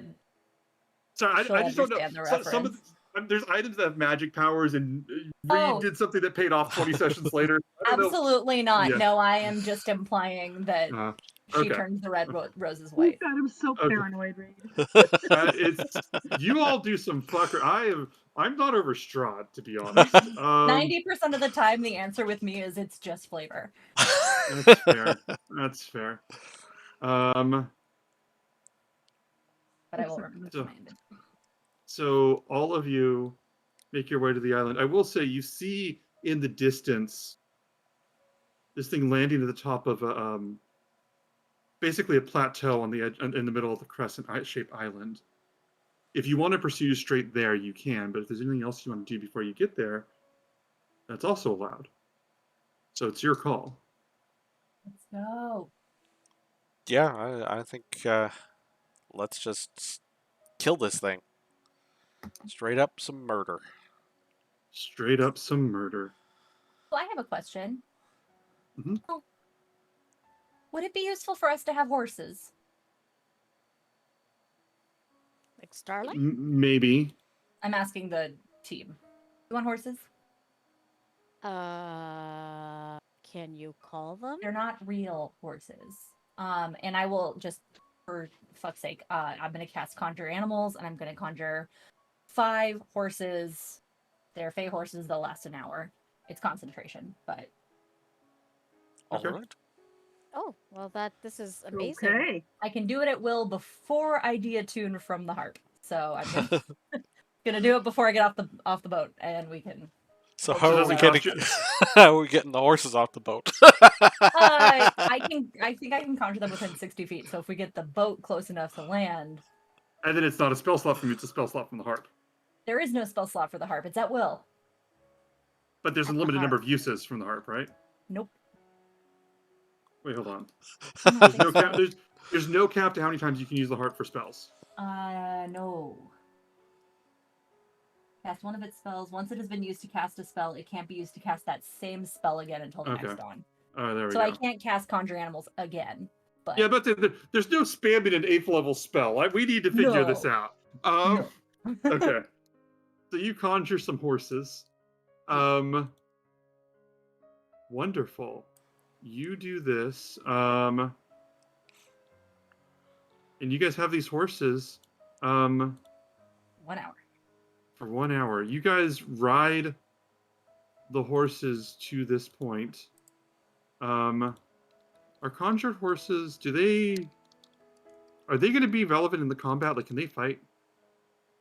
Sorry, she'll I just don't know. understand the Some of reference. there's items that have magic powers, and Reed did something that paid off 20 sessions later. I don't know. Absolutely not. Yeah. No, I am just implying that she Okay. turns the red roses You've white. got him so Okay. paranoid, Reed. It's you all do some fucker. I'm not over Strahd, to be honest. 90% of the time, the answer with me is it's just flavor. That's fair. That's fair. But I will remember to my inventory. So all of you make your way to the island. I will say you see in the distance this thing landing at the top of a basically a plateau on the edge in the middle of the crescent-shaped island. If you want to pursue straight there, you can, but if there's anything else you want to do before you get there, that's also allowed. So it's your call. Let's go. Yeah, I think let's just kill this thing. Straight up some murder. Straight up some murder. Well, I have a question. Mhm. Oh. Would it be useful for us to have horses? Like Starlight? Maybe. I'm asking the team. You want horses? Can you call them? They're not real horses. And I will just, for fuck's sake, I'm going to cast Conjure Animals, and I'm going to conjure 5 horses. They're Fey horses. They'll last an hour. It's concentration, but... Okay. All right. Oh, well, this is amazing. Okay. I can do it at will before I deattune from the harp. So I'm gonna do it before I get off the boat, and we can... So Oh, how so are we doesn't getting? How are we getting the horses off the boat? I think I can conjure them within 60 feet. So if we get the boat close enough to land... And then it's not a spell slot from you, it's a spell slot from the harp. There is no spell slot for the harp. It's at will. But there's a At the limited number harp. of uses from the harp, right? Nope. Wait, hold on. I don't There's think no so. cap. There's no cap to how many times you can use the harp for spells. No. Cast one of its spells. Once it has been used to cast a spell, it can't be used to cast that same spell again until the next dawn. Oh, there we So go. I can't cast Conjure Animals again. But Yeah, but there's no spamming an 8th level spell. We need to figure this No. out. No. Okay. So you conjure some horses. Wonderful. You do this. And you guys have these horses. 1 hour. For 1 hour. You guys ride the horses to this point. Are conjured horses, are they going to be relevant in the combat? Like, can they fight?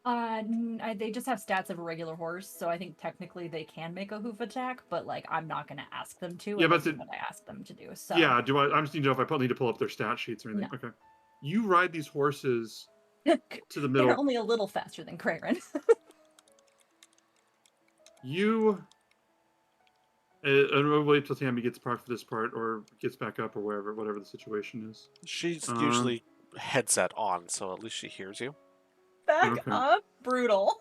They just have stats of a regular horse, so I think technically they can make a hoof attack, but like I'm not gonna ask them to, Yeah, and but they do what I ask them to do. So yeah, I just need to know if I need to pull up their stat sheets or anything. No. Okay. You ride these horses to the middle. they're only a little faster than Craren. You and we'll wait till Tammy gets parked for this part or gets back up or whatever the situation is. She's usually headset on, so at least she hears you. Back Okay. up, brutal.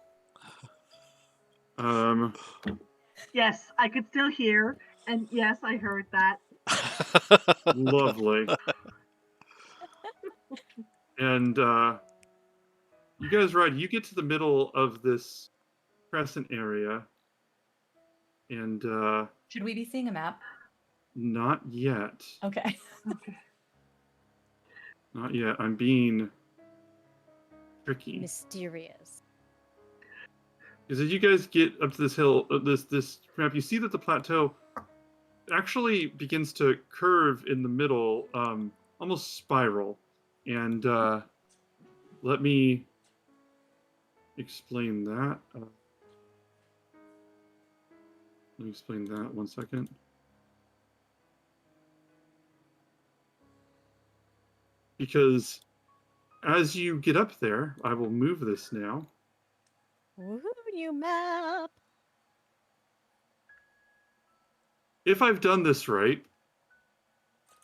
Yes, I could still hear, and yes, I heard that. Lovely. And you guys ride. You get to the middle of this crescent area, and Should we be seeing a map? not yet. Okay. Not yet. I'm being tricky. Mysterious. Because as you guys get up to this hill, this map, you see that the plateau actually begins to curve in the middle, almost spiral. And let me explain that. Let me explain that 1 second. Because as you get up there, I will move this now. Woohoo, new map! If I've done this right,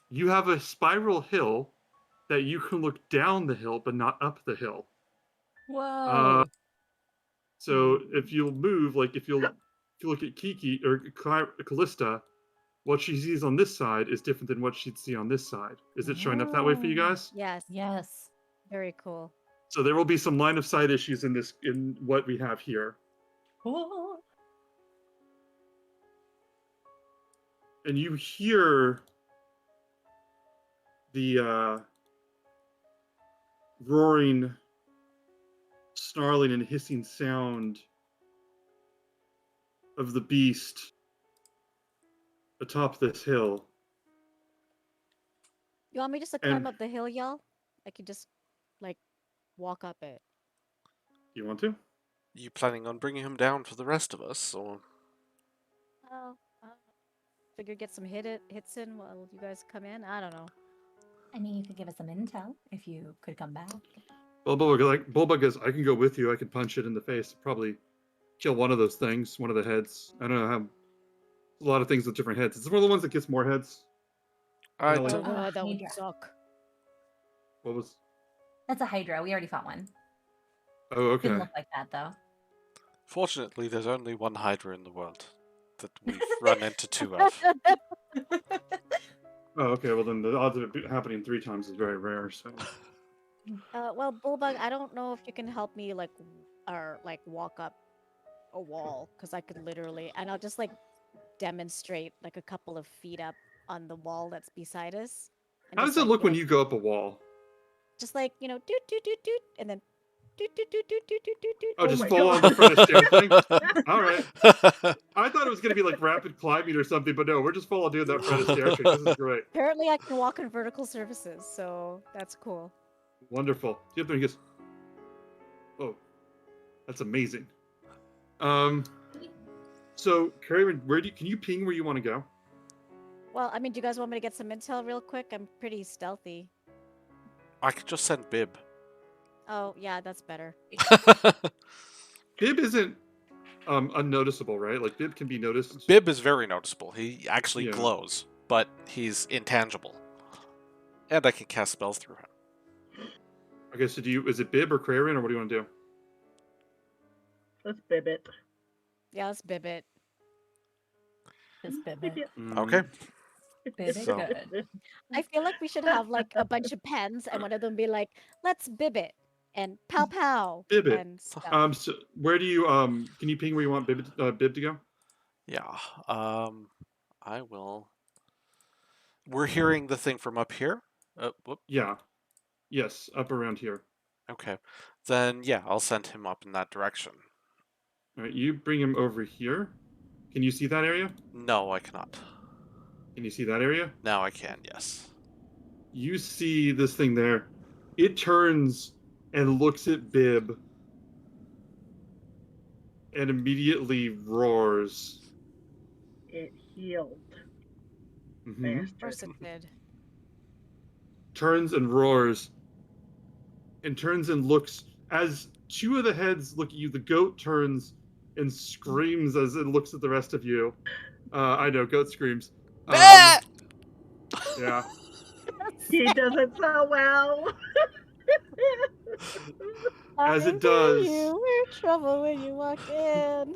you have a spiral hill that you can look down the hill, but not up the hill. Whoa. So if you'll move, like if you look at Kiki or Callista, what she sees on this side is different than what she'd see on this side. Is it showing up that way for you guys? Yes. Yes. Very cool. So there will be some line of sight issues in what we have here. Oh. And you hear the roaring, snarling, and hissing sound of the beast atop this hill. You want me just to And- climb up the hill, y'all? I could just, like, walk up it. You want to? You planning on bringing him down for the rest of us, or? Oh, figure get some hits in while you guys come in. I don't know. I mean, you could give us some intel if you could come back. Well, Bulbug goes, I can go with you. I can punch it in the face. Probably kill one of those things, one of the heads. I don't know how. A lot of things with different heads. It's one of the ones that gets more heads. I Well, don't- That would Hydra. suck. What was? That's a Hydra. We already fought one. Oh, okay. Didn't look like that though. Fortunately, there's only one Hydra in the world that we've run into two of. Oh, okay. Well, then the odds of it happening 3 times is very rare. So. Well, Bullbug, I don't know if you can help me, like, walk up a wall, because I could literally, and I'll just, like, demonstrate, like, a couple of feet up on the wall that's beside us. And How just, does it like, look when you go up a wall? Just like, doot, doot, doot, doot, and then doot, doot, doot, doot, doot, doot, doot, doot. Oh, Oh just my full on God. the Fred Astaire thing? All right. I thought it was going to be like rapid climbing or something, but no, we're just full on doing that Fred Astaire trick. This is great. Apparently I can walk on vertical surfaces, so that's cool. Wonderful. You have to guess. Oh, that's amazing. So, Carrie, can you ping where you want to go? Well, I mean, do you guys want me to get some intel real quick? I'm pretty stealthy. I could just send Bib. Oh, yeah, that's better. Bib isn't unnoticeable, right? Like Bib can be noticed. Bib is very noticeable. He actually Yeah. glows, but he's intangible. And I can cast spells through him. Okay, so is it Bib or Crarian, or what do you want to do? Let's bib it. Yeah, let's bib it. Just bib it. Okay. Bib it So- good. I feel like we should have, like, a bunch of pens, and one of them be like, let's bib it, and pow pow. Bib it. And stuff. So where do you can you ping where you want Bib to go? Yeah. I will. We're hearing the thing from up here. Whoop. Yeah. Yes, up around here. Okay. Then yeah, I'll send him up in that direction. All right, you bring him over here. Can you see that area? No, I cannot. Can you see that area? Now I can, yes. You see this thing there. It turns and looks at Bib and immediately roars. It healed. Mhm. Of course it did. Turns and roars. And turns and looks. As two of the heads look at you, the goat turns and screams as it looks at the rest of you. I know, goat screams. Yeah. He does it so well. As it I does. knew you were in trouble when you walked in.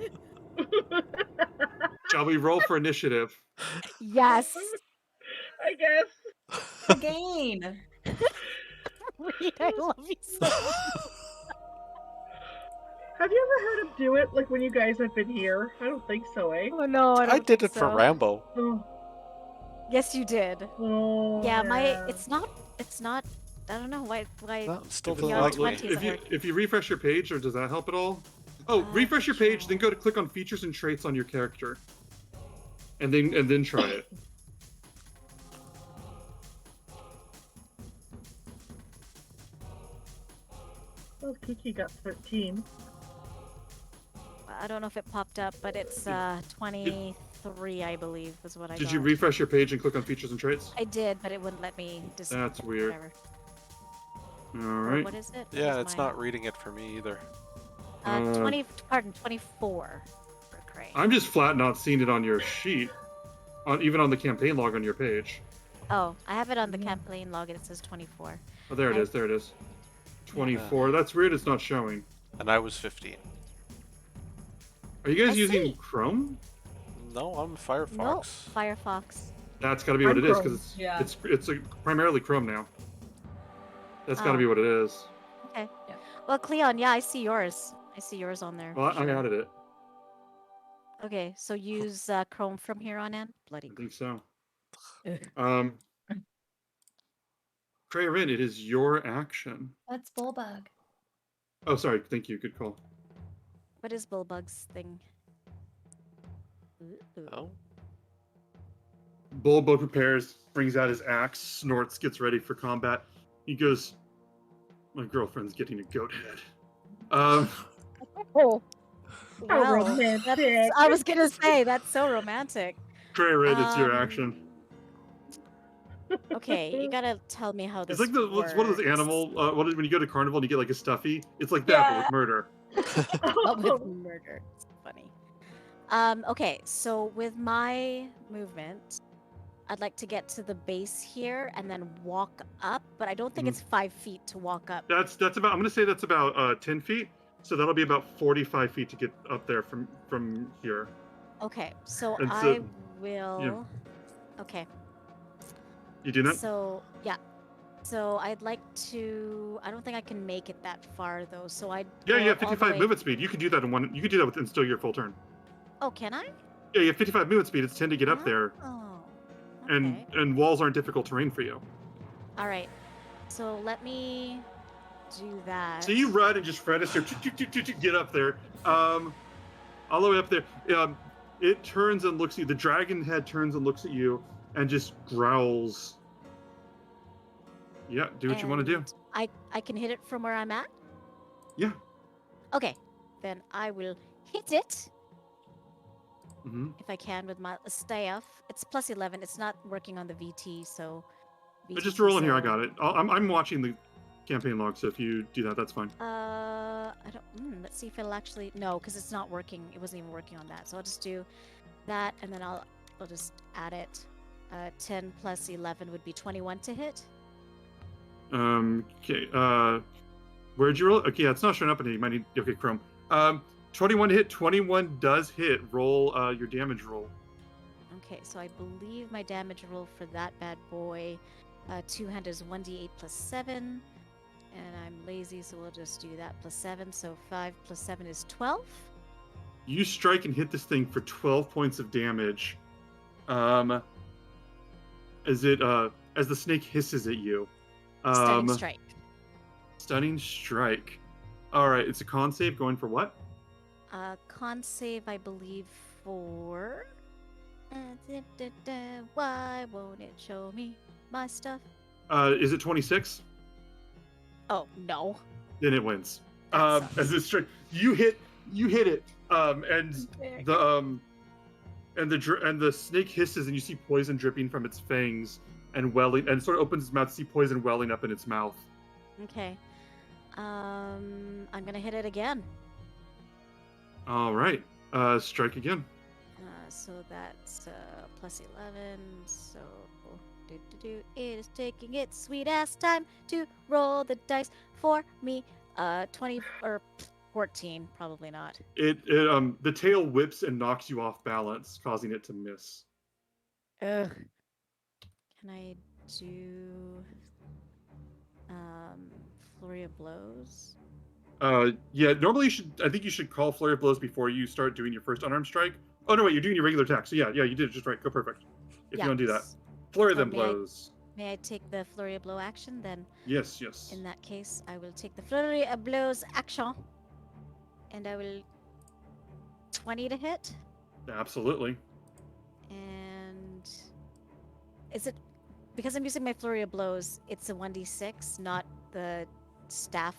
Shall we roll for initiative? Yes. I guess. Again. Reed, I love you so much. Have you ever heard him do it like when you guys have been here? I don't think so, eh? Oh no, I don't I did think it for so. Rambo. Oh, Yes, you did. oh, It's not, I don't know why, No, still If, doesn't Beyond like look, me. 20s. if you refresh your page, or does that help at all? Oh, refresh your page, then go to click on features and traits on your character, and then try it. Well, Kiki got 13. I don't know if it popped up, but it's 23, I believe, is what I got. Did you refresh your page and click on features and traits? I did, but it wouldn't let me just. That's weird. Whatever. All right. What is it? What Yeah, is it's mine? not reading it for me either. 24 for Crane. I'm just flat not seeing it on your sheet, even on the campaign log on your page. Oh, I have it on the campaign log and it says 24. Oh, there it is. There it is. 24. That's weird. It's not showing. And I was 15. Are you guys I using see. Chrome? No, I'm Firefox. No, Firefox. That's got to be what I'm it is Chrome. because Yeah. it's primarily Chrome now. That's got to be what it is. Okay. Yeah. Well, Cleon, yeah, I see yours. I see yours on there. Well, for I sure. added it. Okay, so use Chrome from here on in. Bloody. I think so. Ugh. Krarin, it is your action. That's Bullbug. Oh, sorry. Thank you. Good call. What is Bullbug's thing? Ooh. Oh, Bulbo prepares, brings out his axe, snorts, gets ready for combat. He goes, "My girlfriend's getting a goat head." Oh, Well, romantic. I was gonna say that's so romantic. Krarin, it's your Um, action. Okay, you gotta tell me how this It's like it's one of those works. animal. When you go to carnival and you get like a stuffy, it's like that but with murder. But with murder. It's funny. Okay, so with my movement, I'd like to get to the base here and then walk up, but I don't think it's 5 feet to walk up. That's about. I'm gonna say that's about 10 feet. So that'll be about 45 feet to get up there from here. Okay, so And I so- will. Okay, You do that? so yeah. So I'd like to. I don't think I can make it that far though. So I'd. Yeah, go you have all the 55 way- movement speed. You can do that in one. You can do that within still your full turn. Oh, can I? Yeah, you have 55 movement speed. It's 10 to get up there, Oh. and Okay. and walls aren't difficult terrain for you. All right. So let me do that. So you run and just frantically get up there. All the way up there. It turns and looks at you. The dragon head turns and looks at you and just growls. Yeah, do what you want to do. And I can hit it from where I'm at? Yeah. Okay. Then I will hit it hmm if I can with my staff. It's plus 11. It's not working on the VT, so. Just roll in here. I got it. I'm watching the campaign log, so if you do that, that's fine. I don't. Let's see if it'll actually. No, because it's not working. It wasn't even working on that. So I'll just do that, and then I'll just add it. 10 plus 11 would be 21 to hit. Okay. Where'd you roll? Okay, yeah, it's not showing up in here. You might need. Okay, Chrome. 21 to hit. 21 does hit. Roll your damage roll. Okay, so I believe my damage roll for that bad boy, two-hand is 1d8 plus 7, and I'm lazy, so we'll just do that plus 7. So 5 plus 7 is 12. You strike and hit this thing for 12 points of damage. As the snake hisses at you. Stunning strike. Stunning strike. All right, it's a con save going for what? Con save, I believe, for. Why won't it show me my stuff? Is it 26? Oh no. Then it wins. That sucks. As it's you hit it, and the snake hisses, and you see poison dripping from its fangs and welling, and sort of opens its mouth to see poison welling up in its mouth. Okay. I'm gonna hit it again. All right. Strike again. So that's plus 11. So it is taking its sweet ass time to roll the dice for me. 20 or 14, probably not. The tail whips and knocks you off balance, causing it to miss. Ugh. Can I do flurry of blows? Yeah. Normally, I think you should call flurry of blows before you start doing your first unarmed strike. Oh no, wait, you're doing your regular attack. So yeah, you did it just right. Go perfect. If you want to do that, flurry So them blows. May I take the flurry of blow action then? Yes. In that case, I will take the flurry of blows action, and I will 20 to hit. Absolutely. And is it because I'm using my flurry of blows? It's a 1d6, not the staff.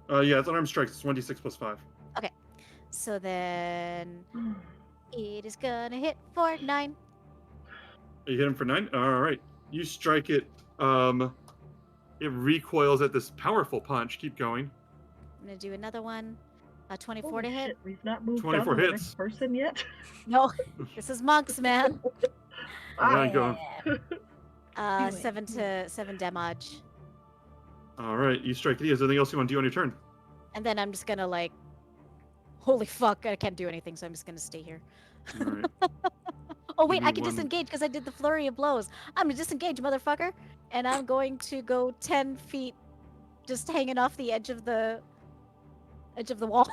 Yeah, it's unarmed strikes. It's 1d6 plus 5. Okay, so then it is gonna hit for 9. You hit him for 9. All right. You strike it. It recoils at this powerful punch. Keep going. I'm gonna do another one. 24 Holy to hit. shit, we've not moved 24 on to the hits. next person yet. No, this is monks, man. All right, go. Do it. 7 damage. All right, you strike it. Is there anything else you want to do on your turn? And then I'm just gonna like, holy fuck, I can't do anything, so I'm just gonna stay here. All right. Oh wait, Give me I can one. disengage because I did the flurry of blows. I'm gonna disengage, motherfucker, and I'm going to go 10 feet, just hanging off the edge of the wall.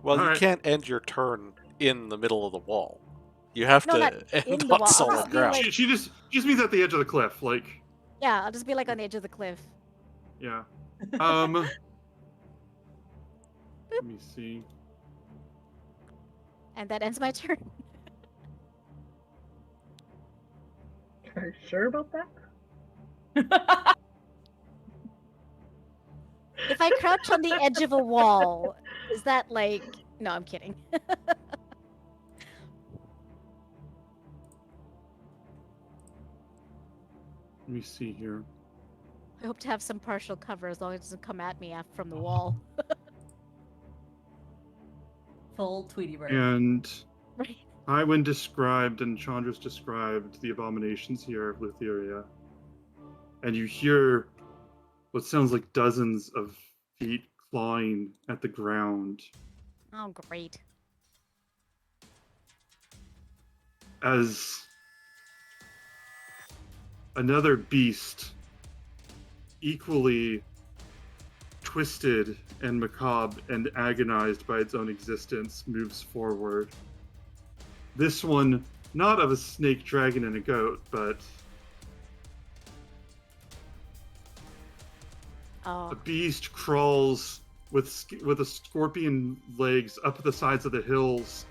Well, you Alright. can't end your turn in the middle of the wall. You have No, not to in end the on wall. I'll solid just be ground. like- She just means at the edge of the cliff, like. Yeah, I'll just be like on the edge of the cliff. Yeah. Let me see. And that ends my turn. Are you sure about that? If I crouch on the edge of a wall, is that like? No, I'm kidding. Let me see here. I hope to have some partial cover as long as it doesn't come at me from the wall. Full Tweety Bird. And Right. Iwin described and Chandra's described the abominations here of Lutheria. And you hear what sounds like dozens of feet clawing at the ground Oh, great. as another beast, equally twisted and macabre and agonized by its own existence, moves forward. This one, not of a snake, dragon, and a goat, but Oh, a beast crawls with a scorpion legs up the sides of the hills,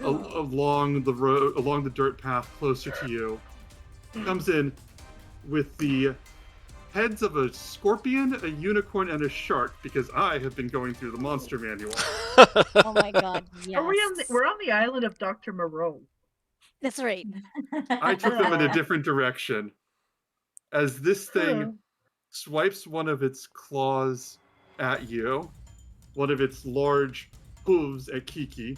along the road, along the dirt path closer to you. Comes in with the heads of a scorpion, a unicorn, and a shark, because I have been going through the monster manual. oh my god, yes. We're on the island of Dr. Moreau. That's right. I took them in a different direction. As this thing swipes one of its claws at you, one of its large hooves at Kiki.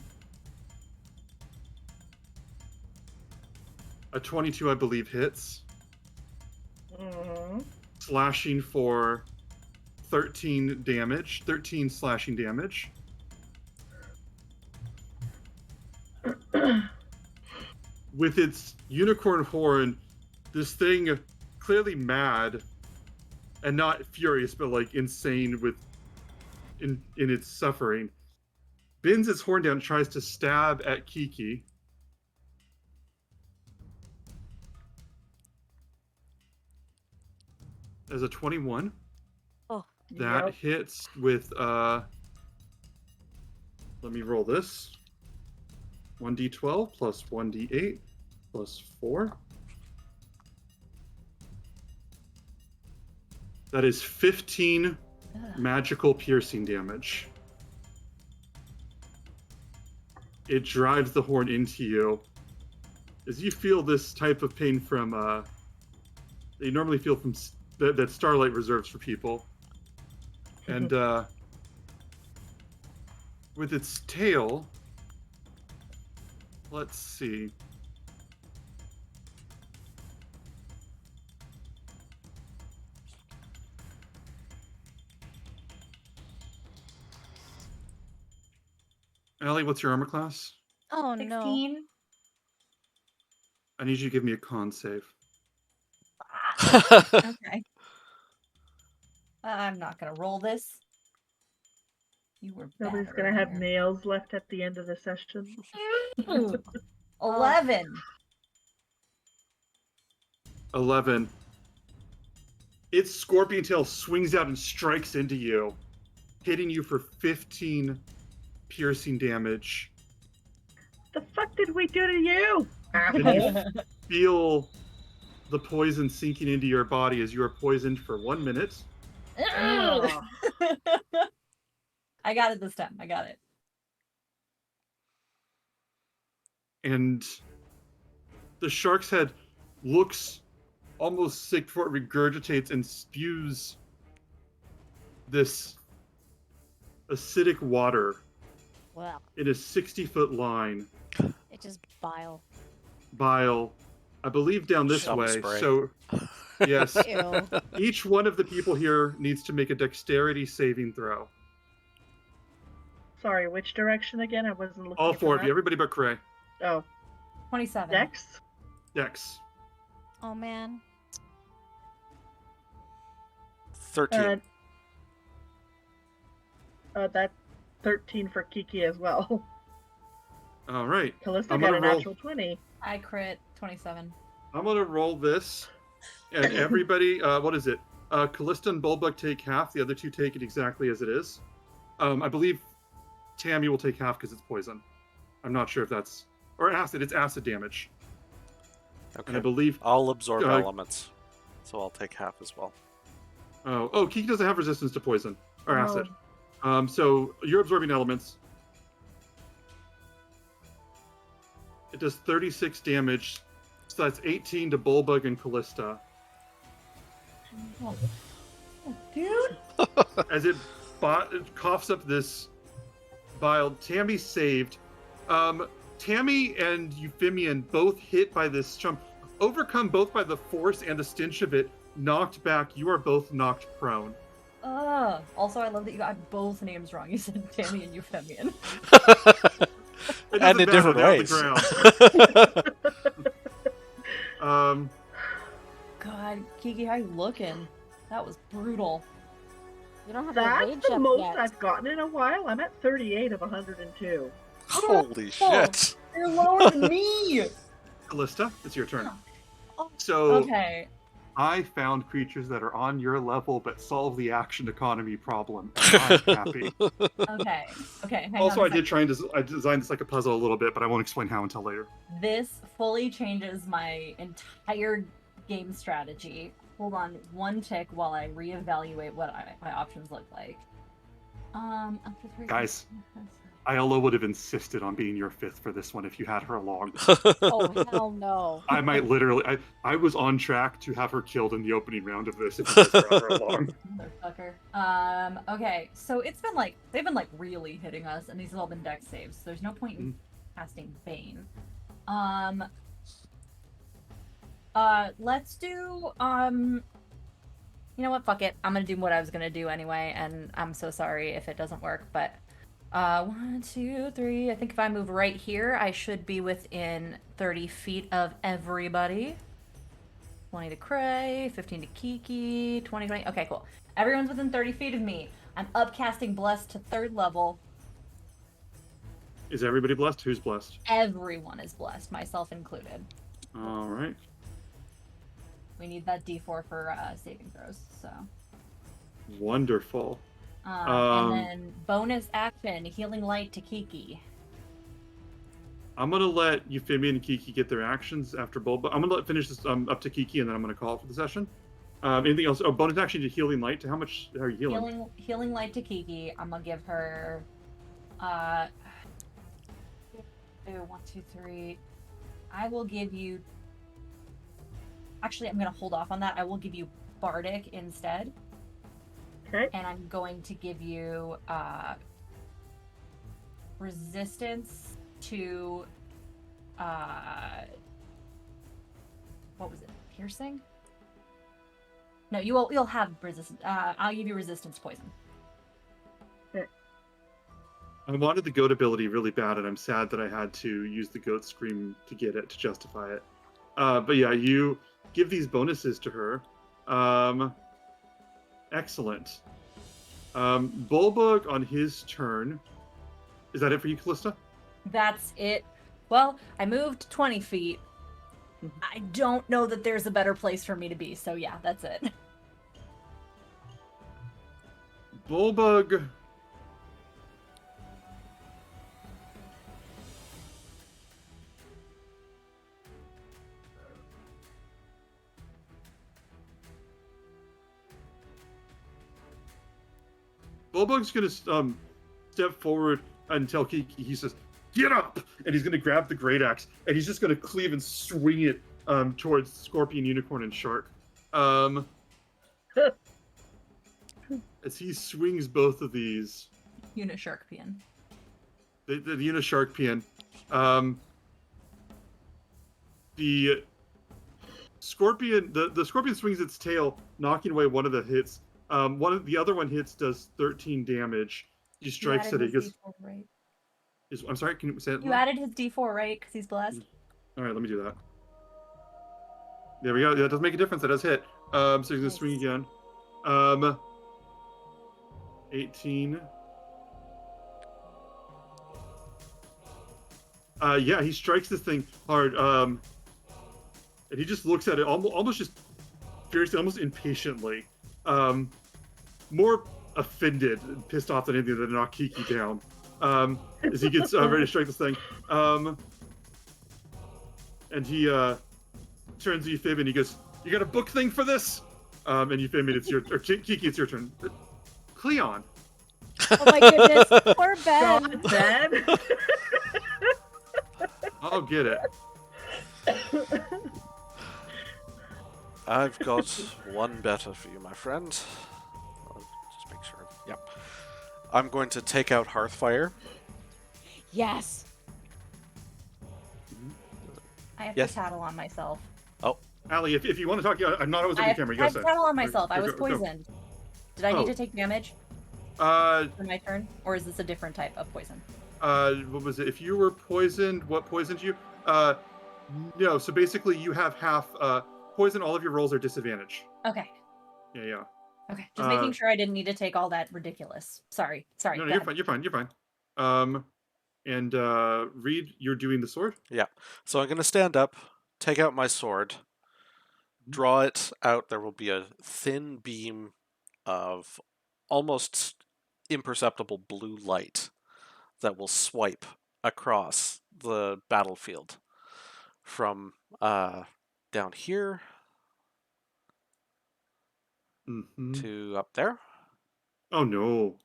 A 22, I believe, hits. Mhm. Slashing for 13 damage, 13 slashing damage. With its unicorn horn, this thing, clearly mad, and not furious, but like insane in its suffering, bends its horn down and tries to stab at Kiki. As a 21. Oh. That Yep. hits with Let me roll this. 1d12 plus 1d8 plus 4. That is 15 magical piercing damage. It drives the horn into you. As you feel this type of pain from, that you normally feel from, that Starlight reserves for people. And with its tail, let's see. Allie, what's your armor class? Oh no. 16. I need you to give me a con save. Okay. I'm not gonna roll this. You were Nobody's bad gonna have earlier. nails left at the end of the session. 11. 11. Its scorpion tail swings out and strikes into you, hitting you for 15 piercing damage. The fuck did we do to you? And you feel the poison sinking into your body as you are poisoned for 1 minute. Ugh. I got it this time. I got it. And the shark's head looks almost sick before it regurgitates and spews this acidic water Well, in a 60-foot line. it's just bile. Bile, I believe, down this Chum way. spray. So, yes, Ew. each one of the people here needs to make a dexterity saving throw. Sorry, which direction again? I wasn't looking. All at four the of you, map. everybody but Cray. Oh, 27. Dex. Dex. Oh man. 13. That 13 for Kiki as well. All right. Callista I'm got gonna a roll. natural 20. I crit 27. I'm gonna roll this, and everybody, what is it? Callista and Bulbug take half. The other two take it exactly as it is. I believe Tammy will take half because it's poison. I'm not sure if that's or acid. It's acid damage, and I Okay. believe. I'll absorb uh, elements, so I'll take half as well. Oh, Kiki doesn't have resistance to poison or acid. So you're absorbing elements. It does 36 damage. So that's 18 to Bulbug and Callista. Oh, dude. As it coughs up this bile. Tammy saved. Tammy and Euphemian both hit by this chump, overcome both by the force and the stench of it, knocked back. You are both knocked prone. Also, I love that you got both names wrong. You said Tammy and Euphemian. It And doesn't in matter, different they're on ways. the ground. God, Kiki, how you looking? That was brutal. You don't have the That's rage the up most yet. I've gotten in a while. I'm at 38 of 102. Holy shit! You're lower than me! Callista, it's your turn. Oh, So Okay. I found creatures that are on your level but solve the action economy problem. And I'm happy. Okay. Hang Also, on I a did second. try and I designed this like a puzzle a little bit, but I won't explain how until later. This fully changes my entire game strategy. Hold on one tick while I reevaluate what my options look like. Guys. Iola would have insisted on being your fifth for this one if you had her along. Oh hell no. I might literally. I was on track to have her killed in the opening round of this if you guys brought her along. Motherfucker. Okay, so they've been like really hitting us, and these have all been dex saves. So there's no point in casting Bane. Let's do you know what? Fuck it. I'm gonna do what I was gonna do anyway, and I'm so sorry if it doesn't work, but 1, 2, 3. I think if I move right here, I should be within 30 feet of everybody. 20 to Cray, 15 to Kiki, 20. Okay, cool. Everyone's within 30 feet of me. I'm upcasting Blessed to 3rd level. Is everybody blessed? Who's blessed? Everyone is blessed, myself included. All right. We need that D4 for saving throws, so. Wonderful. And then bonus action, healing light to Kiki. I'm gonna let Euphemia and Kiki get their actions after Bulba. I'm gonna finish this up to Kiki, and then I'm gonna call it for the session. Anything else? Oh, bonus action to healing light. To how much are you healing? Healing light to Kiki. I'm gonna give her 1, 2, 3. I will give you. Actually, I'm gonna hold off on that. I will give you Bardic instead. Okay. And I'm going to give you resistance to what was it? Piercing? No, you'll have resistance. I'll give you resistance poison. I wanted the goat ability really bad, and I'm sad that I had to use the goat scream to get it, to justify it. But yeah, you give these bonuses to her. Excellent. Bulbug on his turn. Is that it for you, Callista? That's it. Well, I moved 20 feet. I don't know that there's a better place for me to be, so yeah, that's it. Bulbug. Bulbug's gonna step forward and tell Kiki. He says, "Get up!" And he's gonna grab the great axe, and he's just gonna cleave and swing it towards Scorpion, Unicorn, and Shark. As he swings both of these, Unisharkpian. the Unisharkpian, the Scorpion, the Scorpion swings its tail, knocking away one of the hits. The other one hits does 13 damage. He strikes at it. Right? I'm sorry. Can you say it? You added his D4, right? Because he's blessed. All right, let me do that. There we go. That does make a difference. That does hit. So he's gonna swing again. 18. Yeah, he strikes this thing hard. And he just looks at it almost just furiously, almost impatiently. More offended and pissed off than anything to knock Kiki down. As he gets ready to strike this thing. And he turns to Euphemia and he goes, "You got a book thing for this?" And Euphemia, Kiki, it's your turn. Cleon. Oh my goodness, poor Ben. God, Ben. I'll get it. I've got one better for you, my friend. I'll just make sure. Yep. I'm going to take out Hearthfire. Yes. I have Yes. to tattle on myself. Allie, if you want to talk, I'm not always I on the have, camera. You I have gotta to say. tattle on myself. I was Go. poisoned. Did I need Oh. to take damage Uh, for my turn? Or is this a different type of poison? what was it? If you were poisoned, what poisoned you? No. So basically, you have half poison. All of your rolls are disadvantage. Okay. Yeah. Okay. Just making sure I didn't need to take all that ridiculous. Sorry. No, go you're ahead. fine. You're fine. And Reed, you're doing the sword. So I'm going to stand up, take out my sword, draw it out. There will be a thin beam of almost imperceptible blue light that will swipe across the battlefield from down here Mm-hmm. to up there. Oh no.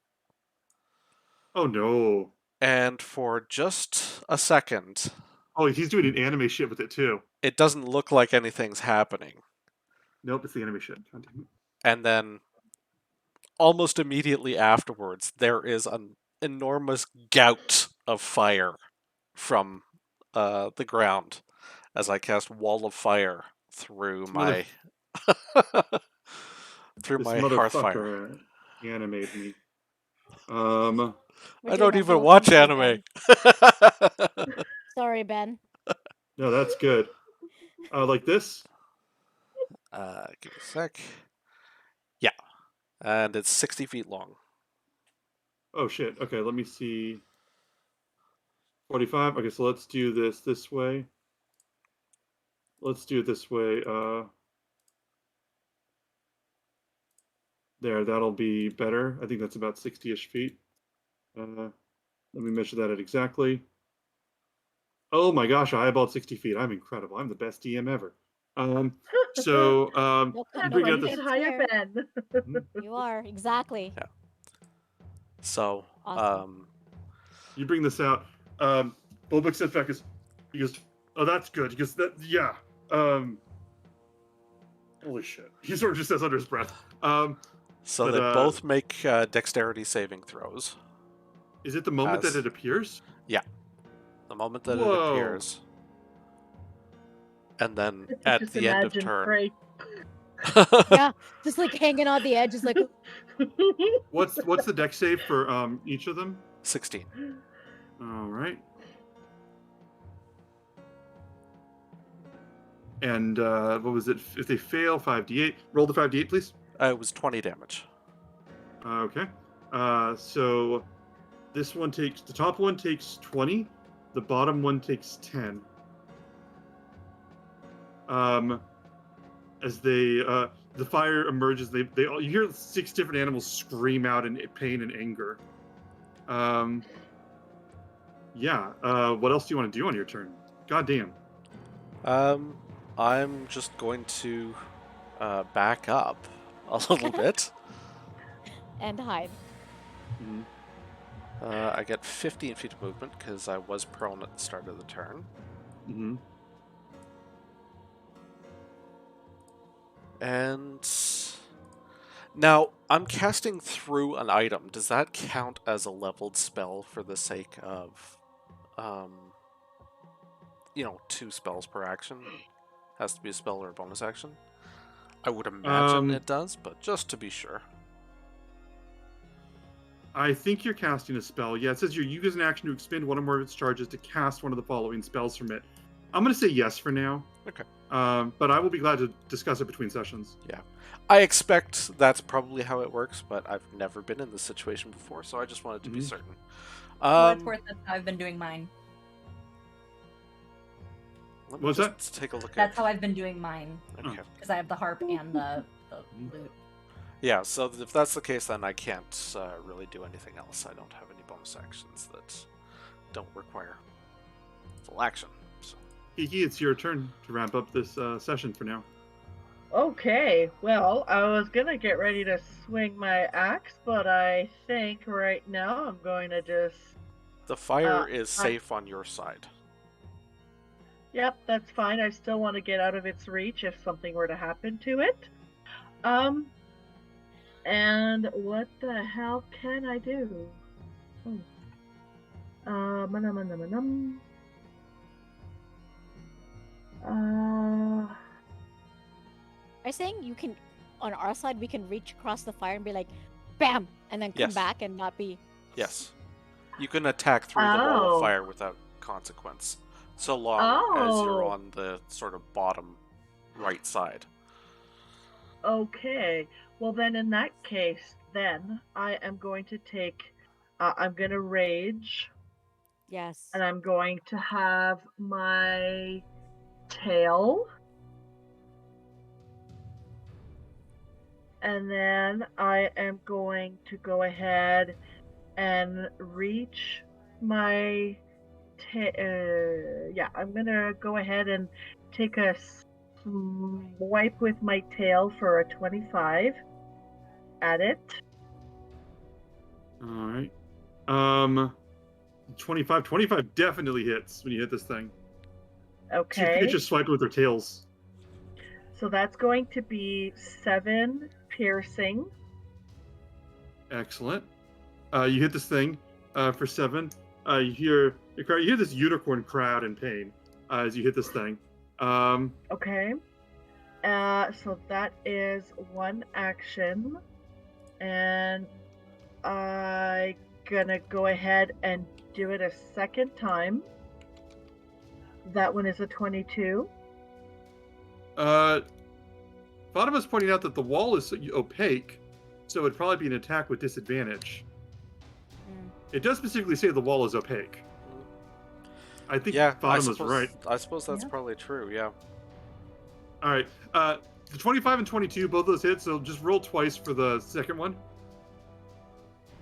Oh no. And for just a second, Oh, he's doing an anime shit with it too. it doesn't look like anything's happening. Nope, it's the anime shit. God damn it. And then almost immediately afterwards, there is an enormous gout of fire from the ground as I cast Wall of Fire through my through This my Hearthfire. motherfucker animated me. We're I doing don't a even whole watch thing for anime. Ben. Sorry, Ben. No, that's good. Like this. Give me a sec. Yeah, and it's 60 feet long. Oh shit. Okay, let me see. 45. Okay, so let's do this way. Let's do it this way. There, that'll be better. I think that's about 60-ish feet. Let me measure that at exactly. Oh my gosh, I eyeballed 60 feet. I'm incredible. I'm the best DM ever. So No, you no bring out You this. can confidence hire here. Ben. You are exactly Yeah. So, awesome. You bring this out. Bulbuck steps back. He goes, "Oh, that's good." He goes, yeah. Holy shit. He sort of just says under his breath. so But they both make dexterity saving throws. is it the moment As- that it appears? Yeah. The moment that it Whoa. appears. And then at Just the end of imagine turn. Frey. Yeah, just like hanging on the edge, just like What's the dex save for each of them? 16. All right. And what was it? If they fail, 5d8. Roll the 5d8, please. It was 20 damage. Okay. So this one takes, the top one takes 20. The bottom one takes 10. As the fire emerges, they all, you hear 6 different animals scream out in pain and anger. Yeah. What else do you want to do on your turn? God damn. I'm just going to back up a little bit. and hide. Mhm. I get 15 feet of movement because I was prone at the start of the turn. Mhm. And now I'm casting through an item. Does that count as a leveled spell for the sake of, 2 spells per action? Has to be a spell or a bonus action. I would imagine it does, but just to be sure. I think you're casting a spell. Yeah, it says you use an action to expend one or more of its charges to cast one of the following spells from it. I'm going to say yes for now. Okay. But I will be glad to discuss it between sessions. Yeah. I expect that's probably how it works, but I've never been in this situation before, so I just wanted to be certain. For it's worth, that's how I've been doing mine. Let me What's just take a look That's at. how I've been doing mine. Okay. Because I have the harp and the lute. Yeah, so if that's the case, then I can't really do anything else. I don't have any bonus actions that don't require full action. So. Kiki, it's your turn to wrap up this session for now. Okay, well, I was gonna get ready to swing my axe, but I think right now I'm going to just... The fire is safe on your side. Yep, that's fine. I still want to get out of its reach if something were to happen to it. And what the hell can I do? Are you saying you can, on our side, we can reach across the fire and be like, bam, and then come Yes. back and not be... Yes. You can attack through the wall of fire without consequence, so long as you're on the sort of bottom right side. Okay, well then in that case, then I am going to take, I'm going to rage. Yes. And I'm going to have my tail. And then I am going to go ahead and reach my I'm going to go ahead and take a swipe with my tail for a 25 at it. All right. 25 definitely hits when you hit this thing. Okay. See if you could just swipe it with their tails. So that's going to be 7 piercing. Excellent. You hit this thing for 7. You hear this unicorn crowd in pain as you hit this thing. Okay. So that is 1 action, and I'm gonna go ahead and do it a second time. That one is a 22. Fatima's pointing out that the wall is opaque, so it'd probably be an attack with disadvantage. It does specifically say the wall is opaque. I think Fatima's right. I suppose that's probably true, yeah. All right. The 25 and 22, both those hits. So just roll twice for the second one.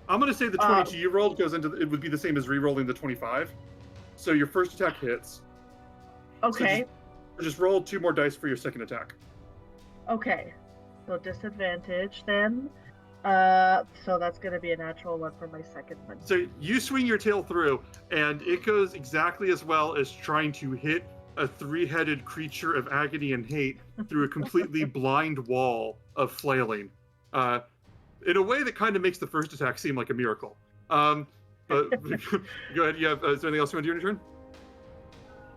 I'm gonna say the 22 you rolled goes into. It would be the same as re-rolling the 25. So your first attack hits. Okay. So just roll 2 more dice for your second attack. Okay. So disadvantage then. So that's going to be a natural 1 for my second one. So you swing your tail through, and it goes exactly as well as trying to hit a 3-headed creature of agony and hate through a completely blind wall of flailing. In a way that kind of makes the first attack seem like a miracle. But go ahead. You have, is there anything else you want to do on your turn?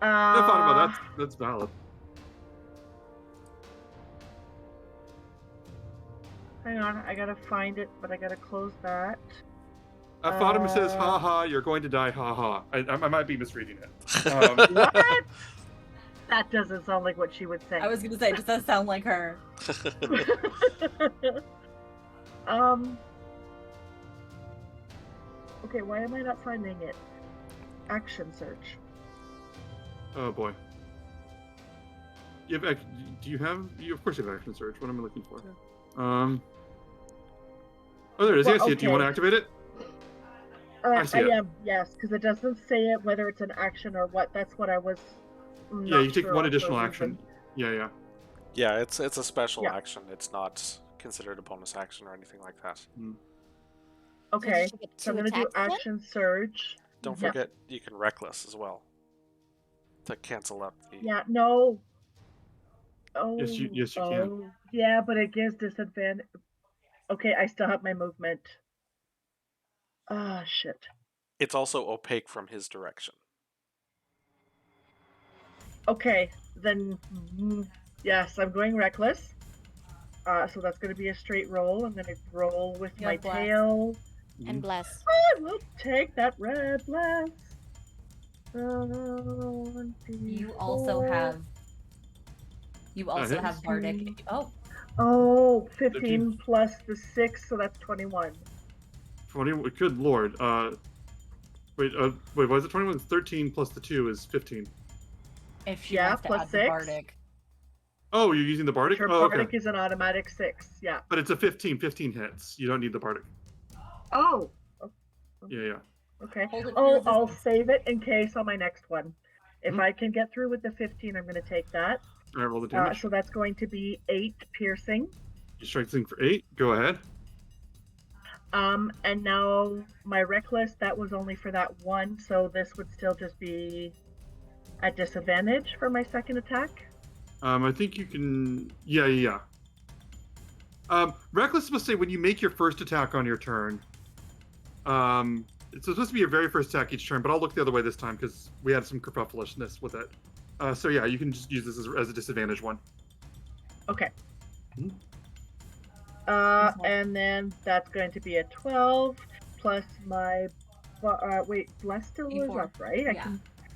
No, Fatima, that's valid. Hang on, I gotta find it, but I gotta close that. Fatima says, "Ha ha, you're going to die, ha ha." I might be misreading it. What? That doesn't sound like what she would say. I was gonna say, does that sound like her? Okay, why am I not finding it? Action search. Oh boy. Do you have? Of course you have action search. What am I looking for? Oh, there it is. Well, Yes, do you want to activate it? I see it. am, yes, because it doesn't say it whether it's an action or what. That's what I was. Yeah, you take one additional action. Yeah. Yeah, it's a special action. It's not considered a bonus action or anything like that. Okay, So so I'm gonna do action surge. Don't forget you can reckless as well to cancel out the. Yeah, no. Oh. Yes, you can. Yeah, but it gives disadvantage. Okay, I still have my movement. Ah, shit. It's also opaque from his direction. Okay, then yes, I'm going reckless. So that's going to be a straight roll. I'm going to roll with my tail. And bless. I will take that red bless. You also have bardic. Oh, 15 plus the 6, so that's 21. 20. Good lord. Wait, why is it 21? 13 plus the 2 is 15. If she wants to plus add 6. the bardic. Oh, you're using the bardic? Her bardic is an automatic 6, yeah. But it's a 15 hits. You don't need the bardic. Oh. Yeah. Okay. I'll save it in case on my next one. If I can get through with the 15, I'm going to take that. All right, roll the damage. So that's going to be 8 piercing. You strike the thing for 8. Go ahead. And now my reckless, that was only for that one, so this would still just be at disadvantage for my second attack. I think you can. Yeah. Reckless must say when you make your first attack on your turn. It's supposed to be your very first attack each turn, but I'll look the other way this time because we had some kerfufflishness with it. So yeah, you can just use this as a disadvantage one. Okay. And then that's going to be a 12 plus my. Bless still is up, right?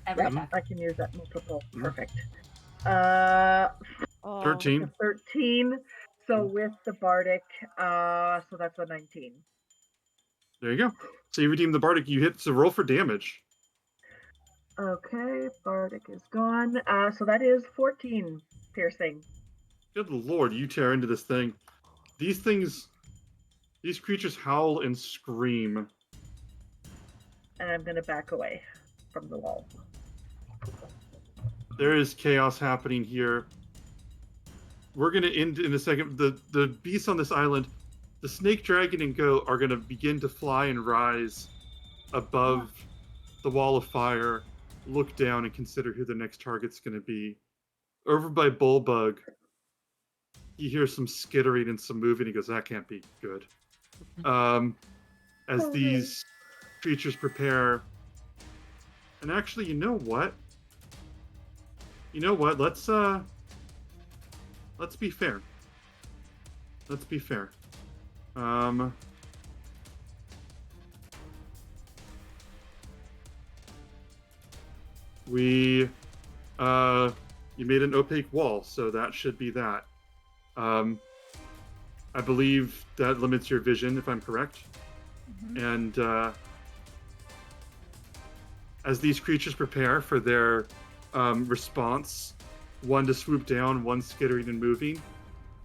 I can use that multiple. Perfect. 13. 13. So with the bardic, so that's a 19. There you go. So you redeem the bardic. You hit. So roll for damage. Okay, bardic is gone. So that is 14 piercing. Good lord, you tear into this thing. These creatures howl and scream. And I'm gonna back away from the wall. There is chaos happening here. We're gonna end in a second. The beasts on this island, the snake, dragon, and goat are gonna begin to fly and rise above the wall of fire, look down and consider who the next target's gonna be. Over by Bullbug, he hears some skittering and some moving. He goes, "That can't be good." As these creatures prepare, and actually, you know what? Let's be fair. You made an opaque wall, so that should be that. I believe that limits your vision, if I'm correct. And as these creatures prepare for their response, one to swoop down, one skittering and moving.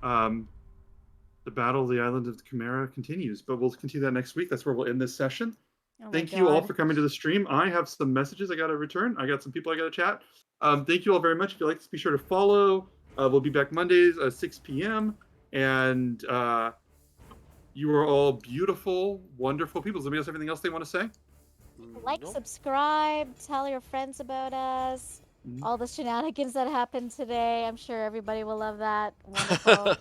The battle of the island of the Chimera continues, but we'll continue that next week. That's where we'll end this session. Thank you all for coming to the stream. I have some messages I got to return. I got some people I got to chat. Thank you all very much. If you like this, be sure to follow. We'll be back Mondays at 6 p.m. And you are all beautiful, wonderful people. Does anybody else have anything else they want to say? Like, subscribe, tell your friends about us. All the shenanigans that happened today. I'm sure everybody will love that. Wonderful.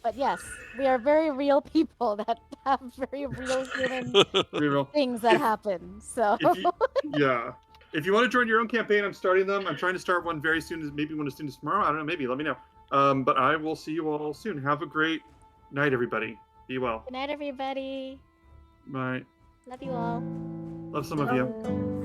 But yes, we are very real people that have very real human things that happen. So if you want to join your own campaign, I'm starting them. I'm trying to start one very soon, maybe one as soon as tomorrow. I don't know, maybe. Let me know. But I will see you all soon. Have a great night, everybody. Be well. Good night, everybody. Bye. Love you all. Love some of you.